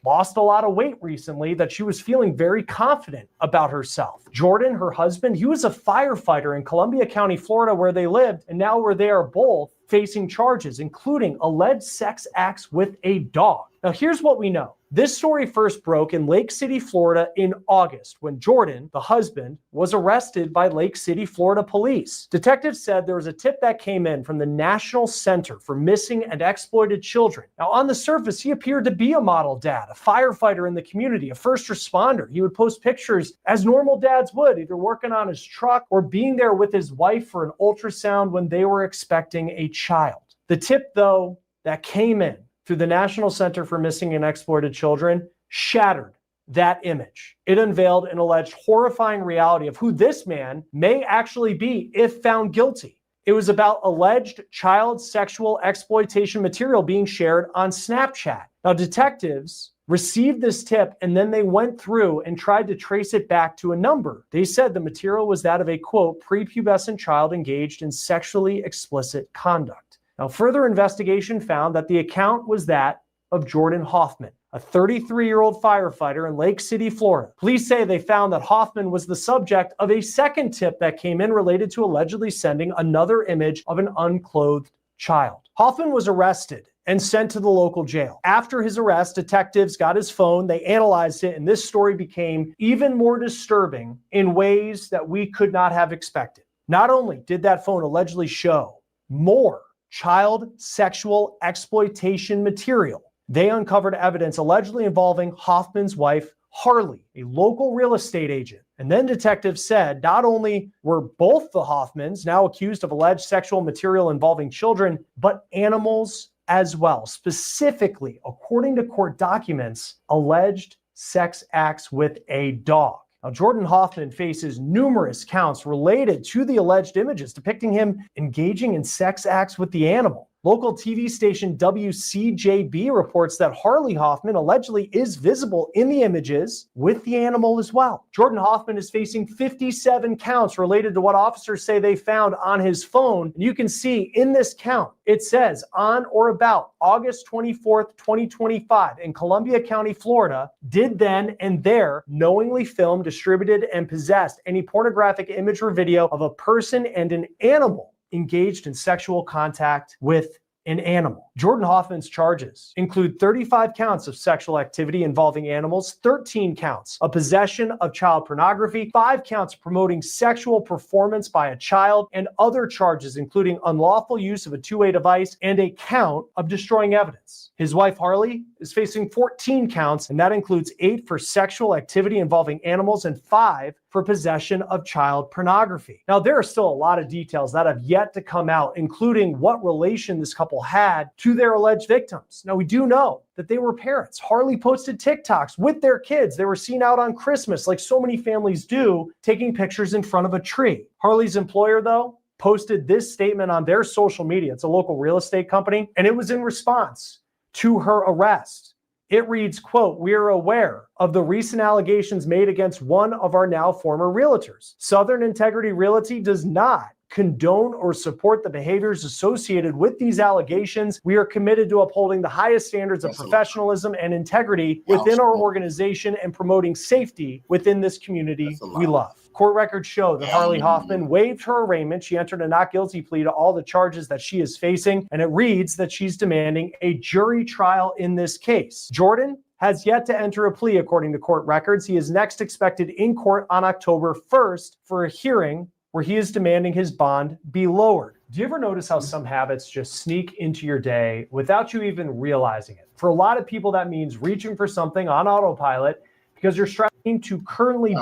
Lost a lot of weight recently, that she was feeling very confident about herself. Jordan, her husband, he was a firefighter in Columbia County, Florida, where they lived, and now where they are both facing charges, including alleged sex acts with a dog. Now, here's what we know. This story first broke in Lake City, Florida in August when Jordan, the husband, was arrested by Lake City, Florida police. Detectives said there was a tip that came in from the National Center for Missing and Exploited Children. Now, on the surface, he appeared to be a model dad, a firefighter in the community, a first responder. He would post pictures as normal dads would, either working on his truck or being there with his wife for an ultrasound when they were expecting a child. The tip, though, that came in through the National Center for Missing and Exploited Children shattered that image. It unveiled an alleged horrifying reality of who this man may actually be if found guilty. It was about alleged child sexual exploitation material being shared on Snapchat. Now, detectives received this tip and then they went through and tried to trace it back to a number. They said the material was that of a, quote, prepubescent child engaged in sexually explicit conduct. Now, further investigation found that the account was that of Jordan Hoffman, a 33-year-old firefighter in Lake City, Florida. Police say they found that Hoffman was the subject of a second tip that came in related to allegedly sending another image of an unclothed child. Hoffman was arrested and sent to the local jail. After his arrest, detectives got his phone, they analyzed it, and this story became even more disturbing in ways that we could not have expected. Not only did that phone allegedly show more child sexual exploitation material, they uncovered evidence allegedly involving Hoffman's wife, Harley, a local real estate agent. And then detectives said not only were both the Hoffmans now accused of alleged sexual material involving children, but animals as well. Specifically, according to court documents, alleged sex acts with a dog. Now, Jordan Hoffman faces numerous counts related to the alleged images depicting him engaging in sex acts with the animal. Local TV station WCJB reports that Harley Hoffman allegedly is visible in the images with the animal as well. Jordan Hoffman is facing 57 counts related to what officers say they found on his phone. And you can see in this count, it says on or about August 24th, 2025 in Columbia County, Florida, did then and there knowingly film, distributed, and possessed any pornographic image or video of a person and an animal engaged in sexual contact with an animal. Jordan Hoffman's charges include 35 counts of sexual activity involving animals, 13 counts of possession of child pornography, 5 counts promoting sexual performance by a child, and other charges including unlawful use of a two-way device and a count of destroying evidence. His wife, Harley, is facing 14 counts, and that includes 8 for sexual activity involving animals and 5 for possession of child pornography. Now, there are still a lot of details that have yet to come out, including what relation this couple had to their alleged victims. Now, we do know that they were parents. Harley posted TikToks with their kids. They were seen out on Christmas, like so many families do, taking pictures in front of a tree. Harley's employer, though, posted this statement on their social media. It's a local real estate company, and it was in response to her arrest. It reads, quote, "We are aware of the recent allegations made against one of our now former realtors. Southern Integrity Realty does not condone or support the behaviors associated with these allegations. We are committed to upholding the highest standards of professionalism and integrity within our organization and promoting safety within this community we love. Court records show that Harley Hoffman waived her arraignment. She entered a not guilty plea to all the charges that she is facing, and it reads that she's demanding a jury trial in this case. Jordan has yet to enter a plea, according to court records. He is next expected in court on October 1st for a hearing where he is demanding his bond be lowered. Do you ever notice how some habits just sneak into your day without you even realizing it? For a lot of people, that means reaching for something on autopilot because you're striving to currently...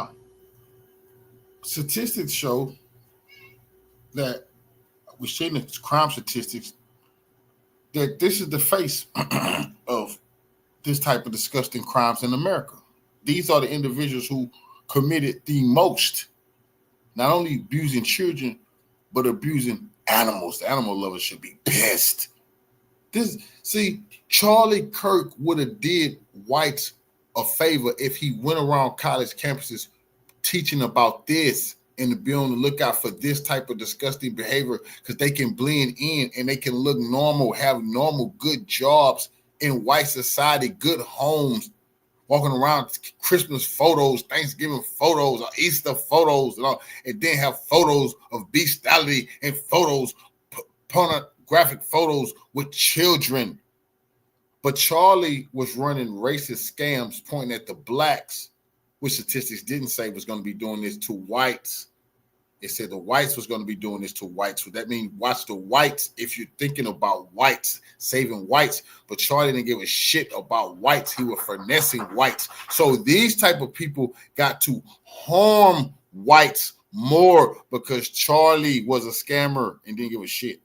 Statistics show that we're seeing the crime statistics that this is the face of this type of disgusting crimes in America. These are the individuals who committed the most, not only abusing children, but abusing animals. The animal lovers should be pissed. Charlie Kirk would have did whites a favor if he went around college campuses teaching about this and to be on the lookout for this type of disgusting behavior, because they can blend in and they can look normal, have normal, good jobs in white society, good homes, walking around Christmas photos, Thanksgiving photos, or Easter photos, and all, and then have photos of bestiality and photos, pornographic photos with children. But Charlie was running racist scams pointing at the blacks, which statistics didn't say was going to be doing this to whites. It said the whites was going to be doing this to whites. So that means watch the whites if you're thinking about whites, saving whites. But Charlie didn't give a shit about whites. He was finessing whites. So these type of people got to harm whites more because Charlie was a scammer and didn't give a shit.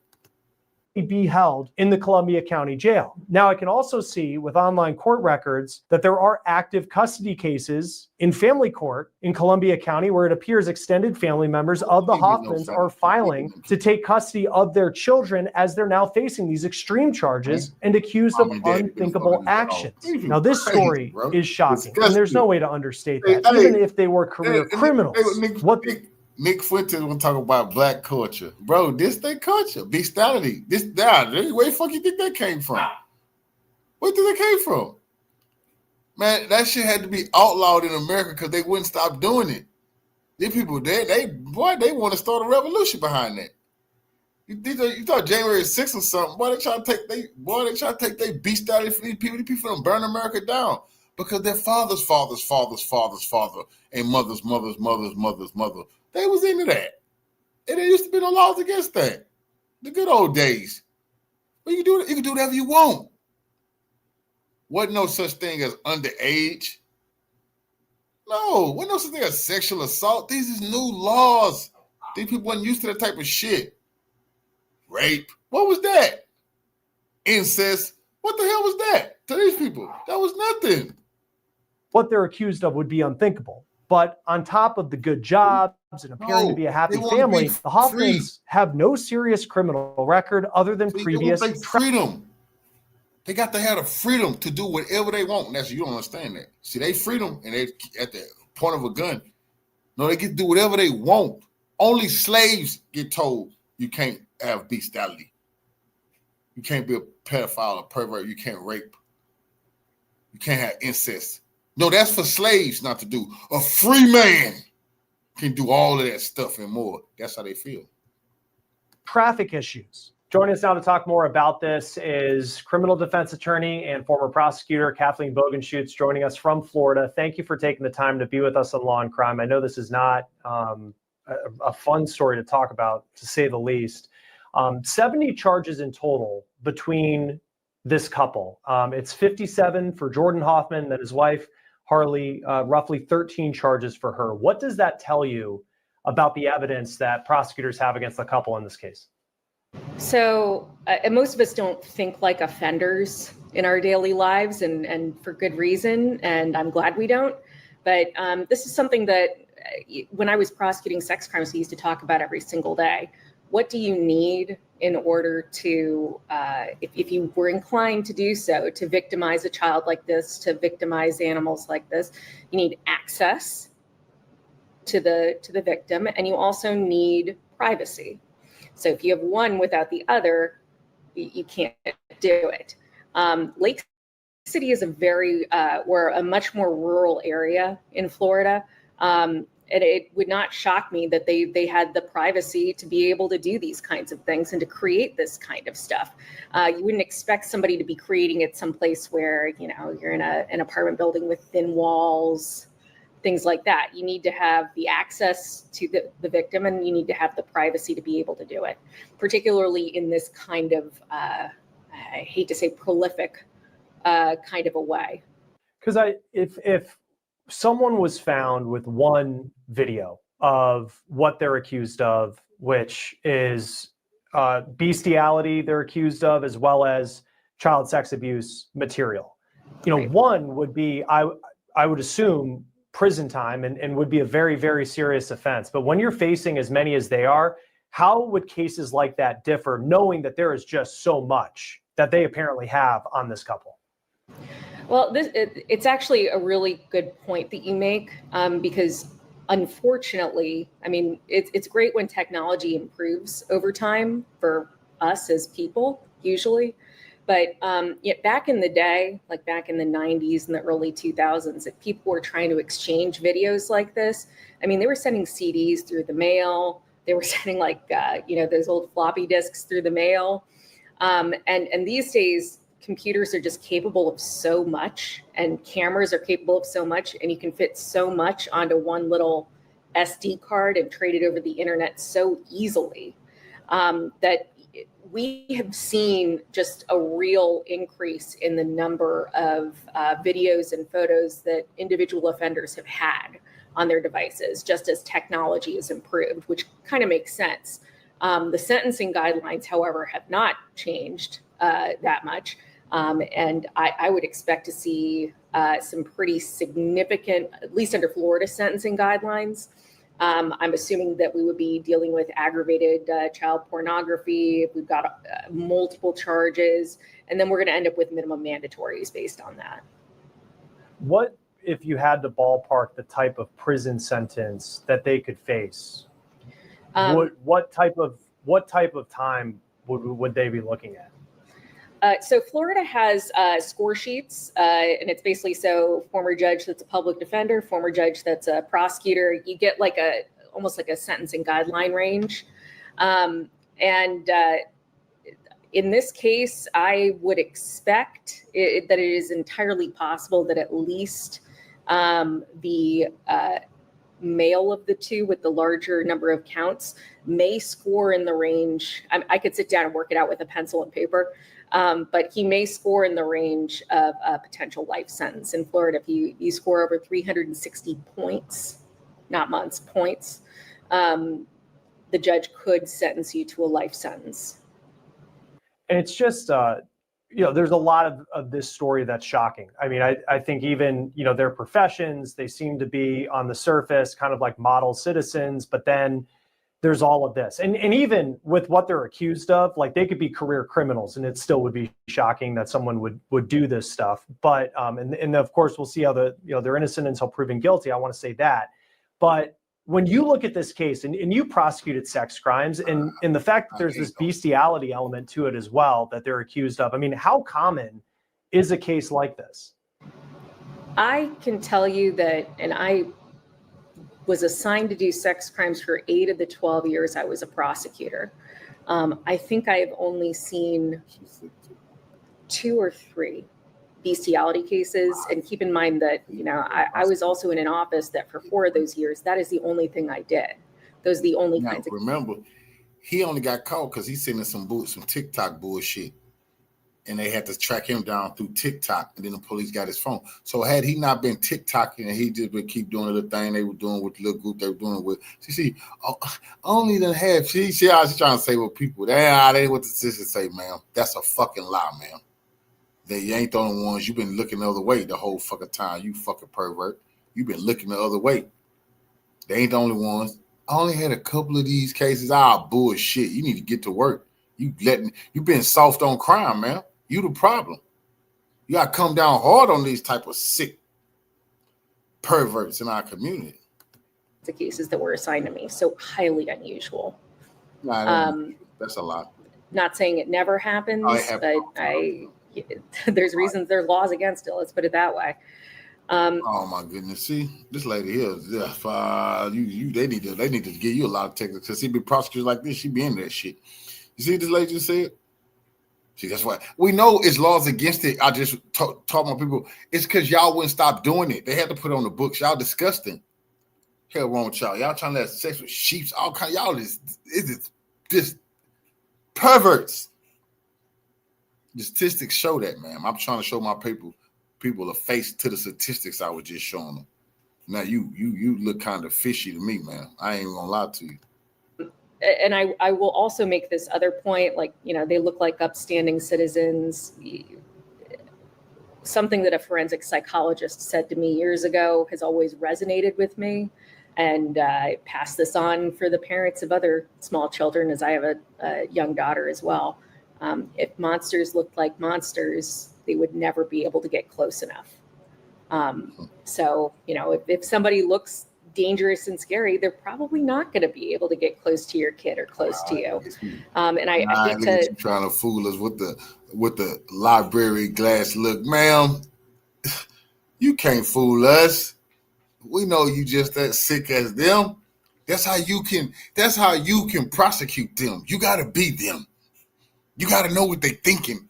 Be held in the Columbia County Jail. Now, I can also see with online court records that there are active custody cases in family court in Columbia County where it appears extended family members of the Hoffmans are filing to take custody of their children as they're now facing these extreme charges and accused of unthinkable actions. Now, this story is shocking, and there's no way to understate that, even if they were career criminals. Nick Fuentes will talk about black culture. Bro, this their culture. Bestiality. Where the fuck you think that came from? Where did that came from? Man, that shit had to be outlawed in America because they wouldn't stop doing it. These people, they want to start a revolution behind that. You thought January 6th or something. Why they try to take their bestiality for these people? These people don't burn America down. Because their father and mother. They was into that. And there used to be no laws against that. The good old days. But you can do whatever you want. Wasn't no such thing as underage. No, wasn't no such thing as sexual assault. These is new laws. These people weren't used to that type of shit. Rape. What was that? Incest. What the hell was that to these people? That was nothing. What they're accused of would be unthinkable. But on top of the good jobs and appearing to be a happy family, the Hoffmans have no serious criminal record other than previous freedom. They got to have the freedom to do whatever they want. And you don't understand that. See, they freedom and they at the point of a gun. No, they get to do whatever they want. Only slaves get told you can't have bestiality. You can't be a pedophile or pervert. You can't rape. You can't have incest. No, that's for slaves not to do. A free man can do all of that stuff and more. That's how they feel. Traffic issues. Joining us now to talk more about this is criminal defense attorney and former prosecutor Kathleen Bogenschutz, joining us from Florida. Thank you for taking the time to be with us on Law and Crime. I know this is not a fun story to talk about, to say the least. 70 charges in total between this couple. It's 57 for Jordan Hoffman, then his wife, Harley, roughly 13 charges for her. What does that tell you about the evidence that prosecutors have against the couple in this case? So most of us don't think like offenders in our daily lives, and for good reason, and I'm glad we don't. But this is something that when I was prosecuting sex crimes, we used to talk about every single day. What do you need in order to, if you were inclined to do so, to victimize a child like this, to victimize animals like this? You need access to the victim, and you also need privacy. So if you have one without the other, you can't do it. Lake City is we're a much more rural area in Florida. And it would not shock me that they had the privacy to be able to do these kinds of things and to create this kind of stuff. You wouldn't expect somebody to be creating it someplace where, you're in an apartment building with thin walls, things like that. You need to have the access to the victim, and you need to have the privacy to be able to do it, particularly in this kind of, I hate to say prolific kind of a way. Because if someone was found with one video of what they're accused of, which is bestiality they're accused of, as well as child sex abuse material, one would be, I would assume, prison time and would be a very, very serious offense. But when you're facing as many as they are, how would cases like that differ, knowing that there is just so much that they apparently have on this couple? Well, it's actually a really good point that you make, because unfortunately, I mean, it's great when technology improves over time for us as people, usually. But back in the day, like back in the 90s and the early 2000s, if people were trying to exchange videos like this, I mean, they were sending CDs through the mail. They were sending those old floppy disks through the mail. And these days, computers are just capable of so much, and cameras are capable of so much, and you can fit so much onto one little SD card and trade it over the internet so easily, that we have seen just a real increase in the number of videos and photos that individual offenders have had on their devices, just as technology has improved, which kind of makes sense. The sentencing guidelines, however, have not changed that much. And I would expect to see some pretty significant, at least under Florida sentencing guidelines. I'm assuming that we would be dealing with aggravated child pornography. We've got multiple charges, and then we're going to end up with minimum mandatories based on that. What if you had to ballpark the type of prison sentence that they could face? What type of time would they be looking at? So Florida has score sheets, and it's basically so former judge that's a public defender, former judge that's a prosecutor. You get almost like a sentencing guideline range. And in this case, I would expect that it is entirely possible that at least the male of the two with the larger number of counts may score in the range. I could sit down and work it out with a pencil and paper. But he may score in the range of a potential life sentence. In Florida, if you score over 360 points, not months, points, the judge could sentence you to a life sentence. And it's just, there's a lot of this story that's shocking. I mean, I think even, their professions, they seem to be on the surface kind of like model citizens, but then there's all of this. And even with what they're accused of, like they could be career criminals, and it still would be shocking that someone would do this stuff. But, and of course, we'll see how they're innocent until proven guilty. I want to say that. But when you look at this case, and you prosecuted sex crimes, and the fact that there's this bestiality element to it as well that they're accused of, I mean, how common is a case like this? I can tell you that, and I was assigned to do sex crimes for 8 of the 12 years I was a prosecutor. I think I have only seen 2 or 3 bestiality cases. And keep in mind that, I was also in an office that for 4 of those years, that is the only thing I did. Those are the only kinds of. Remember, he only got caught because he's sending some TikTok bullshit. And they had to track him down through TikTok, and then the police got his phone. So had he not been TikToking and he just would keep doing the thing they were doing with the little group they were doing with, only the half. See, I was trying to say what people, they ain't what the sisters say, man. That's a fucking lie, man. They ain't the only ones. You've been looking the other way the whole fucking time, you fucking pervert. You've been looking the other way. They ain't the only ones. I only had a couple of these cases. Bullshit. You need to get to work. You been soft on crime, man. You the problem. You got to come down hard on these type of sick perverts in our community. The cases that were assigned to me, so highly unusual. That's a lot. Not saying it never happens, but there's reasons there are laws against it. Let's put it that way. Oh my goodness! See, this lady here, they need to give you a lot of technical, because she be prosecutors like this. She be in that shit. You see what this lady just said? See, that's why we know it's laws against it. I just talk to people. It's because y'all wouldn't stop doing it. They had to put it on the books. Y'all disgusting. Hell wrong with y'all. Y'all trying to have sex with sheep. All kind. Y'all is just perverts. The statistics show that, man. I'm trying to show my people a face to the statistics I was just showing them. Now you look kind of fishy to me, man. I ain't even gonna lie to you. And I will also make this other point, like, they look like upstanding citizens. Something that a forensic psychologist said to me years ago has always resonated with me. And I pass this on for the parents of other small children, as I have a young daughter as well. If monsters looked like monsters, they would never be able to get close enough. So, if somebody looks dangerous and scary, they're probably not going to be able to get close to your kid or cose to you. And I hate to you trying to fool us with the library glass look, ma'am. You can't fool us. We know you just that sick as them. That's how you can prosecute them. You got to be them. You got to know what they're thinking.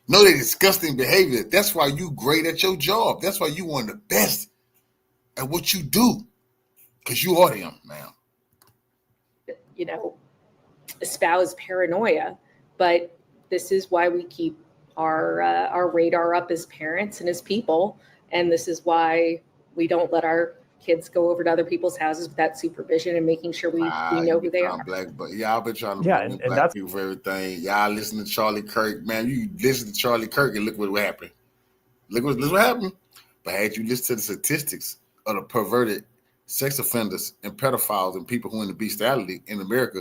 Know their disgusting behavior. That's why you great at your job. That's why you one of the best at what you do. Because you are them, man. Espouse paranoia, but this is why we keep our radar up as parents and as people, and this is why we don't let our kids go over to other people's houses without supervision and making sure we know who they are. But y'all been trying to blame black people for everything. Y'all listen to Charlie Kirk, man. You listen to Charlie Kirk and look what happened. Look what happened. But had you listened to the statistics of the perverted sex offenders and pedophiles and people who in the bestiality in America,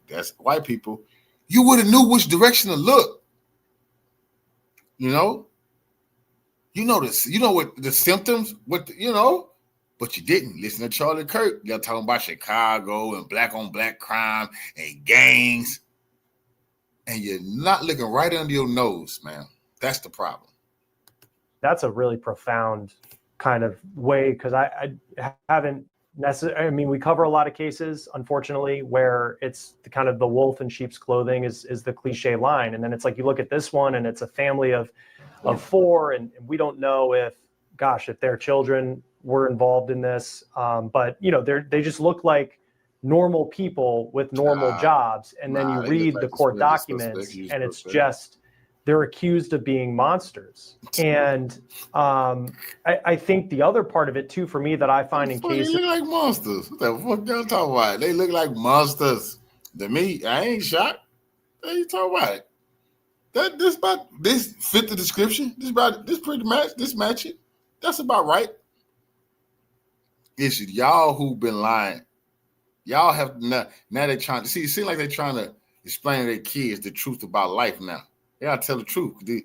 that's white people, you would have knew which direction to look. This. You know what the symptoms, but you didn't listen to Charlie Kirk. Y'all talking about Chicago and black on black crime and gangs, and you're not looking right under your nose, man. That's the problem. That's a really profound kind of way, because I haven't necessarily, we cover a lot of cases, unfortunately, where it's the kind of the wolf in sheep's clothing is the cliche line. And then it's like, you look at this one and it's a family of four, and we don't know if their children were involved in this. But they just look like normal people with normal jobs. And then you read the court documents and it's just, they're accused of being monsters. And I think the other part of it too, for me, that I find in cases, they look like monsters. What the fuck y'all talking about? They look like monsters. To me, I ain't shocked. What are you talking about? This fit the description. This pretty much this match it. That's about right. It's y'all who been lying. Y'all have now they're trying to see. It seems like they're trying to explain to their kids the truth about life now. They gotta tell the truth. It'd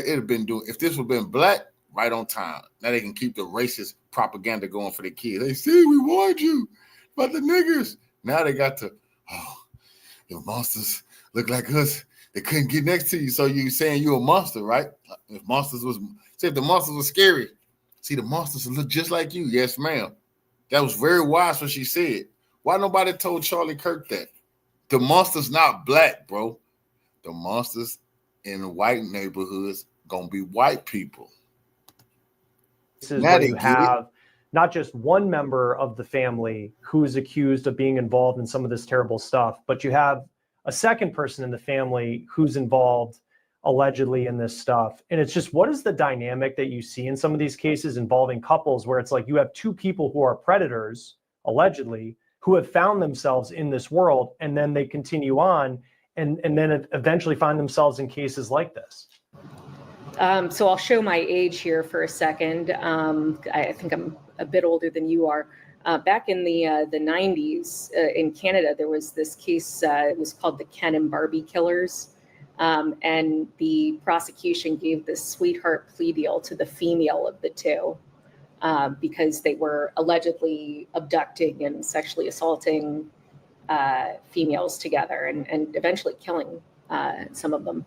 have been doing, if this would have been black, right on time. Now they can keep the racist propaganda going for their kids. They see, we warned you about the niggers. Now they got to, if monsters look like us, they couldn't get next to you. So you saying you're a monster, right? If the monsters were scary, see, the monsters look just like you. Yes, ma'am. That was very wise what she said. Why nobody told Charlie Kirk that? The monster's not black, bro. The monsters in the white neighborhoods gonna be white people. This is where you have not just one member of the family who's accused of being involved in some of this terrible stuff, but you have a second person in the family who's involved allegedly in this stuff. And it's just, what is the dynamic that you see in some of these cases involving couples where it's like you have two people who are predators, allegedly, who have found themselves in this world, and then they continue on and then eventually find themselves in cases like this? So I'll show my age here for a second. I think I'm a bit older than you are. Back in the 90s in Canada, there was this case, it was called the Ken and Barbie killers. And the prosecution gave this sweetheart plea deal to the female of the two because they were allegedly abducting and sexually assaulting females together and eventually killing some of them.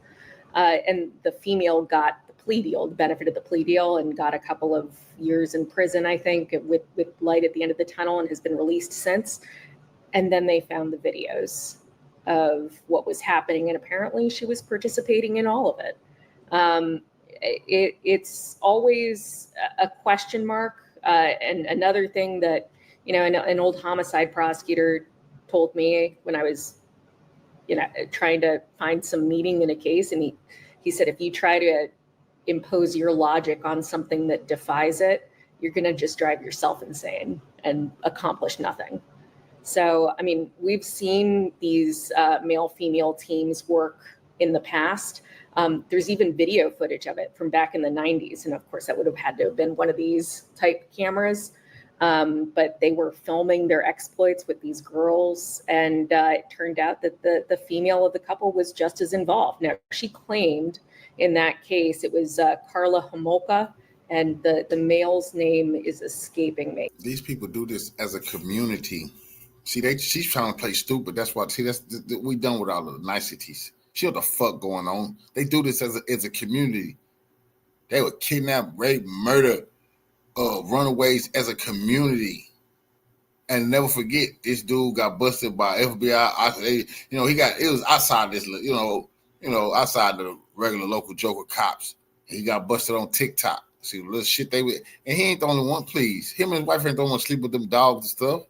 And the female got the plea deal, the benefit of the plea deal, and got a couple of years in prison, I think, with light at the end of the tunnel, and has been released since. And then they found the videos of what was happening, and apparently she was participating in all of it. It's always a question mark. And another thing that, you know, an old homicide prosecutor told me when I was, you know, trying to find some meaning in a case, and he said, if you try to impose your logic on something that defies it, you're going to just drive yourself insane and accomplish nothing. So, I mean, we've seen these male-female teams work in the past. There's even video footage of it from back in the 90s. And of course, that would have had to have been one of these type cameras. But they were filming their exploits with these girls. And it turned out that the female of the couple was just as involved. Now, she claimed in that case, it was Karla Homolka, and the male's name is escaping me. These people do this as a community. See, she's trying to play stupid. That's why, we done with all the niceties. See what the fuck going on. They do this as a community. They would kidnap, rape, murder, runaways as a community. And never forget, this dude got busted by FBI. It was outside this, outside the regular local Joker cops. He got busted on TikTok. See the little shit they would, and he ain't the only one. Please, him and his wife ain't the only one sleep with them dogs and stuff.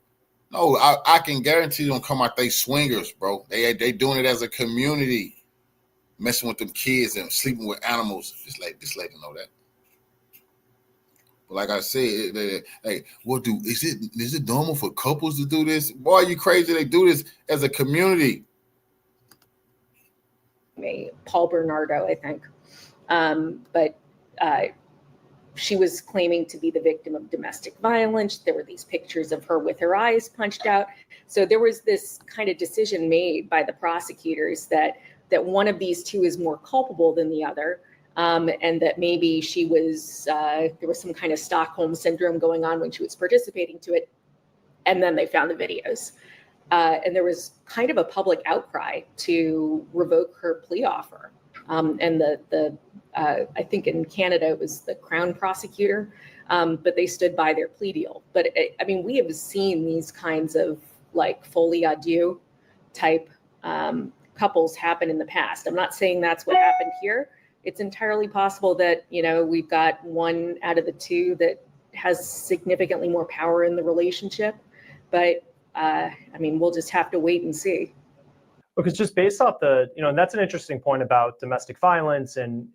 No, I can guarantee you don't come out they swingers, bro. They doing it as a community, messing with them kids and sleeping with animals. Just let them know that. But like I said, is it normal for couples to do this? Boy, you crazy? They do this as a community. Paul Bernardo, I think, but she was claiming to be the victim of domestic violence. There were these pictures of her with her eyes punched out. So there was this kind of decision made by the prosecutors that one of these two is more culpable than the other, and that maybe she was, there was some kind of Stockholm syndrome going on when she was participating to it. And then they found the videos. And there was kind of a public outcry to revoke her plea offer. And I think in Canada it was the Crown prosecutor, but they stood by their plea deal. But I mean, we have seen these kinds of like folie à deux type couples happen in the past. I'm not saying that's what happened here. It's entirely possible that, you know, we've got one out of the two that has significantly more power in the relationship. But I mean, we'll just have to wait and see. Because just based off and that's an interesting point about domestic violence and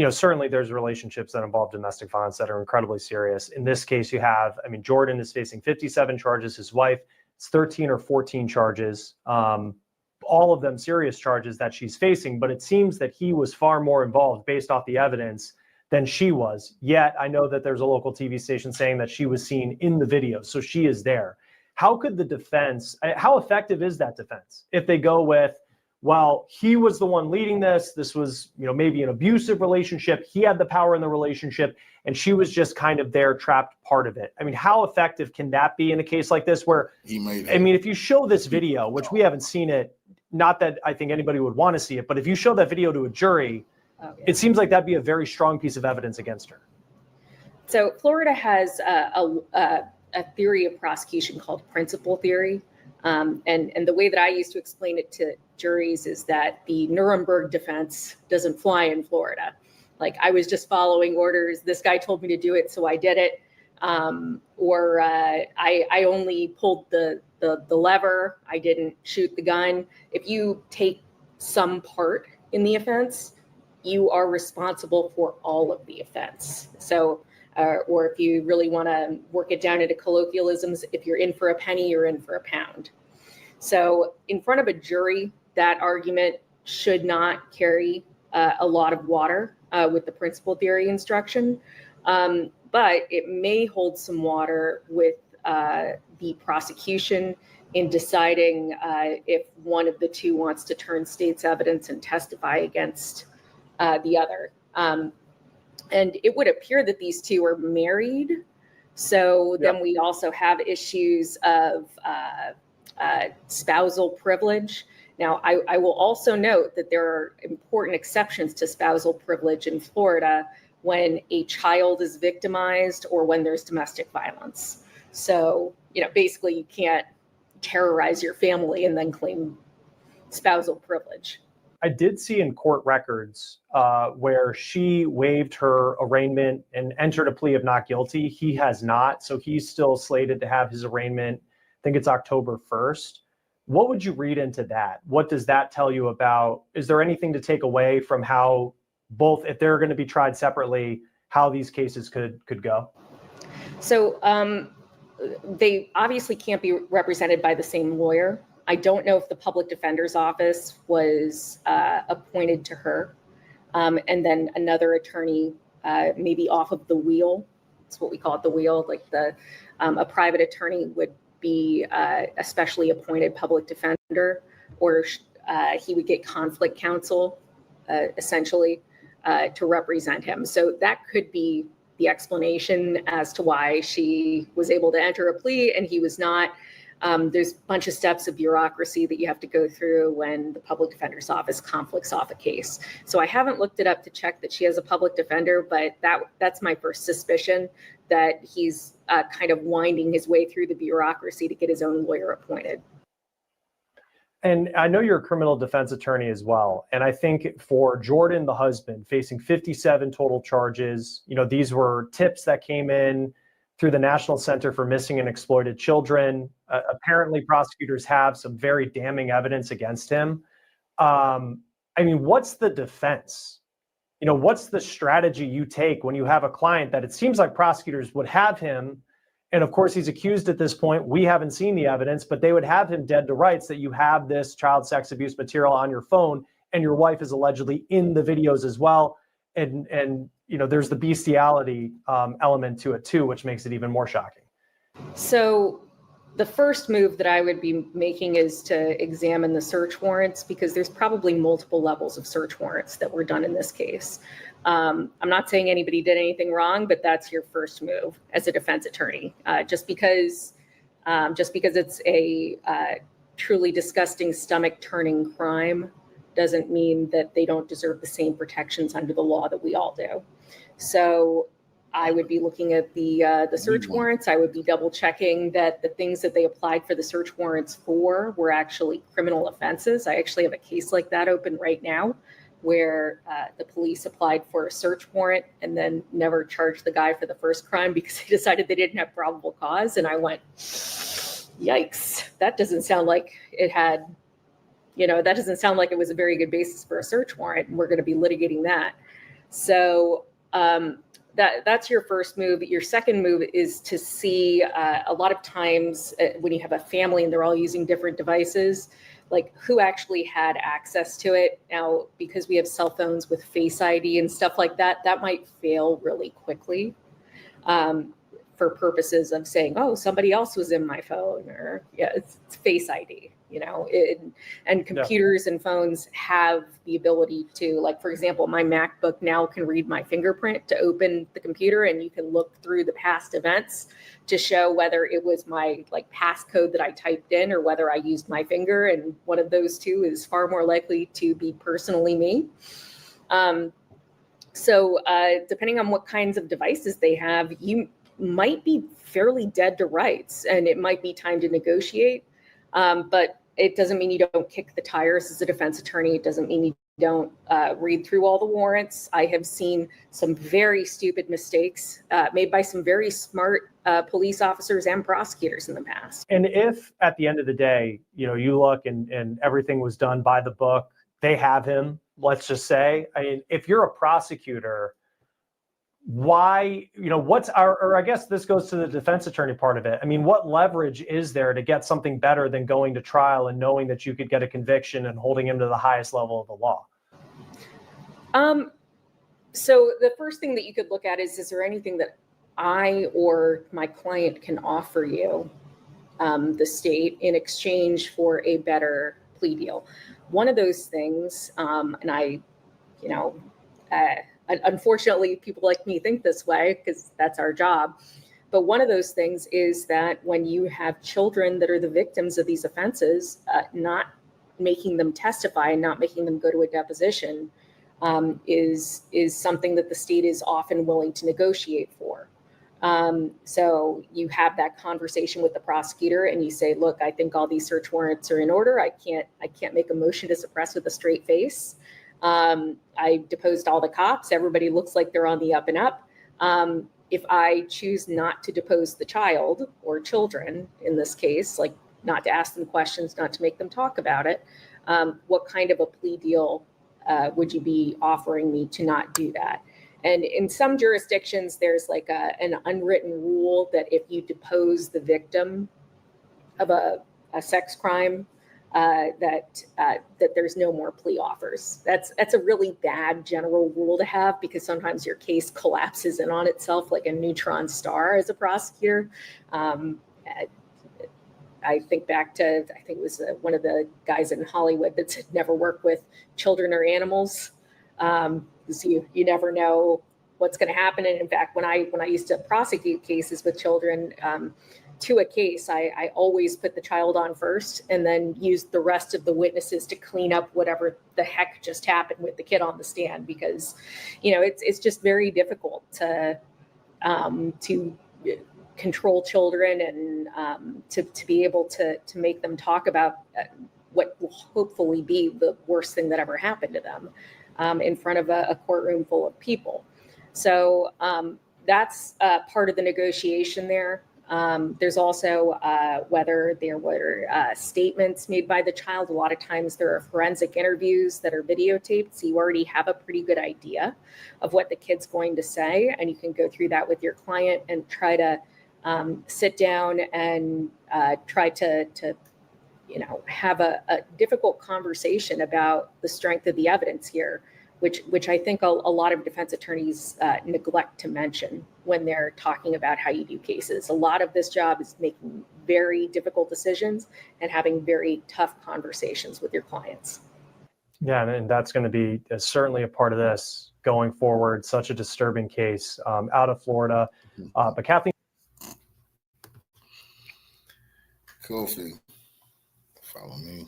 certainly there's relationships that involve domestic violence that are incredibly serious. In this case, you have, Jordan is facing 57 charges. His wife, it's 13 or 14 charges, all of them serious charges that she's facing. But it seems that he was far more involved based off the evidence than she was. Yet I know that there's a local TV station saying that she was seen in the video. So she is there. How could the defense, how effective is that defense if they go with, well, he was the one leading this was, maybe an abusive relationship. He had the power in the relationship and she was just kind of there, trapped part of it. I mean, how effective can that be in a case like this where, if you show this video, which we haven't seen it, not that I think anybody would want to see it, but if you show that video to a jury, it seems like that'd be a very strong piece of evidence against her. So Florida has a theory of prosecution called principle theory. And the way that I used to explain it to juries is that the Nuremberg defense doesn't fly in Florida. Like, I was just following orders. This guy told me to do it, so I did it. Or I only pulled the lever. I didn't shoot the gun. If you take some part in the offense, you are responsible for all of the offense. So or if you really want to work it down into colloquialisms, if you're in for a penny, you're in for a pound. So in front of a jury, that argument should not carry a lot of water with the principle theory instruction, but it may hold some water with the prosecution in deciding if one of the two wants to turn state's evidence and testify against the other. And it would appear that these two are married. So then we also have issues of spousal privilege. Now, I will also note that there are important exceptions to spousal privilege in Florida when a child is victimized or when there's domestic violence. So, basically you can't terrorize your family and then claim spousal privilege. I did see in court records where she waived her arraignment and entered a plea of not guilty. He has not, so he's still slated to have his arraignment. I think it's October 1st. What would you read into that? What does that tell you about, is there anything to take away from how both, if they're going to be tried separately, how these cases could go? So they obviously can't be represented by the same lawyer. I don't know if the public defender's office was appointed to her, and then another attorney maybe off of the wheel. It's what we call it, the wheel, like a private attorney would be a specially appointed public defender, or he would get conflict counsel essentially to represent him. So that could be the explanation as to why she was able to enter a plea and he was not. There's a bunch of steps of bureaucracy that you have to go through when the public defender's office conflicts off a case. So I haven't looked it up to check that she has a public defender, but that's my first suspicion, that he's kind of winding his way through the bureaucracy to get his own lawyer appointed. And I know you're a criminal defense attorney as well. And I think for Jordan, the husband, facing 57 total charges, these were tips that came in through the National Center for Missing and Exploited Children. Apparently, prosecutors have some very damning evidence against him. What's the defense? What's the strategy you take when you have a client that it seems like prosecutors would have him, and of course he's accused at this point, we haven't seen the evidence, but they would have him dead to rights that you have this child sex abuse material on your phone and your wife is allegedly in the videos as well. And there's the bestiality element to it too, which makes it even more shocking. So the first move that I would be making is to examine the search warrants, because there's probably multiple levels of search warrants that were done in this case. I'm not saying anybody did anything wrong, but that's your first move as a defense attorney. Just because it's a truly disgusting, stomach-turning crime doesn't mean that they don't deserve the same protections under the law that we all do. So I would be looking at the search warrants. I would be double checking that the things that they applied for the search warrants for were actually criminal offenses. I actually have a case like that open right now, where the police applied for a search warrant and then never charged the guy for the first crime because they decided they didn't have probable cause. And I went, yikes, that doesn't sound like it had, that doesn't sound like it was a very good basis for a search warrant. And we're going to be litigating that. So that's your first move. Your second move is to see a lot of times when you have a family and they're all using different devices, like who actually had access to it. Now, because we have cell phones with Face ID and stuff like that, that might fail really quickly for purposes of saying, oh, somebody else was in my phone, or it's Face ID, and computers and phones have the ability to, like, for example, my MacBook now can read my fingerprint to open the computer, and you can look through the past events to show whether it was my passcode that I typed in or whether I used my finger. And one of those two is far more likely to be personally me. So depending on what kinds of devices they have, you might be fairly dead to rights, and it might be time to negotiate. But it doesn't mean you don't kick the tires as a defense attorney. It doesn't mean you don't read through all the warrants. I have seen some very stupid mistakes made by some very smart police officers and prosecutors in the past. And if at the end of the day, you look and everything was done by the book, they have him, let's just say, if you're a prosecutor, why, I guess this goes to the defense attorney part of it. What leverage is there to get something better than going to trial and knowing that you could get a conviction and holding him to the highest level of the law? So the first thing that you could look at is there anything that I or my client can offer you, the state, in exchange for a better plea deal? One of those things, unfortunately, people like me think this way because that's our job. But one of those things is that when you have children that are the victims of these offenses, not making them testify and not making them go to a deposition is something that the state is often willing to negotiate for. So you have that conversation with the prosecutor and you say, look, I think all these search warrants are in order. I can't make a motion to suppress with a straight face. I deposed all the cops. Everybody looks like they're on the up and up. If I choose not to depose the child or children in this case, like not to ask them questions, not to make them talk about it, what kind of a plea deal would you be offering me to not do that? And in some jurisdictions, there's like an unwritten rule that if you depose the victim of a sex crime, that there's no more plea offers. That's a really bad general rule to have, because sometimes your case collapses in on itself like a neutron star as a prosecutor. I think back to, I think it was one of the guys in Hollywood that said never work with children or animals, because you never know what's going to happen. And in fact, when I used to prosecute cases with children, to a case, I always put the child on first and then used the rest of the witnesses to clean up whatever the heck just happened with the kid on the stand, because, you know, it's just very difficult to control children and to be able to make them talk about what will hopefully be the worst thing that ever happened to them in front of a courtroom full of people. So that's part of the negotiation there. There's also whether there were statements made by the child. A lot of times there are forensic interviews that are videotaped, so you already have a pretty good idea of what the kid's going to say, and you can go through that with your client and try to sit down and try to have a difficult conversation about the strength of the evidence here, which I think a lot of defense attorneys neglect to mention when they're talking about how you do cases. A lot of this job is making very difficult decisions and having very tough conversations with your clients. Yeah, and that's going to be certainly a part of this going forward. Such a disturbing case out of Florida. But Kathleen. Kofi, follow me.